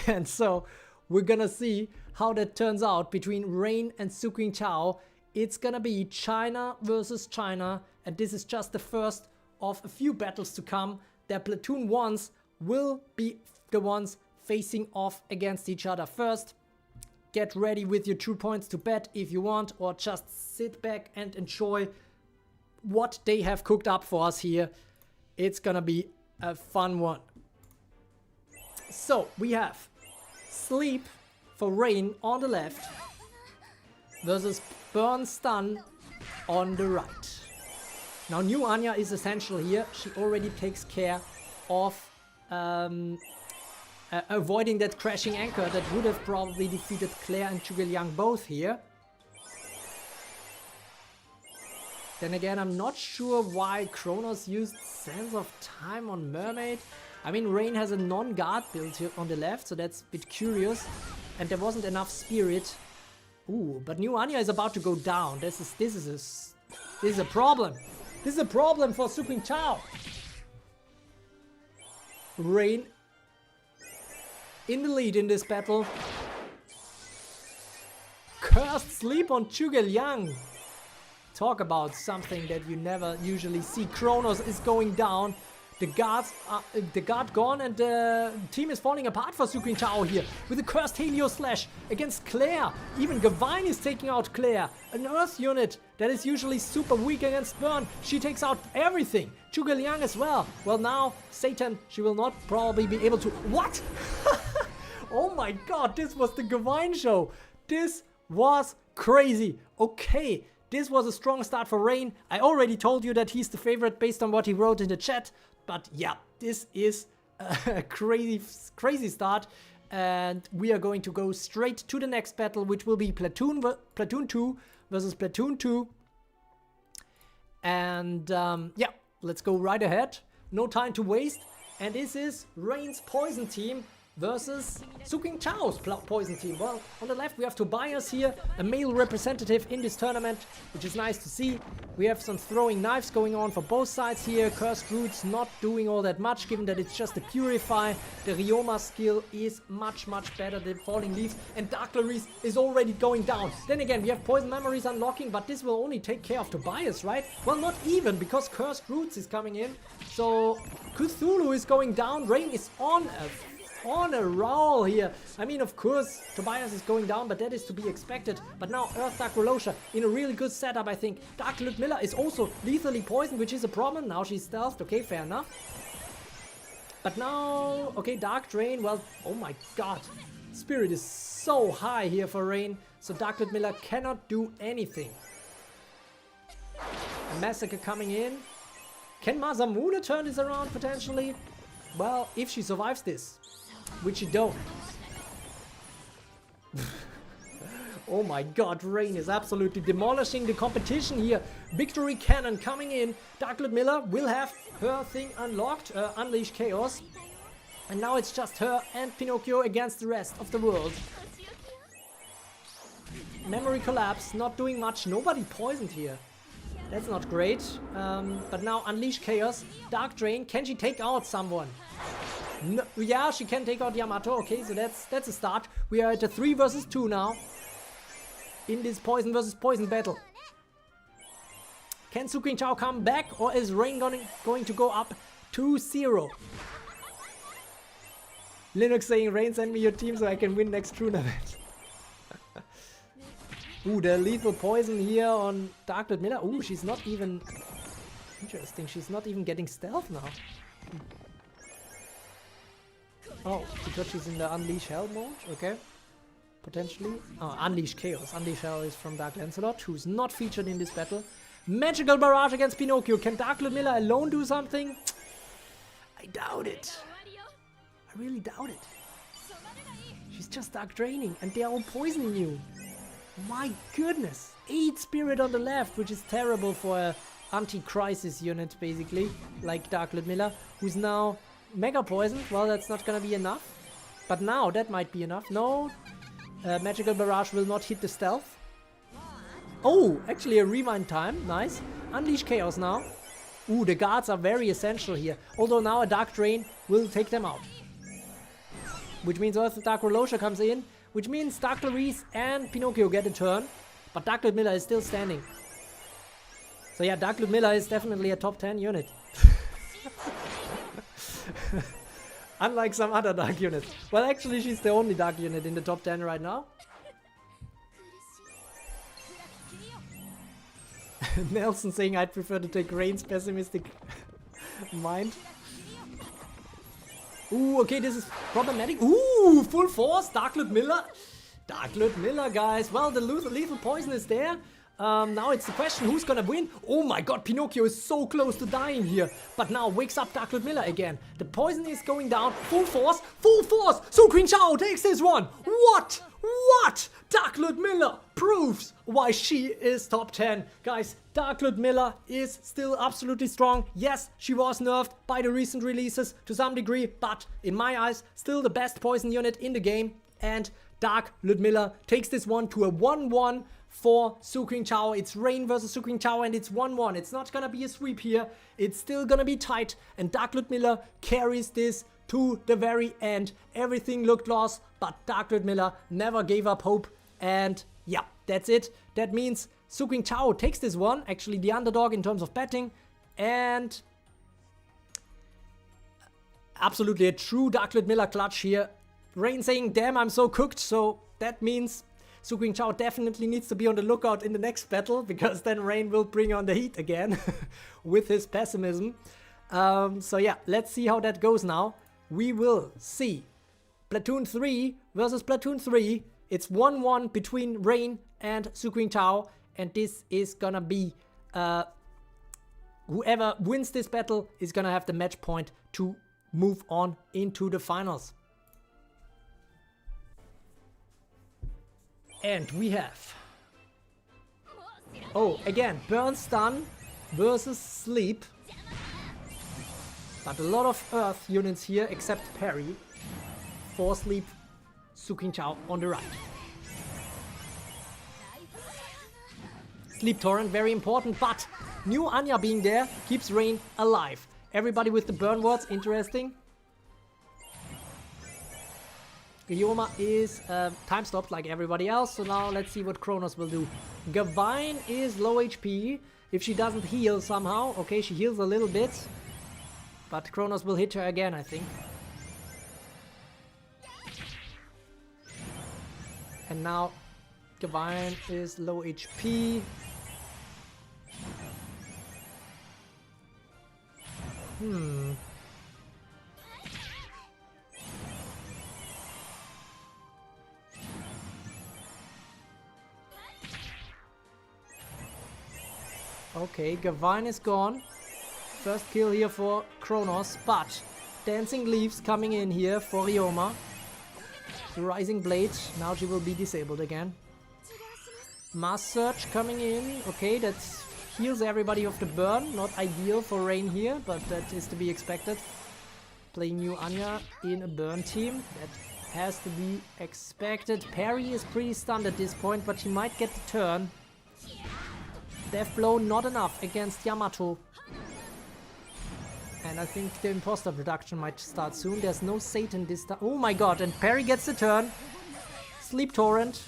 And so we're gonna see how that turns out between Rain and Su Qingqiao. It's gonna be China versus China, and this is just the first of a few battles to come. Their Platoon 1s will be the ones facing off against each other first. Get ready with your 2 points to bet if you want, or just sit back and enjoy what they have cooked up for us here. It's gonna be a fun one. So we have Sleep for Rain on the left versus Burn Stun on the right. Now New Anya is essential here. She already takes care of avoiding that crashing anchor that would have probably defeated Claire and Zhuge Liang both here. Then again, I'm not sure why Kronos used Sense of Time on Mermaid. I mean, Rain has a non-guard build here on the left, so that's a bit curious. And there wasn't enough spirit. Ooh, but New Anya is about to go down. This is a problem. This is a problem for Su Qingqiao. Rain in the lead in this battle. Cursed sleep on Zhuge Liang. Talk about something that you never usually see. Kronos is going down. The guard gone, and the team is falling apart for Su Qingqiao here with a cursed Helio Slash against Claire. Even Gavine is taking out Claire. An Earth unit that is usually super weak against Burn. She takes out everything. Zhuge Liang as well. Well, now Satan, she will not probably be able to. What? Oh my god, this was the Gavine show. This was crazy. Okay. This was a strong start for Rain. I already told you that he's the favorite based on what he wrote in the chat. But yeah, this is a crazy start. And we are going to go straight to the next battle, which will be Platoon 2 versus Platoon 2. And yeah, let's go right ahead. No time to waste. And this is Rain's Poison team versus Su Qingqiao's Poison team. Well, on the left we have Tobias here, a male representative in this tournament, which is nice to see. We have some throwing knives going on for both sides here. Cursed Roots not doing all that much, given that it's just a Purify. The Ryoma skill is much better than Falling Leaves, and Dark Clarice is already going down. Then again, we have Poison Memories unlocking, but this will only take care of Tobias, right? Well, not even, because Cursed Roots is coming in. So Cthulhu is going down. Rain is on a roll here. I mean, of course, Tobias is going down, but that is to be expected. But now Earth Dark Rolosha in a really good setup, I think. Dark Ludmilla is also lethally poisoned, which is a problem. Now she's stealthed. Okay, fair enough. But now, okay, Dark Drain. Well, oh my god. Spirit is so high here for Rain. So Dark Ludmilla cannot do anything. A Massacre coming in. Can Masamune turn this around potentially? Well, if she survives this. Which you don't. Oh my god, Rain is absolutely demolishing the competition here. Victory Cannon coming in. Dark Ludmilla will have her thing unlocked, Unleash Chaos. And now it's just her and Pinocchio against the rest of the world. Memory Collapse, not doing much. Nobody poisoned here. That's not great. But now Unleash Chaos. Dark Drain, can she take out someone? No, yeah, she can take out Yamato. Okay, so that's a start. We are at a 3 versus 2 now. In this Poison versus Poison battle. Can Su Qingqiao come back, or is Rain going to go up 2-0? Linux saying, Rain, send me your team so I can win next tournament. Ooh, the lethal poison here on Dark Ludmilla. Ooh, she's not even... Interesting, she's not even getting stealth now. Oh, because she's in the Unleash Hell mode? Okay. Potentially. Oh, Unleash Chaos. Unleash Hell is from Dark Lancelot, who's not featured in this battle. Magical Barrage against Pinocchio. Can Dark Ludmilla alone do something? I doubt it. I really doubt it. She's just Dark Draining, and they're all poisoning you. My goodness. 8 Spirit on the left, which is terrible for a anti-crisis unit, basically. Like Dark Ludmilla, who's now... Mega Poisoned, well, that's not gonna be enough. But now, that might be enough. No, Magical Barrage will not hit the stealth. Oh, actually a rewind time, nice. Unleash Chaos now. Ooh, the guards are very essential here. Although now a Dark Drain will take them out. Which means Earth Dark Rolosha comes in. Which means Dark Clarice and Pinocchio get a turn. But Dark Ludmilla is still standing. So yeah, Dark Ludmilla is definitely a top 10 unit. Unlike some other dark units. Well, actually, she's the only dark unit in the top 10 right now. Nelson saying I'd prefer to take Rain's pessimistic mind. Ooh, okay, this is problematic. Ooh, full force, Dark Ludmilla. Dark Ludmilla, guys. Well, the lethal poison is there. Now it's the question, who's gonna win? Oh my god, Pinocchio is so close to dying here. But now wakes up Dark Ludmilla again. The poison is going down. Full force, full force. Su Qingqiao takes this one. What? What? Dark Ludmilla proves why she is top 10. Guys, Dark Ludmilla is still absolutely strong. Yes, she was nerfed by the recent releases to some degree, but in my eyes, still the best poison unit in the game. And Dark Ludmilla takes this one to a 1-1 for Su Qingqiao. It's Rain versus Su Qingqiao, and it's 1-1. It's not gonna be a sweep here. It's still gonna be tight, and Dark Ludmilla carries this to the very end. Everything looked lost, but Darkrit Miller never gave up hope. And yeah, that's it. That means Suqing Chao takes this one, actually the underdog in terms of betting. And absolutely a true Darkrit Miller clutch here. Rain saying, damn, I'm so cooked. So that means Suqing Chao definitely needs to be on the lookout in the next battle, because then Rain will bring on the heat again with his pessimism. So yeah, let's see how that goes now. We will see Platoon 3 versus Platoon 3. It's 1-1 between Rain and Suqing Chao, and this is gonna be whoever wins this battle is gonna have the match point to move on into the finals. And we have, oh, again, Burn Stun versus Sleep. But a lot of Earth units here, except Parry. For Sleep, Suqing Chao on the right. Sleep Torrent, very important, but new Anya being there keeps Rain alive. Everybody with the burn wards, interesting. Ryoma is time stopped like everybody else, so now let's see what Kronos will do. Gavine is low HP. If she doesn't heal somehow, okay, she heals a little bit. But Kronos will hit her again, I think. And now Gavine is low HP. Okay, Gavine is gone. First kill here for Kronos, but Dancing Leaves coming in here for Ryoma. Rising Blade, now she will be disabled again. Mass Surge coming in, okay, that heals everybody of the burn. Not ideal for Rain here, but that is to be expected. Playing new Anya in a burn team, that has to be expected. Parry is pretty stunned at this point, but he might get the turn. Death Blow not enough against Yamato. And I think the imposter production might start soon. There's no Satan this time. Oh my god, and Parry gets the turn. Sleep Torrent.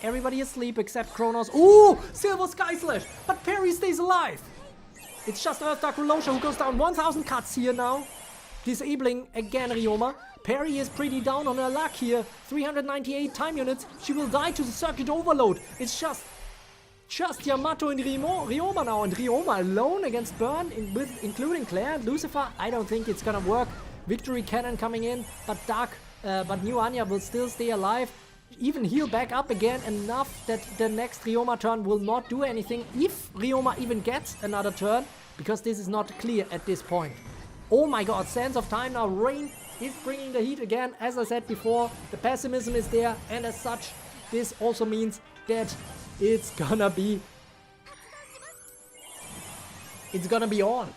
Everybody asleep except Kronos. Ooh! Silver Sky Slash! But Parry stays alive! It's just Earth Dark Rolosha who goes down 1000 cuts here now. Disabling again Ryoma. Parry is pretty down on her luck here. 398 time units. She will die to the circuit overload. It's just Yamato and Ryoma now, and Ryoma alone against Burn, including Claire and Lucifer. I don't think it's gonna work. Victory Cannon coming in, but New Anya will still stay alive. Even heal back up again enough that the next Ryoma turn will not do anything, if Ryoma even gets another turn, because this is not clear at this point. Oh my god, Sands of Time now. Rain is bringing the heat again. As I said before, the pessimism is there, and as such, this also means that it's gonna be on.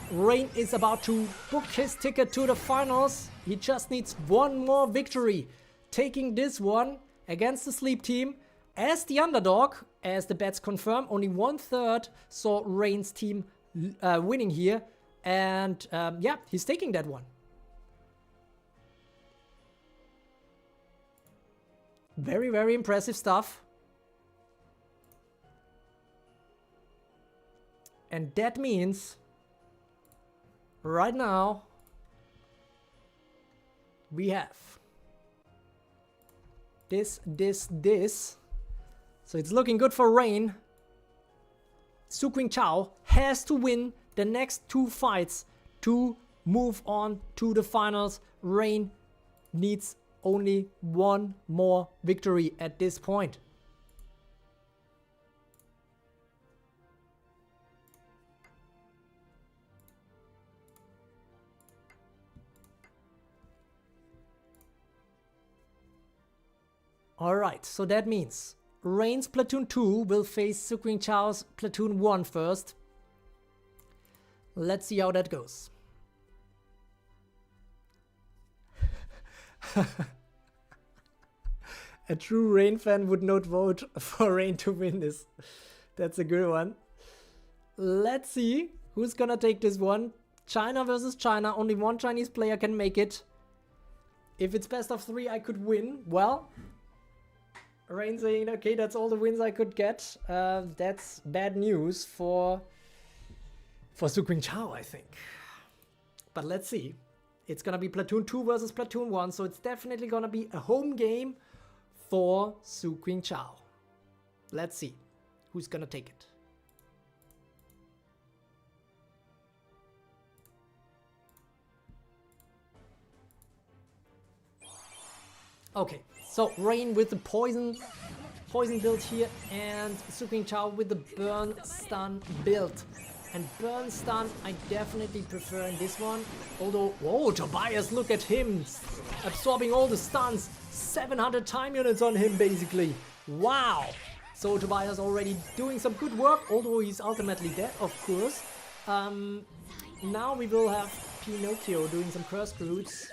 Rain is about to book his ticket to the finals. He just needs one more victory. Taking this one against the Sleep team as the underdog, as the bets confirm. Only 1/3 saw Rain's team winning here. And yeah, he's taking that one. Very, very impressive stuff. And that means right now we have this. So it's looking good for Rain. Suqing Chao has to win the next 2 fights to move on to the finals. Rain needs only one more victory at this point. Alright, so that means Rain's Platoon 2 will face Suqing Chao's Platoon 1 first. Let's see how that goes. A true Rain fan would not vote for Rain to win this. That's a good one. Let's see who's gonna take this one. China versus China. Only one Chinese player can make it. If it's best of 3, I could win. Well, Rain saying, okay, that's all the wins I could get. That's bad news for Su Qingchao, I think. But let's see. It's gonna be Platoon 2 versus Platoon 1, so it's definitely gonna be a home game for Su Qingchao. Let's see who's gonna take it. Okay, so Rain with the poison build here, and Su Qingchao with the burn stun build. And burn stun I definitely prefer in this one. Although, whoa, Tobias, look at him absorbing all the stuns. 700 time units on him basically. Wow. So Tobias already doing some good work, although he's ultimately dead, of course. Now we will have Pinocchio doing some cursed roots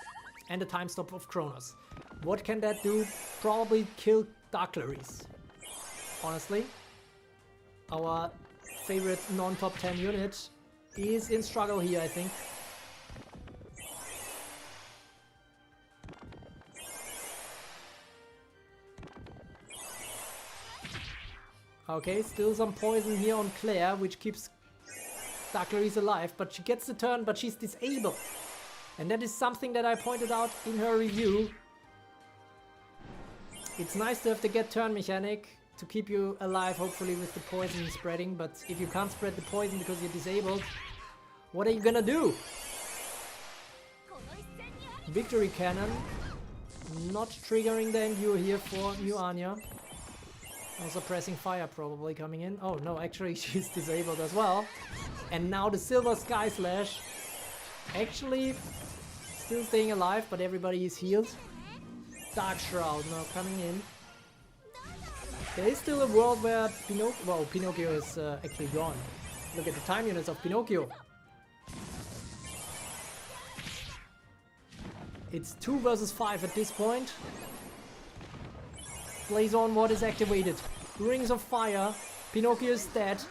and a time stop of Kronos. What can that do? Probably kill Dark Clarice. Honestly, our favorite non-top 10 unit is in struggle here, I think. Okay, still some poison here on Claire, which keeps Dark Clarice alive, but she gets the turn, but she's disabled. And that is something that I pointed out in her review. It's nice to have the get turn mechanic to keep you alive, hopefully with the poison spreading, but if you can't spread the poison because you're disabled, what are you gonna do? Victory Cannon, not triggering the Endure here for New Anya. Also pressing fire probably coming in. Oh no, actually she's disabled as well. And now the Silver Sky Slash. Actually still staying alive, but everybody is healed. Dark Shroud now coming in. There is still a world where Pinocchio is actually gone. Look at the time units of Pinocchio. It's 2 versus 5 at this point. Blaze on what is activated. Rings of Fire. Pinocchio is dead.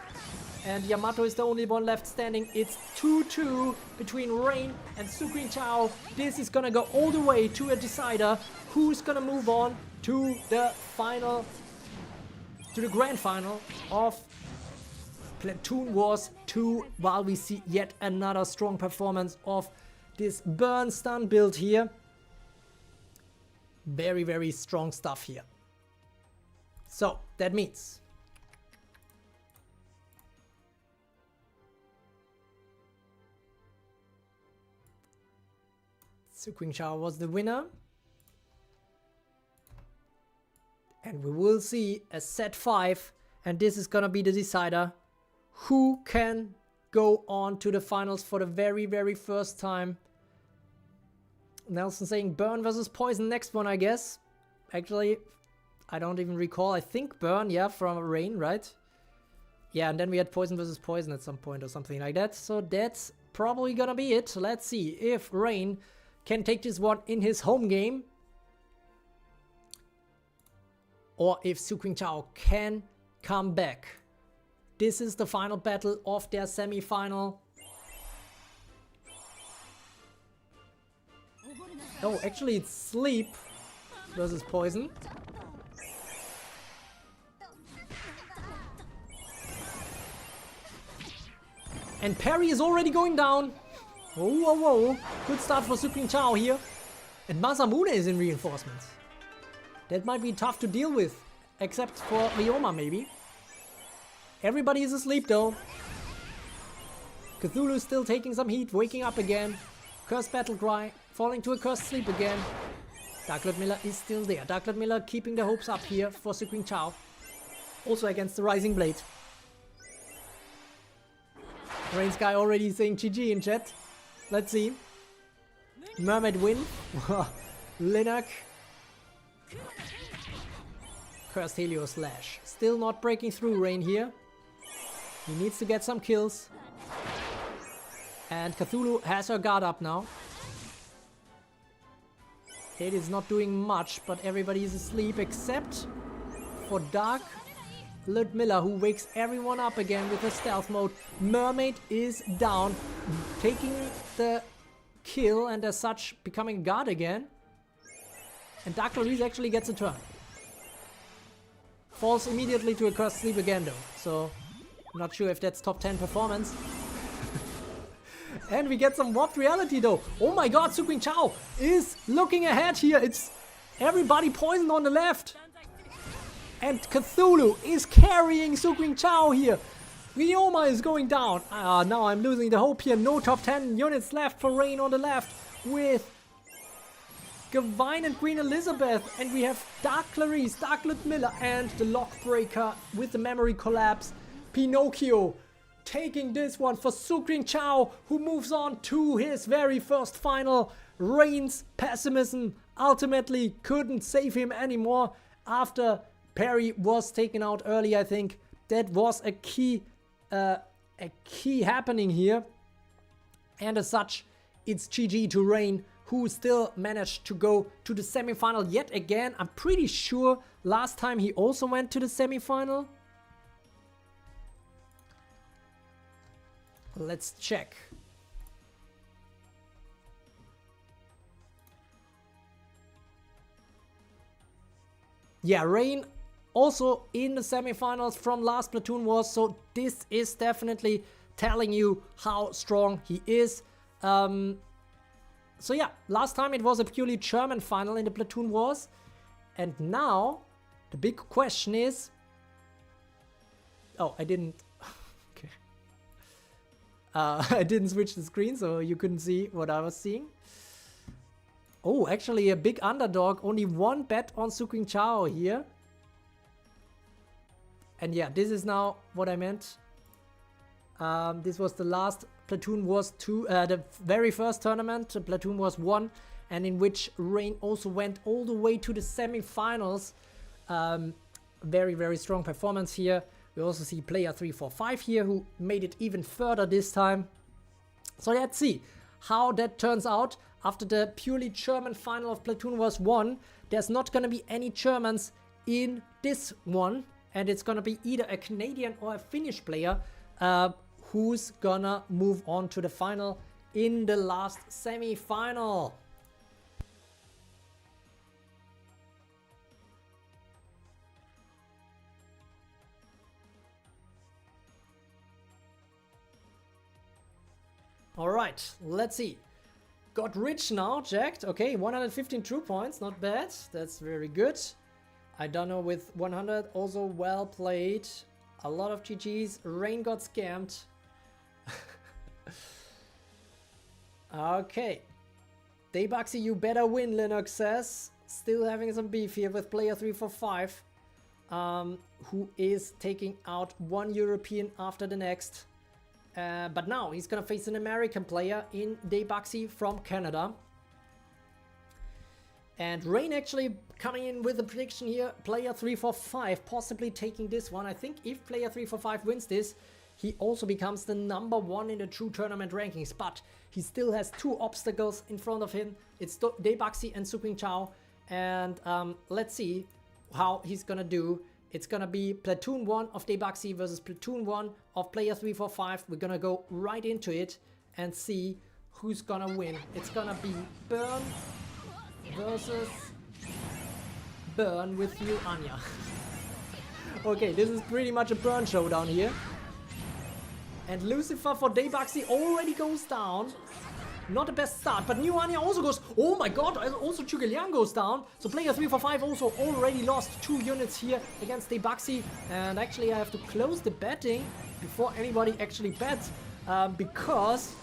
And Yamato is the only one left standing. It's 2-2 between Rain and Su Qingchao. This is gonna go all the way to a decider. Who's gonna move on to the final, to the grand final of Platoon Wars 2, while we see yet another strong performance of this burn stun build here. Very, very strong stuff here. So that means Su Qingchao was the winner. And we will see a set 5, and this is gonna be the decider. Who can go on to the finals for the very, very first time? Nelson saying Burn versus Poison next one, I guess. Actually, I don't even recall. I think Burn, yeah, from Rain, right? Yeah, and then we had Poison versus Poison at some point or something like that. So that's probably gonna be it. Let's see if Rain can take this one in his home game, or if Su Qingchao can come back. This is the final battle of their semi-final. Oh, actually it's Sleep versus Poison. And Parry is already going down. Whoa, whoa, whoa. Good start for Su Qingchao here. And Masamune is in reinforcements. That might be tough to deal with, except for Ryoma maybe. Everybody is asleep though. Cthulhu still taking some heat, waking up again. Cursed Battle Cry, falling to a cursed sleep again. Darklord Miller is still there. Darklord Miller keeping the hopes up here for Su Qingchao. Also against the Rising Blade. Rain Sky already saying GG in chat. Let's see. Mermaid win. Linak. Cursed Helio Slash. Still not breaking through Rain here. He needs to get some kills. And Cthulhu has her guard up now. Kate is not doing much, but everybody is asleep except for Dark. Ludmilla, who wakes everyone up again with a stealth mode. Mermaid is down, taking the kill and as such becoming guard again. And Dark Clarice actually gets a turn. Falls immediately to a cursed sleep again though, so not sure if that's top 10 performance. And we get some warped reality though. Oh my god, Suqing Chao is looking ahead here. It's everybody poisoned on the left. And Cthulhu is carrying Suqing Chao here. Ryoma is going down. Now I'm losing the hope here. No top 10 units left for Rain on the left with Gavine and Queen Elizabeth. And we have Dark Clarice, Dark Ludmilla and the Lockbreaker with the memory collapse. Pinocchio taking this one for Suqing Chao, who moves on to his very first final. Rain's pessimism ultimately couldn't save him anymore after Perry was taken out early. I think that was a key happening here. And as such, it's GG to Rain, who still managed to go to the semifinal yet again. I'm pretty sure last time he also went to the semifinal. Let's check. Yeah, Rain also in the semifinals from last Platoon Wars, so this is definitely telling you how strong he is. So yeah, last time it was a purely German final in the Platoon Wars, and now the big question is... Oh, I didn't... Okay. I didn't switch the screen, so you couldn't see what I was seeing. Oh, actually a big underdog, only one bet on Suqing Chao here. And yeah, this is now what I meant. This was the last Platoon Wars 2, the very first tournament, Platoon Wars 1, and in which Rain also went all the way to the semifinals. Very, very strong performance here. We also see player 345 here, who made it even further this time. So let's see how that turns out. After the purely German final of Platoon Wars 1, there's not gonna be any Germans in this one. And it's gonna be either a Canadian or a Finnish player who's gonna move on to the final in the last semi-final. Alright, let's see. Got rich now, jacked. Okay, 115 true points, not bad. That's very good. I don't know, with 100, also well played. A lot of GG's. Rain got scammed. Okay. Daybuxy, you better win, Linux says. Still having some beef here with player 345. Who is taking out one European after the next. But now he's gonna face an American player in Daybuxy from Canada. And Rain actually coming in with a prediction here, player 345 possibly taking this one. I think if player 345 wins this, he also becomes the #1 in the true tournament rankings. But he still has two obstacles in front of him. It's Daybuxy and Suqing Chao. And let's see how he's gonna do. It's gonna be Platoon 1 of Daybuxy versus Platoon 1 of player 345. We're gonna go right into it and see who's gonna win. It's gonna be Burn versus Burn with you, Anya. Okay, this is pretty much a Burn showdown here. And Lucifer for Daybuxy already goes down. Not the best start, but New Anya also goes... Oh my god, also Chugelian goes down. So player 345 also already lost 2 units here against Daybuxy. And actually I have to close the betting before anybody actually bets. Because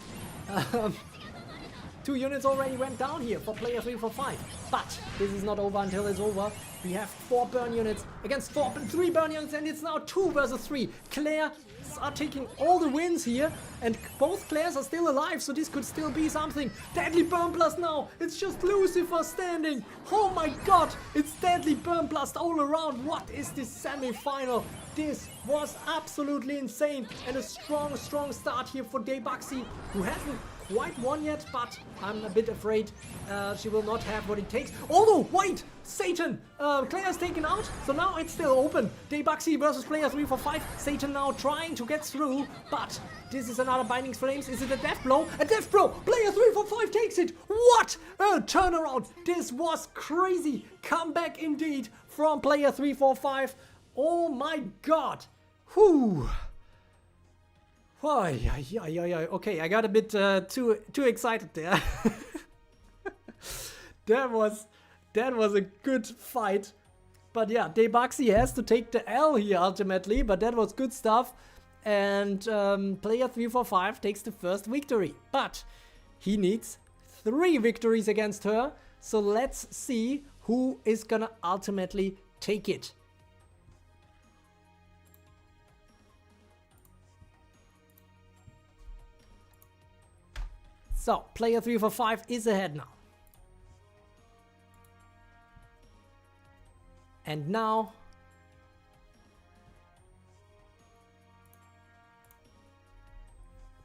2 units already went down here for player 345. But this is not over until it's over. We have 4 burn units against 3 burn units, and it's now 2 versus 3. Claire are taking all the wins here, and both Claires are still alive, so this could still be something. Deadly Burn Blast now. It's just Lucifer standing. Oh my god, it's Deadly Burn Blast all around. What is this semi-final? This was absolutely insane, and a strong start here for Daybuxy, who hasn't quite won yet, but I'm a bit afraid she will not have what it takes. Although, wait! Satan! Claire's taken out, so now it's still open. Daybuxy versus player 345. Satan now trying to get through, but this is another Binding Flames. Is it a death blow? A death blow! Player 345 takes it! What a turnaround! This was crazy! Comeback indeed from player 345. Oh my god! Whew! Okay, I got a bit too excited there. That was a good fight. But yeah, Daybuxy has to take the L here ultimately, but that was good stuff. And player 345 takes the first victory. But he needs 3 victories against her. So let's see who is gonna ultimately take it. So, player 345 is ahead now. And now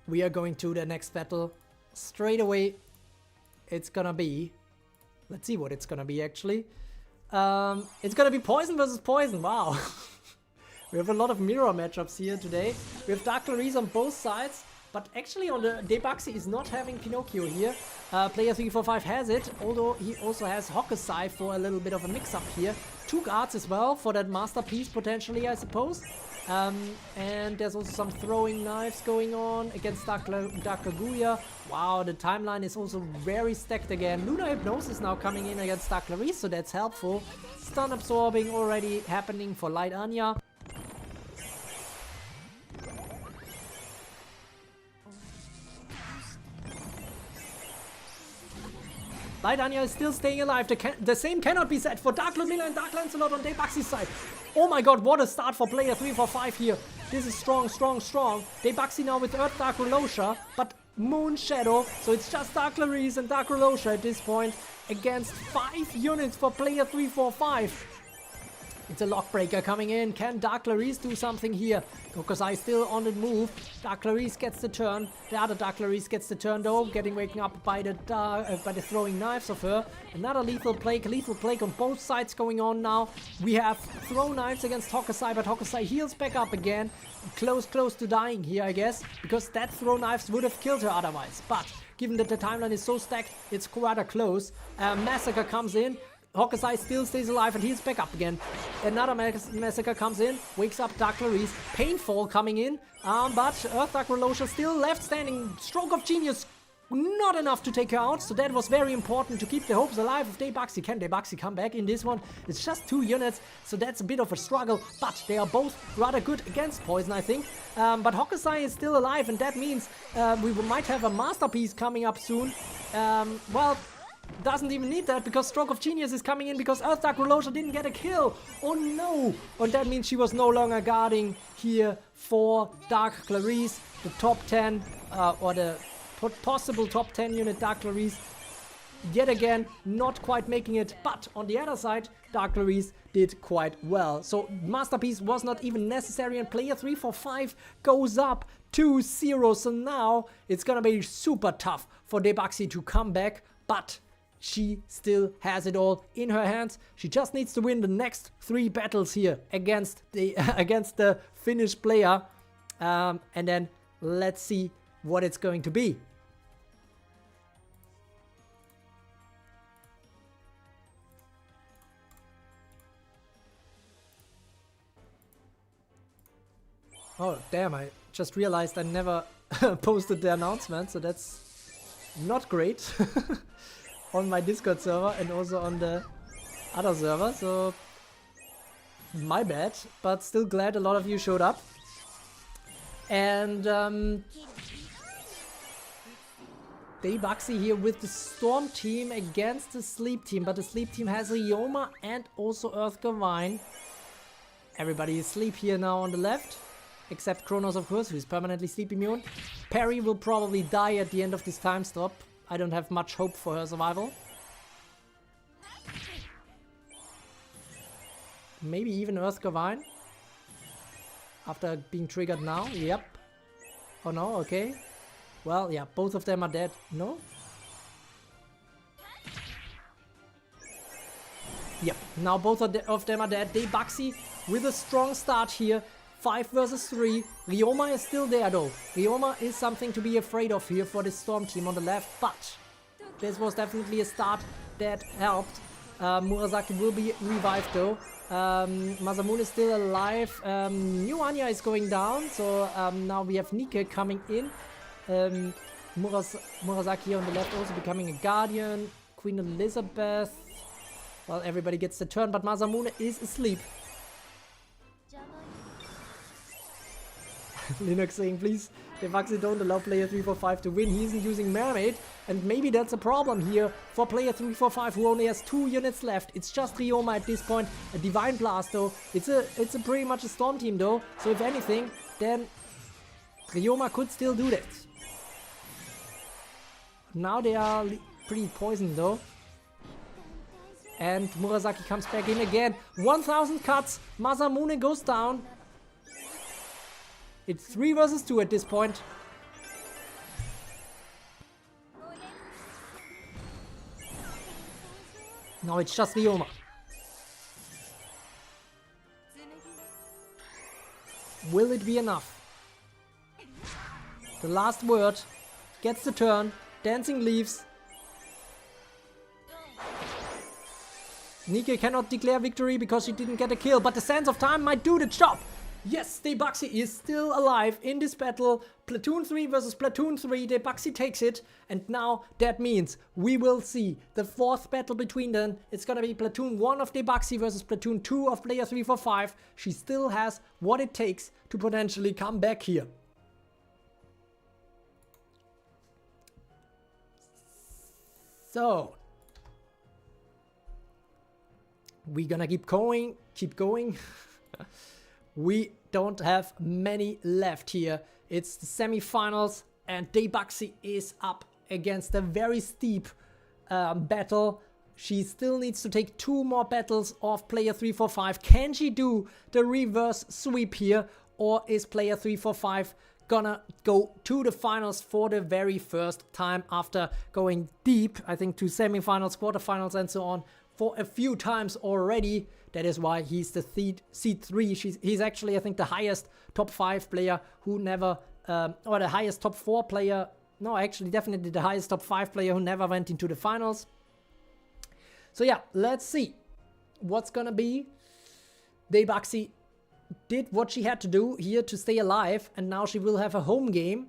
we are going to the next battle straight away. It's gonna be, let's see what it's gonna be actually. It's gonna be Poison versus Poison. Wow. We have a lot of mirror matchups here today. We have Dark Clarice on both sides. But actually on the Daybuxy is not having Pinocchio here. Player 345 has it, although he also has Hokusai for a little bit of a mix-up here. 2 guards as well for that masterpiece potentially, I suppose. And there's also some throwing knives going on against Dark Kaguya. Wow, the timeline is also very stacked again. Lunar Hypnosis now coming in against Dark Clarice, so that's helpful. Stun absorbing already happening for Light Anya. Light Anya is still staying alive. The same cannot be said for Dark Ludmilla and Dark Lancelot on Daybuxy's side. Oh my god, what a start for player 345 here. This is strong, strong, strong. Daybuxy now with Earth Dark Rolosha, but Moon Shadow. So it's just Dark Clarice and Dark Rolosha at this point against 5 units for player 345. It's a lockbreaker coming in. Can Dark Clarice do something here? Hokusai still on the move. Dark Clarice gets the turn. The other Dark Clarice gets the turn though, getting waken up by the throwing knives of her. Another lethal plague on both sides going on now. We have throw knives against Hokusai, but Hokusai heals back up again. Close to dying here, I guess, because that throw knives would have killed her otherwise. But given that the timeline is so stacked, it's rather close. Massacre comes in. Hokusai still stays alive and heals back up again. Another Massacre comes in, wakes up Dark Clarice. Painfall coming in, but Earth Dark Rolosha still left standing. Stroke of Genius, not enough to take her out, so that was very important to keep the hopes alive of Daybuxy. Can Daybuxy come back in this one? It's just 2 units, so that's a bit of a struggle, but they are both rather good against Poison, I think. But Hokusai is still alive, and that means we might have a masterpiece coming up soon. Well, doesn't even need that because Stroke of Genius is coming in because Earth Dark Rolosha didn't get a kill. Oh no! And that means she was no longer guarding here for Dark Clarice, the top 10 or the possible top 10 unit Dark Clarice. Yet again, not quite making it, but on the other side, Dark Clarice did quite well. So Masterpiece was not even necessary and player 345 goes up 2-0. So now it's gonna be super tough for Daybuxy to come back, but she still has it all in her hands. She just needs to win the next 3 battles here against the Finnish player. And then let's see what it's going to be. Oh, damn, I just realized I never posted the announcement, so that's not great. On my Discord server and also on the other server, so my bad, but still glad a lot of you showed up. And Daybuxy here with the Storm team against the Sleep team, but the Sleep team has Ryoma and also Earth Gavine. Everybody is asleep here now on the left, except Kronos, of course, who is permanently sleep immune. Perry will probably die at the end of this time stop. I don't have much hope for her survival. Maybe even Earth Gavine. After being triggered now. Yep. Oh no, okay. Well, yeah, both of them are dead. No? Yep, now both of them are dead. Deibaxi with a strong start here. 5 versus 3. Ryoma is still there though. Ryoma is something to be afraid of here for the Storm team on the left, but this was definitely a start that helped. Murasaki will be revived though. Masamune is still alive. New Anya is going down, so now we have Nike coming in. Murasaki on the left also becoming a guardian. Queen Elizabeth. Well, everybody gets the turn, but Masamune is asleep. Linux saying, please, Deibaxi don't allow player 345 to win. He isn't using Mermaid, and maybe that's a problem here for player 345 who only has 2 units left. It's just Ryoma at this point. A Divine Blast though. It's a pretty much a Storm team though, so if anything, then Ryoma could still do that. Now they are pretty poisoned though. And Murasaki comes back in again. 1000 cuts. Masamune goes down. It's 3 versus 2 at this point. Now it's just Ryoma. Will it be enough? The last word. Gets the turn. Dancing leaves. Nike cannot declare victory because she didn't get a kill, but the Sands of Time might do the job. Yes, Deibaxi is still alive in this battle. Platoon 3 versus Platoon 3. Deibaxi takes it. And now that means we will see the 4th battle between them. It's gonna be Platoon 1 of Deibaxi versus Platoon 2 of player 345. She still has what it takes to potentially come back here. So we're gonna keep going. We don't have many left here. It's the semifinals, and Deibaxi is up against a very steep battle. She still needs to take 2 more battles of player 345. Can she do the reverse sweep here, or is player 345 gonna go to the finals for the very first time after going deep, I think, to semifinals, quarterfinals, and so on for a few times already? That is why he's the seed 3. He's actually, I think, the highest top 5 player who never, or the highest top 4 player. No, actually, definitely the highest top 5 player who never went into the finals. So yeah, let's see what's gonna be. Deibaxi did what she had to do here to stay alive, and now she will have a home game.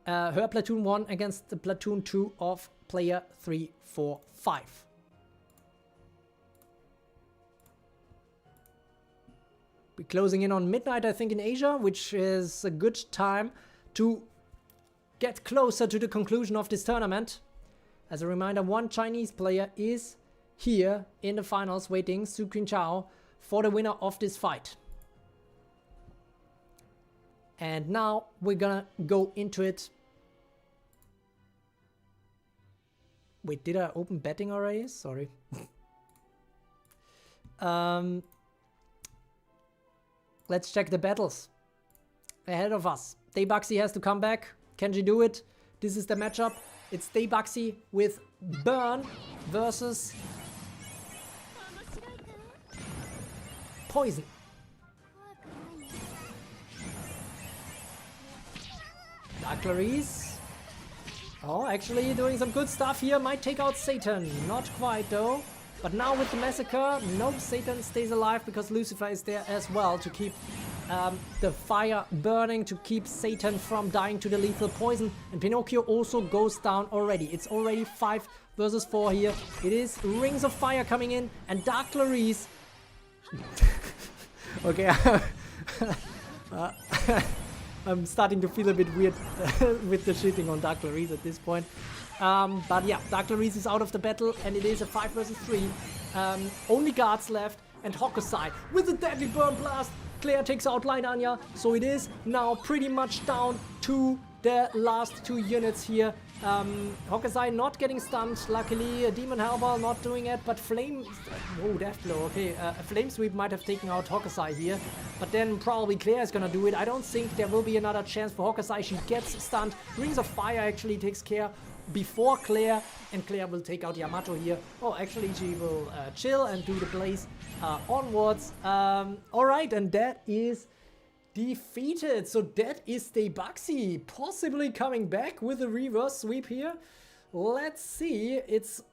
Her Platoon 1 against the Platoon 2 of player 345. We're closing in on midnight, I think, in Asia, which is a good time to get closer to the conclusion of this tournament. As a reminder, 1 Chinese player is here in the finals waiting, Su Qinchao, for the winner of this fight. And now we're gonna go into it. Wait, did I open betting already? Sorry. Let's check the battles ahead of us. Deibaxi has to come back. Can she do it? This is the matchup. It's Deibaxi with Burn versus Poison. Dark Clarice. Oh, actually doing some good stuff here. Might take out Satan. Not quite though. But now with the Massacre, nope, Satan stays alive because Lucifer is there as well to keep the fire burning, to keep Satan from dying to the lethal poison. And Pinocchio also goes down already. It's already 5 versus 4 here. It is Rings of Fire coming in, and Dark Clarice. Okay, I'm starting to feel a bit weird with the shitting on Dark Clarice at this point. But yeah, Dark Clarice is out of the battle, and it is a 5 versus 3. Only guards left, and Hokusai with a deadly burn blast. Claire takes out Light Anya, so it is now pretty much down to the last 2 units here. Hokusai not getting stunned, luckily. Demon Hellball not doing it, but Flame... Oh, Death Blow, okay. Flame Sweep might have taken out Hokusai here, but then probably Claire is gonna do it. I don't think there will be another chance for Hokusai. She gets stunned. Rings of Fire actually takes care before Claire, and Claire will take out Yamato here. Oh, actually she will chill and do the blaze onwards. Alright, and that is defeated. So that is Deibaxi possibly coming back with a reverse sweep here. Let's see. It's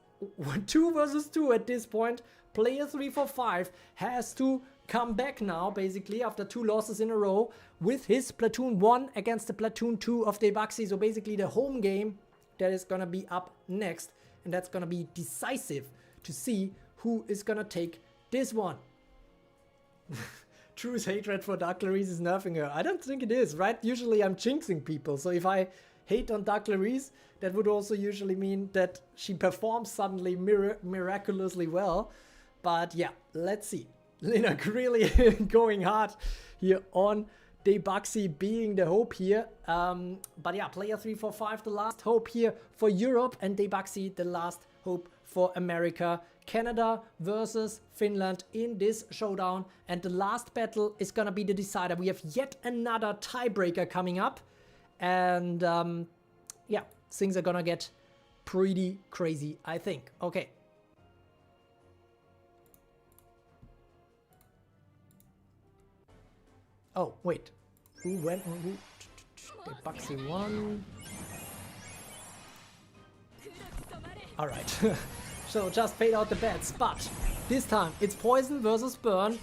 2 versus 2 at this point. Player 345 has to come back now, basically, after 2 losses in a row with his Platoon 1 against the Platoon 2 of Deibaxi. So basically the home game that is gonna be up next, and that's gonna be decisive to see who is gonna take this one. True's hatred for Dark Clarice is nerfing her. I don't think it is, right? Usually I'm jinxing people, so if I hate on Dark Clarice, that would also usually mean that she performs suddenly miraculously well. But yeah, let's see. Linak really going hard here on Deibaxi being the hope here. But yeah, player 345 the last hope here for Europe, and Deibaxi the last hope for America. Canada versus Finland in this showdown, and the last battle is gonna be the decider. We have yet another tiebreaker coming up, and yeah, things are gonna get pretty crazy, I think. Okay. Oh, wait. Who went? Deibaxi won. Alright. So just fade out the bets, but this time it's Poison versus Burn,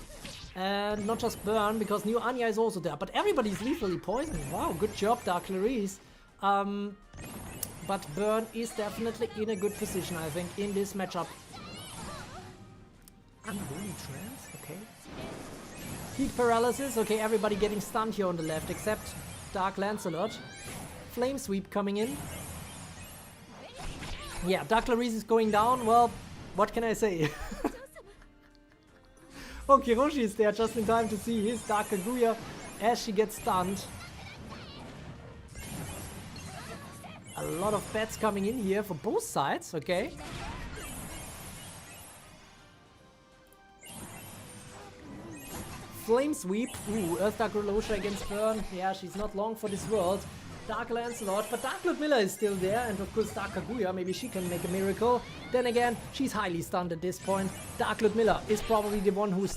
and not just Burn, because New Anya is also there, but everybody's lethally poisoned. Wow, good job, Dark Clarice. But Burn is definitely in a good position, I think, in this matchup. Unholy Trance, okay. Heat Paralysis, okay, everybody getting stunned here on the left, except Dark Lancelot. Flame Sweep coming in. Yeah, Dark Clarice is going down. Well, what can I say? Oh, Kiroshi is there just in time to see his Dark Kaguya as she gets stunned. A lot of bets coming in here for both sides, okay. Flame Sweep. Ooh, Earth Dark Rolosha against Burn. Yeah, she's not long for this world. Dark Lancelot, but Dark Ludmilla is still there, and of course Dark Kaguya, maybe she can make a miracle. Then again, she's highly stunned at this point. Dark Ludmilla is probably the one who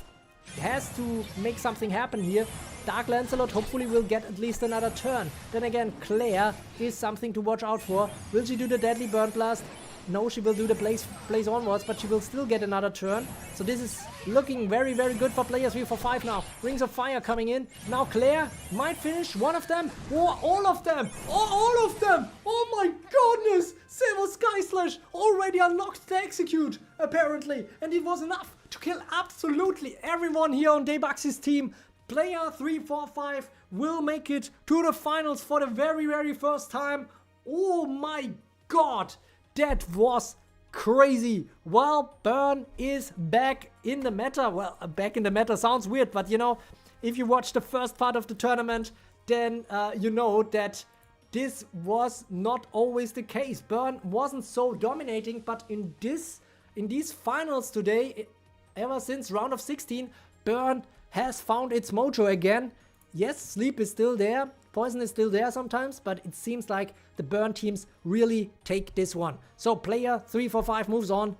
has to make something happen here. Dark Lancelot hopefully will get at least another turn. Then again, Claire is something to watch out for. Will she do the Deadly Burn Blast? No, she will do the blaze onwards, but she will still get another turn. So this is looking very, very good for player 345 now. Rings of Fire coming in. Now Claire might finish one of them, or all of them, or all of them. Oh my goodness! Silver Sky Slash already unlocked to execute, apparently. And it was enough to kill absolutely everyone here on Deibaxi's team. Player 345 will make it to the finals for the very, very first time. Oh my god! That was crazy. Well, Burn is back in the meta. Well, back in the meta sounds weird, but you know, if you watch the first part of the tournament, then you know that this was not always the case. Burn wasn't so dominating, but in these finals today, ever since round of 16, Burn has found its mojo again. Yes, Sleep is still there, Poison is still there sometimes, but it seems like the Burn teams really take this one. So player 345 moves on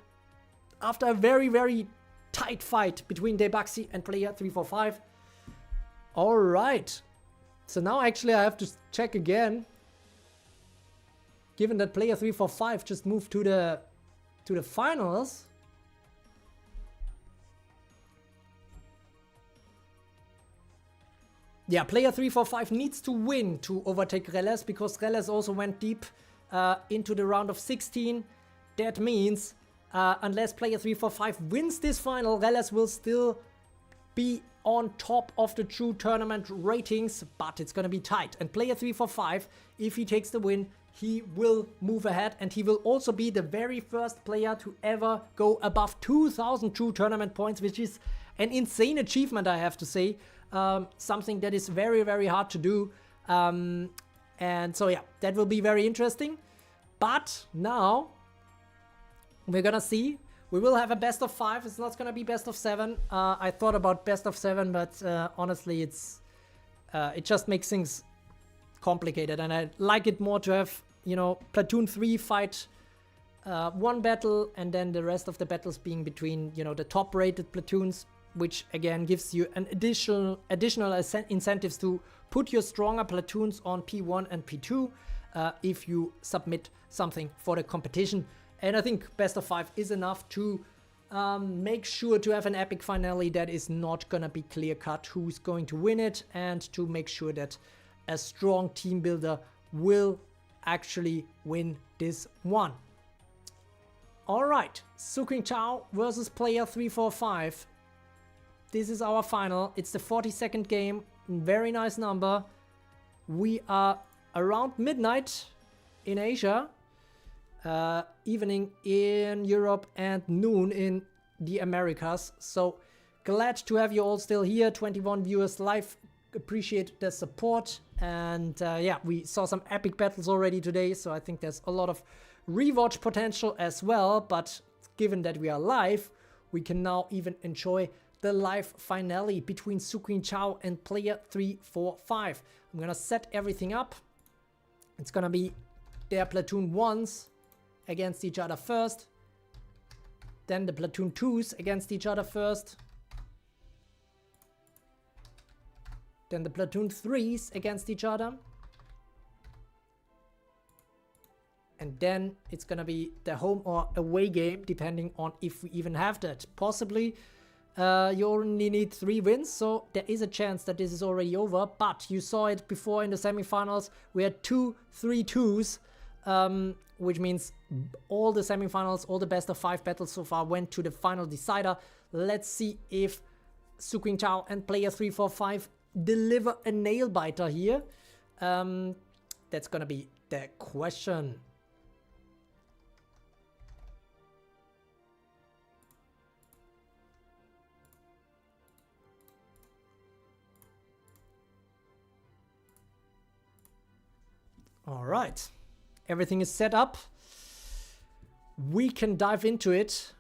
after a very, very tight fight between Deibaxi and player 345. Alright, so now actually I have to check again. Given that player 345 just moved to the finals. Yeah, player 345 needs to win to overtake Reles, because Reles also went deep into the round of 16. That means unless player 345 wins this final, Reles will still be on top of the true tournament ratings, but it's gonna be tight. And player 345, if he takes the win, he will move ahead, and he will also be the very first player to ever go above 2,000 true tournament points, which is an insane achievement, I have to say. Something that is very, very hard to do. And so yeah, that will be very interesting. But now we're gonna see. We will have a best of 5. It's not gonna be best of 7. I thought about best of 7, but honestly, it just makes things complicated, and I like it more to have, you know, Platoon 3 fight one battle, and then the rest of the battles being between, you know, the top rated platoons, which again gives you an additional incentives to put your stronger platoons on P1 and P2 if you submit something for the competition. And I think best of 5 is enough to make sure to have an epic finale that is not gonna be clear cut who's going to win it, and to make sure that a strong team builder will actually win this one. Alright, Suking Chao versus player 345. This is our final. It's the 42nd game. Very nice number. We are around midnight in Asia, evening in Europe, and noon in the Americas. So glad to have you all still here. 21 viewers live. Appreciate the support. And yeah, we saw some epic battles already today, so I think there's a lot of rewatch potential as well. But given that we are live, we can now even enjoy the live finale between Suking Chao and player 345. I'm gonna set everything up. It's gonna be their platoon 1s against each other first, then the platoon 2s against each other first, then the platoon 3s against each other, and then it's gonna be the home or away game, depending on if we even have that. Possibly you only need 3 wins, so there is a chance that this is already over, but you saw it before in the semifinals. We had 2 3-2s, which means all the semifinals, all the best of 5 battles so far went to the final decider. Let's see if Suking Chao and player 345 deliver a nail biter here. That's gonna be the question. All right, everything is set up. We can dive into it.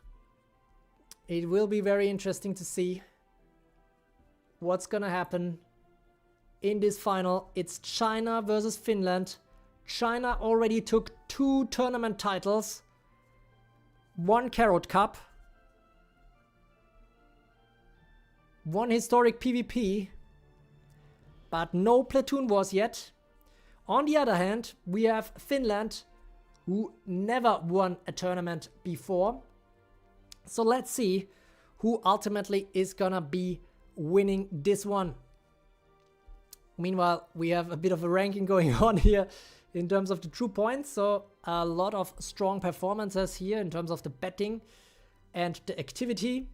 It will be very interesting to see what's gonna happen in this final. It's China versus Finland. China already took 2 tournament titles, 1 Carrot Cup, 1 historic PvP, but no Platoon Wars yet. On the other hand, we have Finland, who never won a tournament before. So let's see who ultimately is gonna be winning this one. Meanwhile, we have a bit of a ranking going on here in terms of the true points. So a lot of strong performances here in terms of the betting and the activity.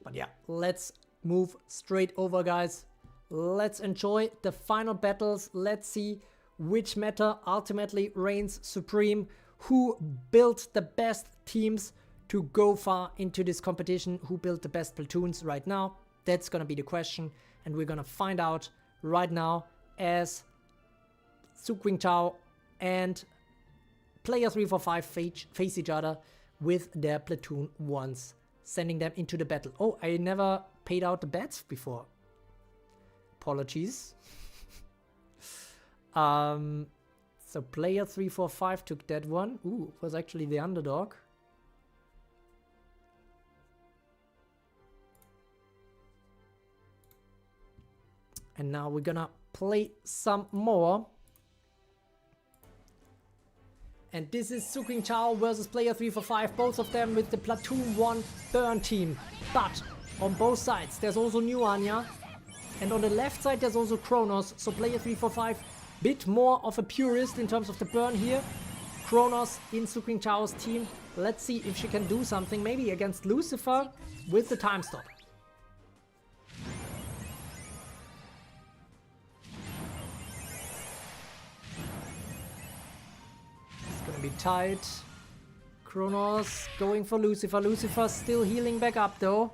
But yeah, let's move straight over, guys. Let's enjoy the final battles. Let's see which meta ultimately reigns supreme. Who built the best teams to go far into this competition? Who built the best platoons right now? That's gonna be the question, and we're gonna find out right now as Suking Chao and player 345 face each other with their platoon 1s, sending them into the battle. Oh, I never paid out the bets before. Apologies. So player 345 took that one. Ooh, was actually the underdog. And now we're gonna play some more. And this is Suking Chao versus player 345, both of them with the platoon 1 burn team. But on both sides, there's also New Anya. And on the left side, there's also Kronos. So player 345, bit more of a purist in terms of the burn here. Kronos in Suking Chao's team. Let's see if she can do something, maybe against Lucifer with the time stop. It's gonna be tight. Kronos going for Lucifer. Lucifer still healing back up though.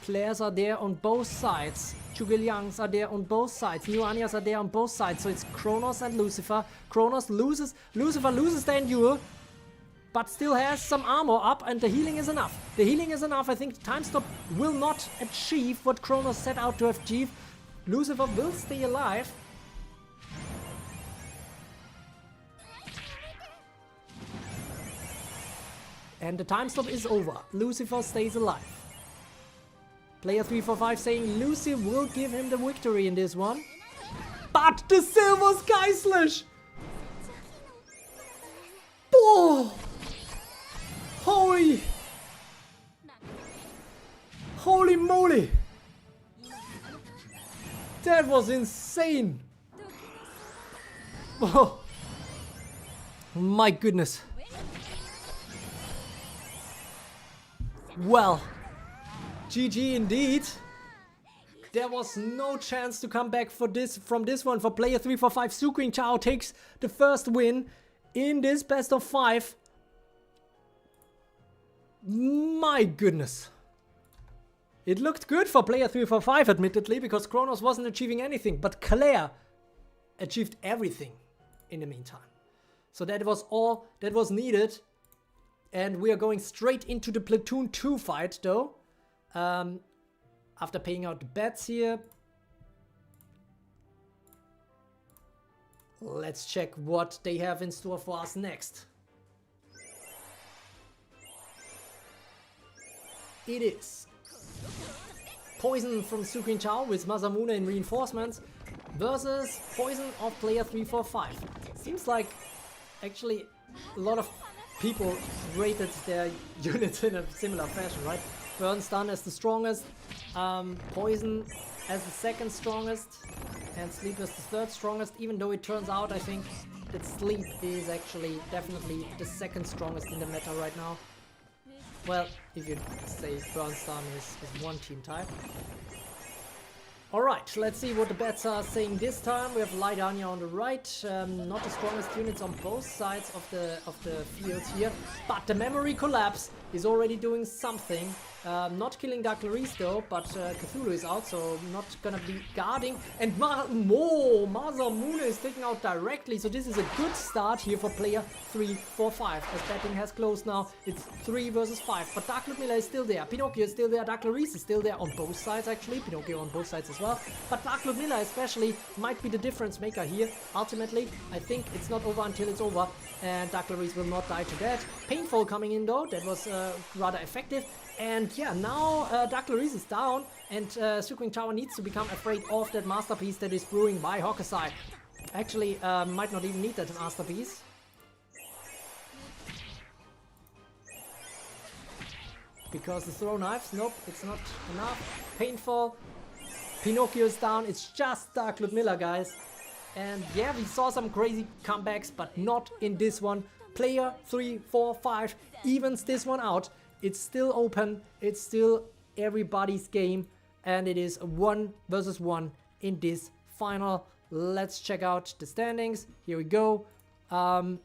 Players are there on both sides. Zhuge are there on both sides. New Anyas are there on both sides. So it's Kronos and Lucifer. Kronos loses. Lucifer loses the Endure, but still has some armor up, and the healing is enough. The healing is enough. I think Time Stop will not achieve what Kronos set out to achieve. Lucifer will stay alive. And the time stop is over. Lucifer stays alive. Player 345 saying Lucy will give him the victory in this one. But the Silver Sky Slash! Oh! Holy! Holy moly! That was insane! Oh! My goodness. Well, GG indeed. There was no chance to come back from this one for player 345. Sucring Chao takes the first win in this best of 5. My goodness. It looked good for player 345, admittedly, because Kronos wasn't achieving anything, but Claire achieved everything in the meantime. So that was all that was needed. And we are going straight into the Platoon 2 fight, though. After paying out the bets here. Let's check what they have in store for us next. It is Poison from Sucring Chao with Masamune in reinforcements versus Poison of player 345. Seems like actually a lot of people rated their units in a similar fashion, right? Burn Stun as the strongest, Poison as the second strongest, and Sleep as the third strongest, even though it turns out, I think, that Sleep is actually definitely the second strongest in the meta right now. Well, if you say Burn Stun is one team type. Alright, let's see what the bets are saying this time. We have Light Anya on the right, not the strongest units on both sides of the fields here, but the Memory Collapse is already doing something. Not killing Dark Clarice though, but Cthulhu is out, so not gonna be guarding. And Masamune is taken out directly, so this is a good start here for player 345. As betting has closed now, it's 3 versus 5. But Dark Ludmilla is still there, Pinocchio is still there, Dark Clarice is still there on both sides actually, Pinocchio on both sides as well. But Dark Ludmilla especially might be the difference maker here. Ultimately, I think it's not over until it's over, and Dark Clarice will not die to that. Painful coming in though, that was rather effective. And yeah, now Dark Clarice is down, and Sucring Chao needs to become afraid of that masterpiece that is brewing by Hokusai. Actually, might not even need that masterpiece. Because the throw knives, nope, it's not enough. Painful. Pinocchio is down, it's just Dark Ludmilla, guys. And yeah, we saw some crazy comebacks, but not in this one. Player 345 evens this one out. It's still open, it's still everybody's game, and it is 1 versus 1 in this final. Let's check out the standings. Here we go. Player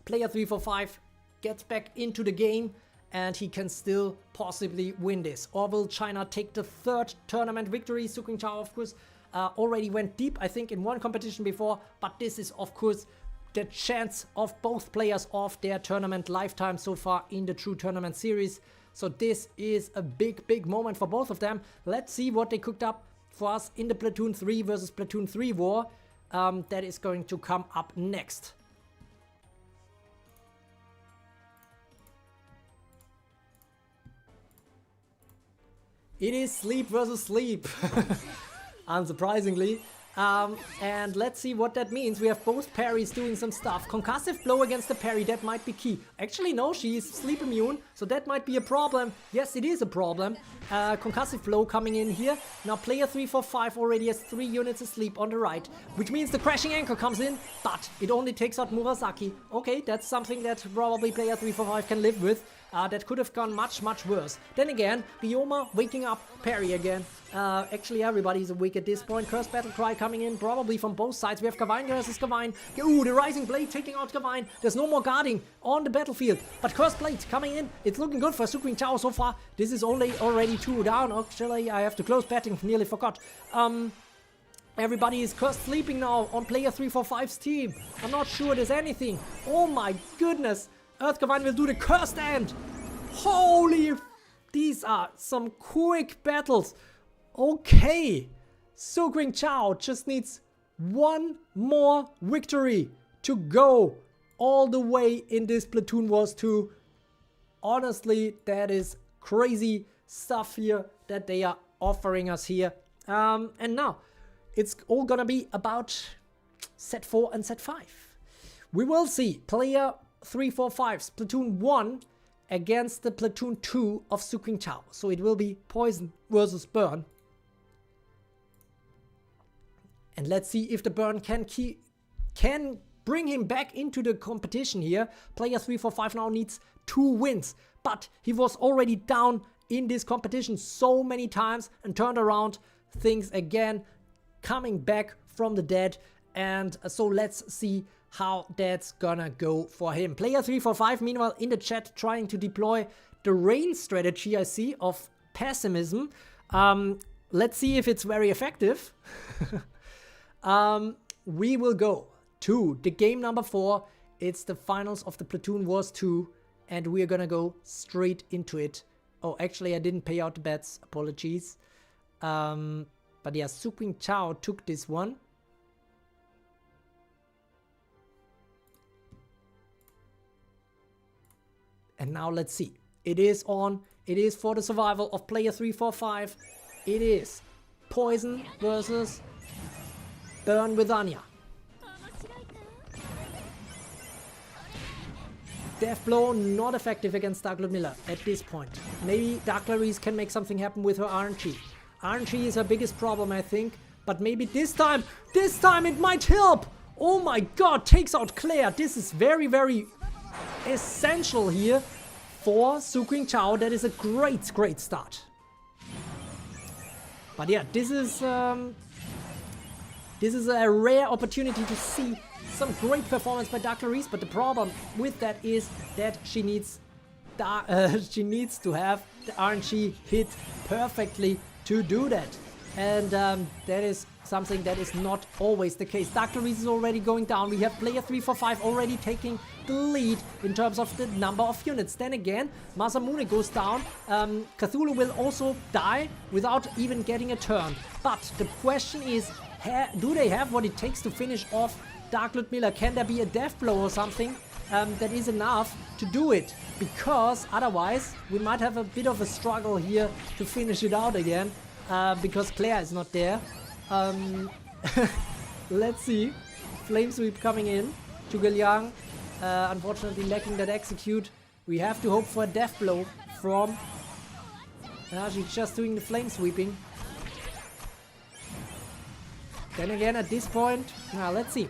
345 gets back into the game, and he can still possibly win this. Or will China take the third tournament victory? Sucring Chao, of course, already went deep, I think, in one competition before, but this is, of course, the chance of both players of their tournament lifetime so far in the True Tournament series. So this is a big moment for both of them. Let's see what they cooked up for us in the Platoon 3 versus Platoon 3 war. That is going to come up next. It is Sleep versus Sleep. Unsurprisingly. And let's see what that means. We have both parries doing some stuff. Concussive blow against the parry, that might be key. Actually, no, she's sleep immune, so that might be a problem. Yes, it is a problem. Concussive blow coming in here. Now player 345 already has 3 units asleep on the right, which means the crashing anchor comes in, but it only takes out Murasaki. Okay, that's something that probably player 345 can live with. That could have gone much, much worse. Then again, Ryoma waking up, parry again. Actually, everybody's awake at this point. Cursed Battle Cry coming in, probably from both sides. We have Gavine versus Gavine. Ooh, the Rising Blade taking out Gavine. There's no more guarding on the battlefield. But Cursed Blade coming in. It's looking good for Suqing Chao so far. This is already 2 down. Actually, I have to close betting. Nearly forgot. Everybody is cursed sleeping now on player 345's team. I'm not sure there's anything. Oh my goodness. Earth Gavine will do the cursed end. Holy... These are some quick battles. Okay. Suqing Chao just needs one more victory to go all the way in this Platoon Wars 2. Honestly, that is crazy stuff here that they are offering us here. And now, it's all gonna be about set 4 and set 5. We will see player 345's Platoon 1 against the Platoon 2 of Suqing Chao. So it will be Poison versus Burn. And let's see if the Burn can bring him back into the competition here. Player 345 now needs 2 wins. But he was already down in this competition so many times and turned around things again, coming back from the dead. And so let's see how that's gonna go for him. Player 345 meanwhile in the chat trying to deploy the rain strategy, I see, of pessimism. Let's see if it's very effective. We will go to the game number 4. It's the finals of the Platoon Wars 2 and we're gonna go straight into it. Oh, actually I didn't pay out the bets, apologies. But yeah, Suqing Chao took this one. And now let's see. It is on. It is for the survival of player 345. It is Poison versus Burn with Anya. Death Blow not effective against Dark Ludmilla at this point. Maybe Dark Clarice can make something happen with her RNG. RNG is her biggest problem, I think. But maybe this time it might help. Oh my god, takes out Claire. This is very, very essential here for Suqing Chao. That is a great, great start. But yeah, this is a rare opportunity to see some great performance by Dark Clarice, but the problem with that is that she needs to have the RNG hit perfectly to do that. And that is something that is not always the case. Dark Clarice is already going down. We have player 345 already taking the lead in terms of the number of units. Then again, Masamune goes down. Cthulhu will also die without even getting a turn. But the question is, do they have what it takes to finish off Dark Ludmilla? Can there be a death blow or something that is enough to do it? Because otherwise we might have a bit of a struggle here to finish it out again. Because Claire is not there. Let's see. Flame Sweep coming in. Zhuge Liang unfortunately lacking that execute. We have to hope for a death blow from... she's just doing the flame sweeping. Then again at this point, now let's see.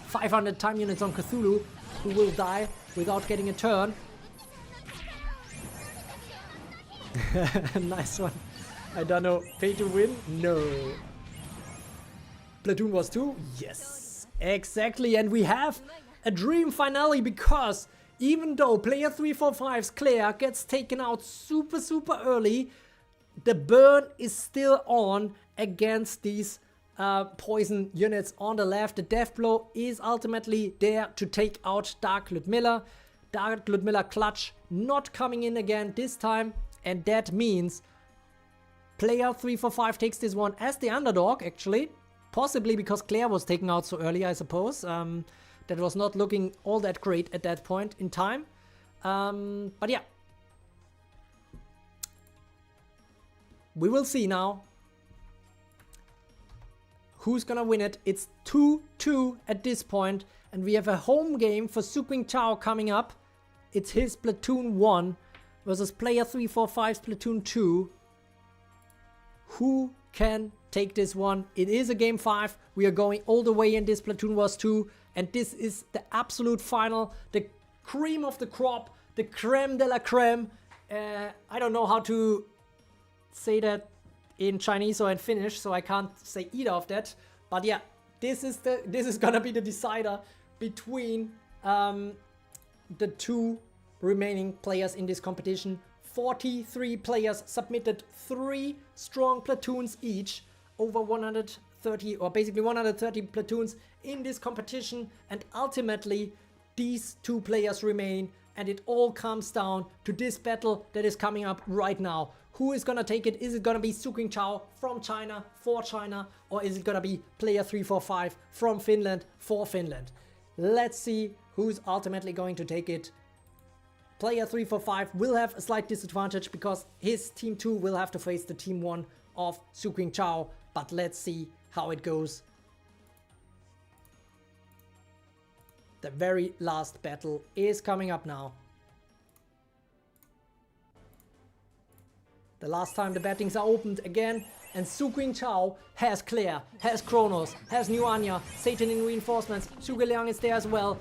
500 time units on Cthulhu, who will die without getting a turn. Nice one. I don't know. Pay to win? No. Platoon Wars 2? Yes. Exactly. And we have a dream finale, because even though player 345's Claire gets taken out super, super early, the burn is still on against these poison units on the left. The death blow is ultimately there to take out Dark Ludmilla. Dark Ludmilla clutch not coming in again this time. And that means player 345 takes this one as the underdog, actually. Possibly because Claire was taken out so early, I suppose. That was not looking all that great at that point in time. But yeah. We will see now who's gonna win it. It's 2-2 at this point. And we have a home game for Suqing Chao coming up. It's his Platoon 1 versus player 345's Platoon 2. Who can take this one? It is a game 5. We are going all the way in this Platoon Wars 2. And this is the absolute final. The cream of the crop, the creme de la creme. I don't know how to say that in Chinese or in Finnish, so I can't say either of that. But yeah, this is gonna be the decider between the two remaining players in this competition. 43 players submitted 3 strong platoons each, over 130 or basically 130 platoons in this competition, and ultimately these 2 players remain, and it all comes down to this battle that is coming up right now. Who is gonna take it? Is it gonna be Su Qingchao from China for China, or is it gonna be player 345 from Finland for Finland? Let's see who's ultimately going to take it. Player 345 will have a slight disadvantage because his team 2 will have to face the team 1 of Su Qingchao, but let's see how it goes. The very last battle is coming up now. The last time the battings are opened again, and Su Qingchao has Claire, has Kronos, has New Anya, Satan in reinforcements, Zhuge Liang is there as well.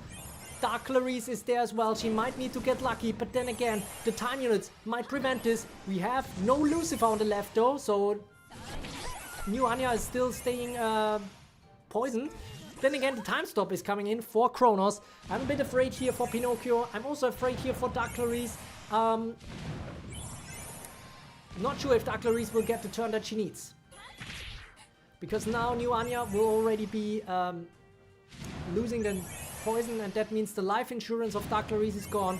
Dark Clarice is there as well. She might need to get lucky, but then again, the time units might prevent this. We have no Lucifer on the left though, so New Anya is still staying poisoned. Then again, the time stop is coming in for Kronos. I'm a bit afraid here for Pinocchio. I'm also afraid here for Dark Clarice. Not sure if Dark Clarice will get the turn that she needs, because now New Anya will already be losing the poison, and that means the life insurance of Dark Clarice is gone.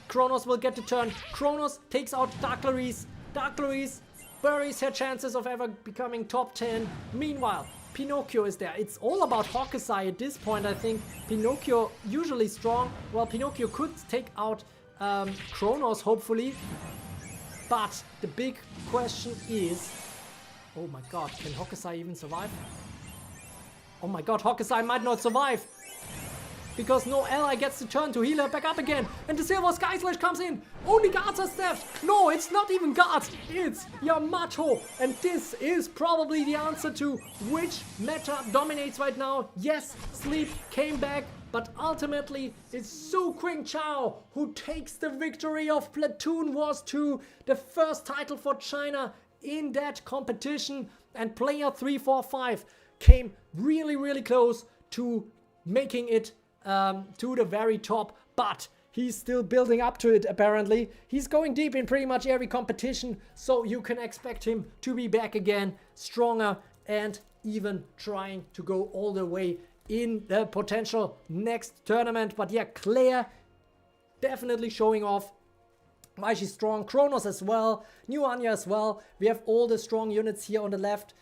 Kronos will get the turn. Kronos takes out Dark Clarice. Dark Clarice buries her chances of ever becoming top 10. Meanwhile, Pinocchio is there. It's all about Hokusai at this point, I think. Pinocchio usually strong. Well, Pinocchio could take out Kronos, hopefully. But the big question is... Oh my god, can Hokusai even survive? Oh my god, Hokusai might not survive, because no ally gets the turn to heal her back up again. And the Silver Sky Slash comes in. Only guards are staffed. No, it's not even guards. It's Yamato. And this is probably the answer to which meta dominates right now. Yes, Sleep came back, but ultimately it's Su Qingchao who takes the victory of Platoon Wars 2, the first title for China in that competition. And player 345 came really, really close to making it to the very top, but he's still building up to it apparently. He's going deep in pretty much every competition, so you can expect him to be back again, stronger, and even trying to go all the way in the potential next tournament. But yeah, Claire definitely showing off why she's strong. Kronos as well, New Anya as well. We have all the strong units here on the left,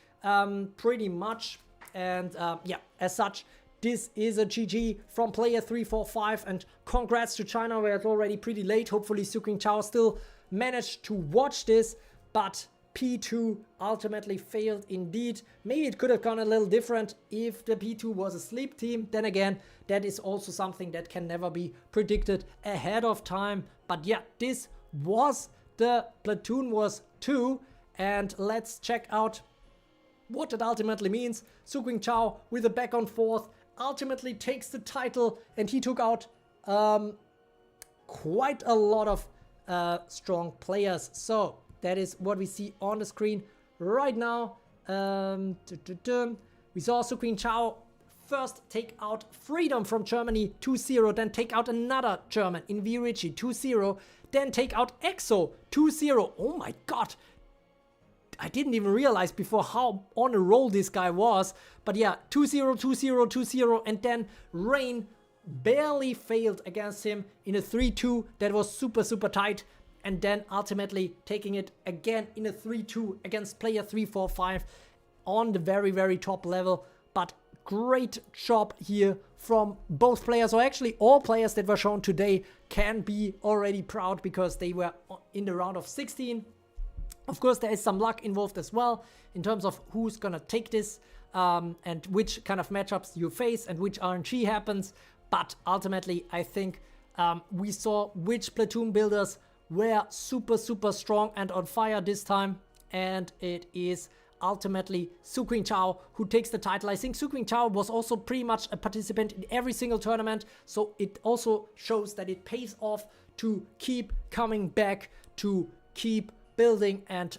pretty much. And yeah, as such, this is a GG from player 345, and congrats to China, where it's already pretty late. Hopefully Su Qingchao still managed to watch this, but P2 ultimately failed indeed. Maybe it could have gone a little different if the P2 was a sleep team. Then again, that is also something that can never be predicted ahead of time. But yeah, this was the Platoon Wars 2, and let's check out what it ultimately means. Su Qingchao with a back on fourth ultimately takes the title, and he took out quite a lot of strong players. So that is what we see on the screen right now. We saw Su Qingchao first take out Freedom from Germany 2-0, then take out another German in Virici 2-0, then take out EXO 2-0. Oh my god, I didn't even realize before how on a roll this guy was. But yeah, 2-0, 2-0, 2-0, and then Rain barely failed against him in a 3-2 that was super, super tight. And then ultimately taking it again in a 3-2 against player 345 on the very, very top level. But great job here from both players, or actually all players that were shown today can be already proud, because they were in the round of 16. Of course, there is some luck involved as well in terms of who's gonna take this and which kind of matchups you face and which RNG happens. But ultimately, I think we saw which platoon builders were super, super strong and on fire this time. And it is ultimately Su Qingtao who takes the title. I think Su Qingtao was also pretty much a participant in every single tournament, so it also shows that it pays off to keep coming back, to keep building and,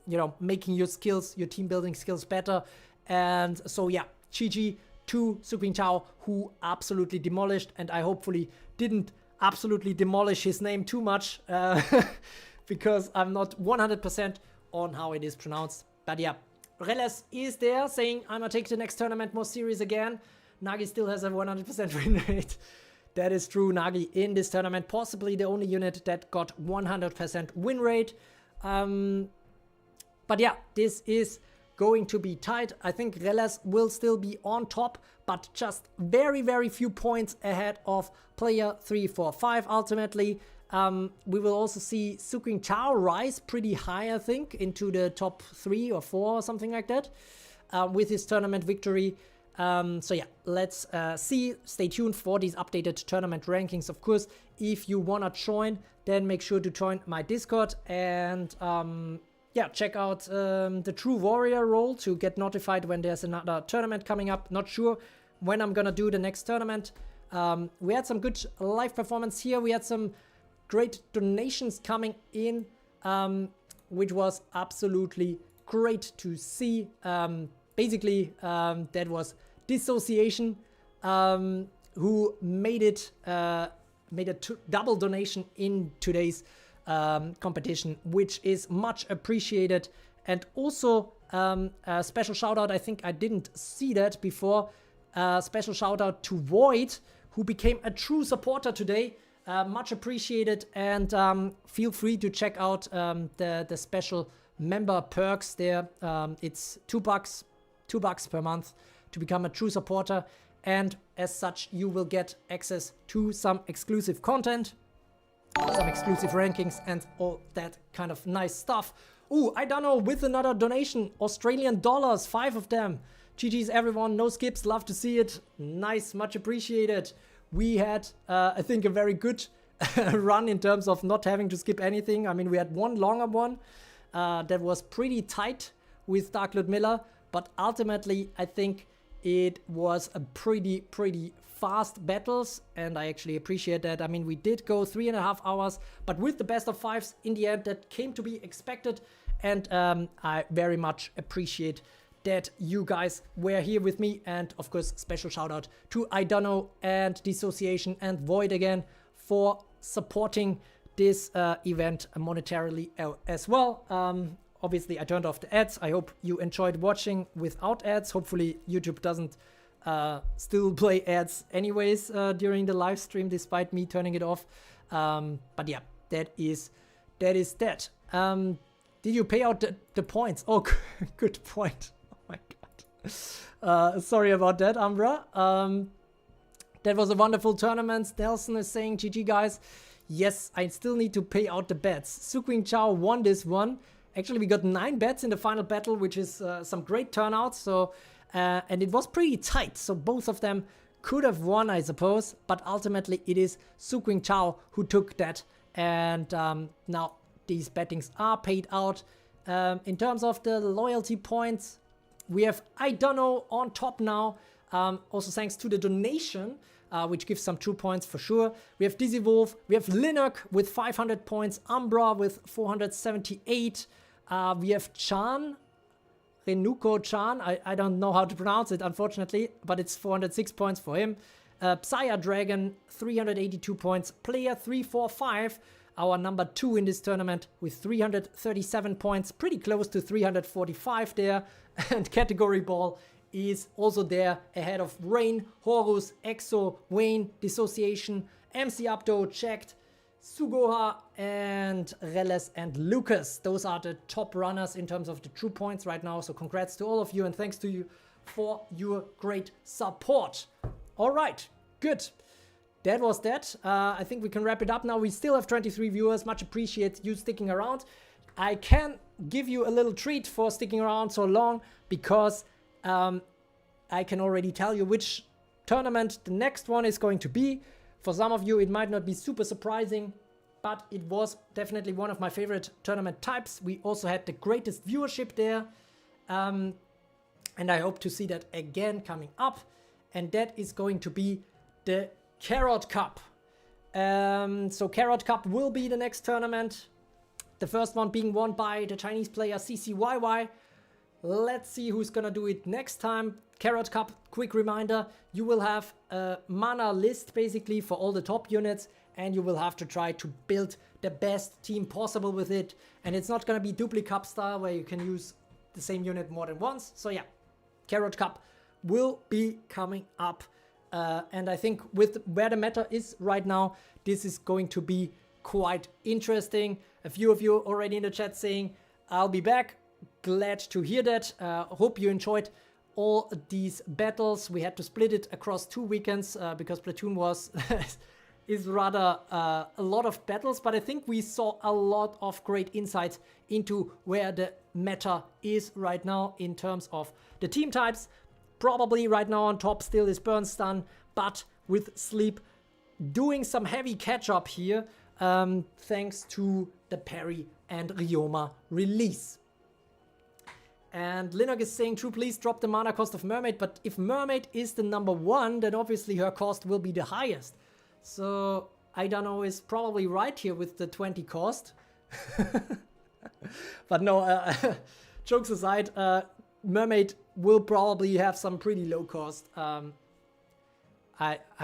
you know, making your skills, your team building skills better. And so, yeah, GG to Su Qingtao, who absolutely demolished, and I hopefully didn't absolutely demolish his name too much, because I'm not 100% on how it is pronounced. But yeah, Reles is there saying, I'm gonna take the next tournament more serious again. Nagi still has a 100% win rate. That is true. Nagi in this tournament, possibly the only unit that got 100% win rate. But yeah, this is going to be tight. I think Reles will still be on top, but just very, very few points ahead of player 3, 4, 5 ultimately. We will also see Su Qingtao rise pretty high, I think, into the top 3 or 4 or something like that, with his tournament victory. So yeah, let's see. Stay tuned for these updated tournament rankings. Of course, if you wanna join, then make sure to join my Discord and yeah, check out the True Warrior role to get notified when there's another tournament coming up. Not sure when I'm gonna do the next tournament. We had some good live performance here. We had some great donations coming in, which was absolutely great to see. Basically, that was Dissociation, who made it made a double donation in today's competition, which is much appreciated. And also a special shout out, I think I didn't see that before, special shout out to Void, who became a true supporter today. Much appreciated, and feel free to check out the special member perks there. It's $2 per month to become a true supporter, and as such you will get access to some exclusive content, some exclusive rankings, and all that kind of nice stuff. Ooh, I don't know, with another donation, Australian dollars, 5 of them. GG's everyone, no skips, love to see it. Nice, much appreciated. We had, I think, a very good run in terms of not having to skip anything. I mean, we had one longer one that was pretty tight with Dark Ludmilla, but ultimately, I think it was a pretty fast battles, and I actually appreciate that. I mean, we did go 3.5 hours, but with the best of 5s in the end, that came to be expected, and I very much appreciate that you guys were here with me. And of course, special shout out to I Don't Know and Dissociation and Void again for supporting this event monetarily as well. Obviously, I turned off the ads. I hope you enjoyed watching without ads. Hopefully, YouTube doesn't still play ads anyways during the live stream, despite me turning it off. But yeah, that is that. Did you pay out the points? Oh, good point. Oh my god. Sorry about that, Umbra. That was a wonderful tournament. Nelson is saying, GG guys. Yes, I still need to pay out the bets. Su Qingtao won this one. Actually, we got 9 bets in the final battle, which is some great turnouts. So, and it was pretty tight. So both of them could have won, I suppose. But ultimately, it is Su Qingtao who took that. And now these bettings are paid out. In terms of the loyalty points, we have I Don't Know on top now. Also thanks to the donation, which gives some 2 points for sure. We have Dizzy Wolf, we have Linux with 500 points, Umbra with 478. We have Chan, Renuko Chan, I don't know how to pronounce it unfortunately, but it's 406 points for him. Psya Dragon, 382 points. Player 345, our number 2 in this tournament with 337 points, pretty close to 345 there. And Category Ball is also there ahead of Rain, Horus, Exo, Wayne, Dissociation, MC Abdo, Checked, Sugoha, and Reles and Lucas. Those are the top runners in terms of the true points right now. So congrats to all of you and thanks to you for your great support. All right, good. That was that. I think we can wrap it up now. We still have 23 viewers. Much appreciate you sticking around. I can give you a little treat for sticking around so long because I can already tell you which tournament the next one is going to be. For some of you, it might not be super surprising, but it was definitely one of my favorite tournament types. We also had the greatest viewership there. And I hope to see that again coming up. And that is going to be the Carrot Cup. So Carrot Cup will be the next tournament. The first one being won by the Chinese player CCYY. Let's see who's gonna do it next time. Carrot Cup, quick reminder, you will have a mana list basically for all the top units, and you will have to try to build the best team possible with it. And it's not gonna be duplicate style where you can use the same unit more than once. So yeah, Carrot Cup will be coming up. And I think with where the meta is right now, this is going to be quite interesting. A few of you already in the chat saying, I'll be back. Glad to hear that. Hope you enjoyed all these battles. We had to split it across 2 weekends because Platoon was is rather a lot of battles, but I think we saw a lot of great insights into where the meta is right now in terms of the team types. Probably right now on top still is Bernstun, but with Sleep doing some heavy catch-up here thanks to the Parry and Ryoma release. And Linnock is saying, true, please drop the mana cost of Mermaid, but if Mermaid is the number 1, then obviously her cost will be the highest. So Aidano is probably right here with the 20 cost. But no, jokes aside, Mermaid will probably have some pretty low cost. I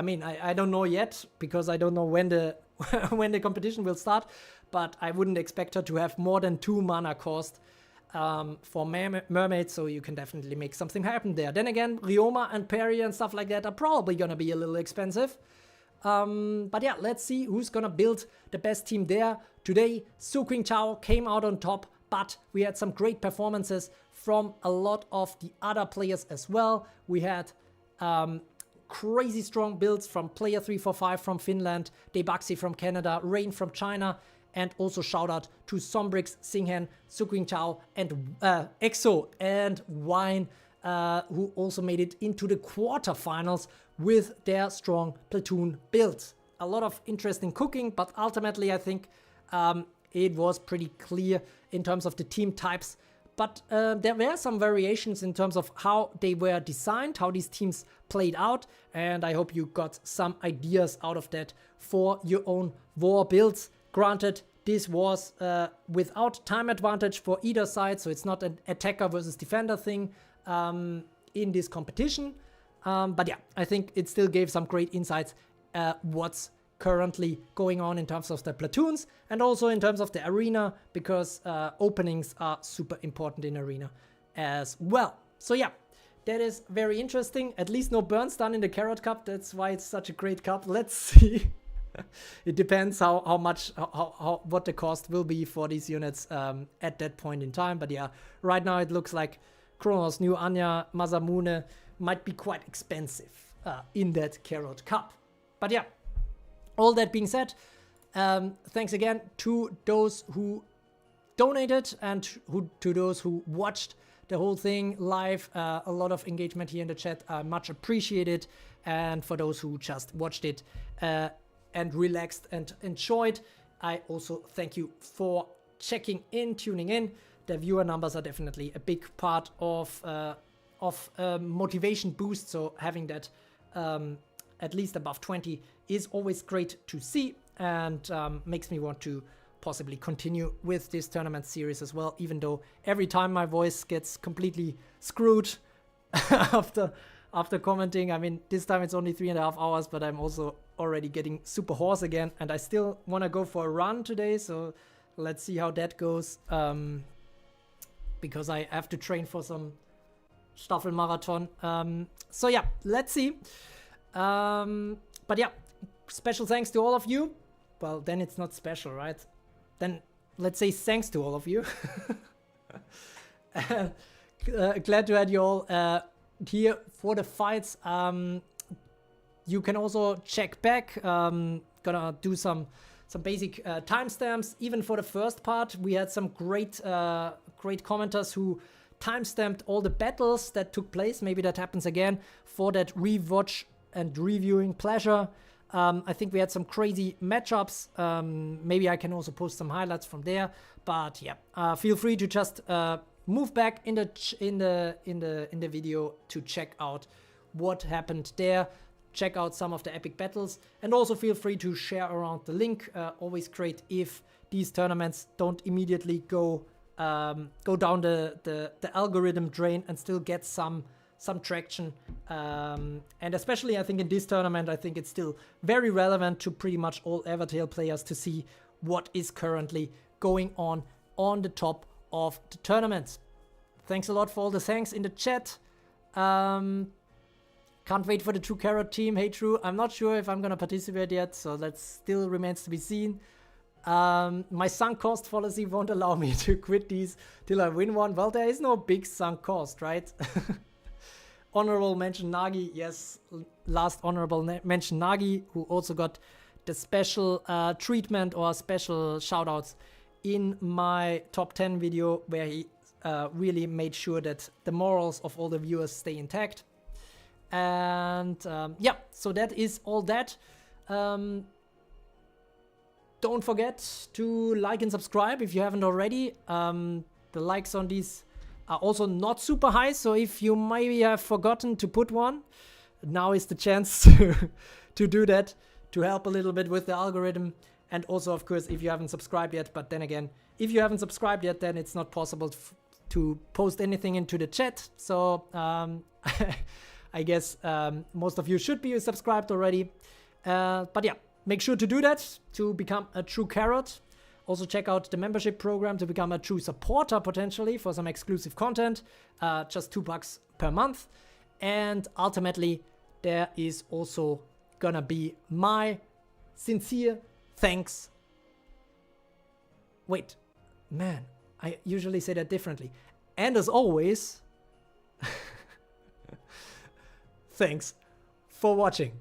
mean, I don't know yet because I don't know when the when the competition will start, but I wouldn't expect her to have more than 2 mana cost for Mermaid, so you can definitely make something happen there. Then again, Ryoma and Parry and stuff like that are probably gonna be a little expensive. But yeah, let's see who's gonna build the best team there. Today, Su Qingtao came out on top, but we had some great performances from a lot of the other players as well. We had crazy strong builds from Player 345 from Finland, Debaxi from Canada, Rain from China, and also shout out to Sombrix, Singhan, Su Qingtao, and EXO and Wine, who also made it into the quarterfinals with their strong Platoon builds. A lot of interesting cooking, but ultimately I think it was pretty clear in terms of the team types. But there were some variations in terms of how they were designed, how these teams played out, and I hope you got some ideas out of that for your own war builds. Granted, this was without time advantage for either side, so it's not an attacker versus defender thing in this competition. But yeah, I think it still gave some great insights what's currently going on in terms of the platoons and also in terms of the arena, because openings are super important in arena as well. So yeah, that is very interesting. At least no Bernstun in the Carrot Cup. That's why it's such a great cup. Let's see. It depends how much what the cost will be for these units at that point in time. But yeah, right now it looks like Kronos, New Anya, Masamune might be quite expensive in that Carrot Cup. But yeah, all that being said, thanks again to those who donated and to those who watched the whole thing live. A lot of engagement here in the chat, much appreciated. And for those who just watched it and relaxed and enjoyed, I also thank you for checking in, tuning in. The viewer numbers are definitely a big part of motivation boost, so having that at least above 20 is always great to see, and makes me want to possibly continue with this tournament series as well, even though every time my voice gets completely screwed after commenting. I mean, this time it's only 3.5 hours, but I'm also already getting super hoarse again, and I still want to go for a run today, so let's see how that goes, because I have to train for some Staffel Marathon. So yeah, let's see. But yeah, special thanks to all of you. Well, then it's not special, right? Then let's say thanks to all of you. Glad to have you all here for the fights. You can also check back. Gonna do some basic timestamps. Even for the first part, we had some great commenters who timestamped all the battles that took place. Maybe that happens again for that rewatch and reviewing pleasure. I think we had some crazy matchups. Maybe I can also post some highlights from there. But yeah, feel free to just move back in the video to check out what happened there. Check out some of the epic battles, and also feel free to share around the link. Always great if these tournaments don't immediately go down the algorithm drain and still get some traction. And especially I think in this tournament, I think it's still very relevant to pretty much all Evertale players to see what is currently going on the top of the tournament. Thanks a lot for all the thanks in the chat. Can't wait for the True Carrot team. Hey True, I'm not sure if I'm gonna participate yet, so that still remains to be seen. My sunk cost policy won't allow me to quit these till I win one. Well, there is no big sunk cost, right? Honorable mention Nagi, yes, last honorable mention Nagi, who also got the special treatment or special shoutouts in my top 10 video, where he really made sure that the morals of all the viewers stay intact. And yeah, so that is all that. Don't forget to like and subscribe if you haven't already. The likes on these are also not super high, so if you maybe have forgotten to put one, now is the chance to do that, to help a little bit with the algorithm. And also, of course, if you haven't subscribed yet, but then again, if you haven't subscribed yet, then it's not possible to post anything into the chat. So I guess most of you should be subscribed already. But yeah, make sure to do that to become a true carrot. Also check out the membership program to become a true supporter potentially for some exclusive content. Just $2 per month. And ultimately, there is also gonna be my sincere thanks. Wait, man, I usually say that differently. And as always, thanks for watching.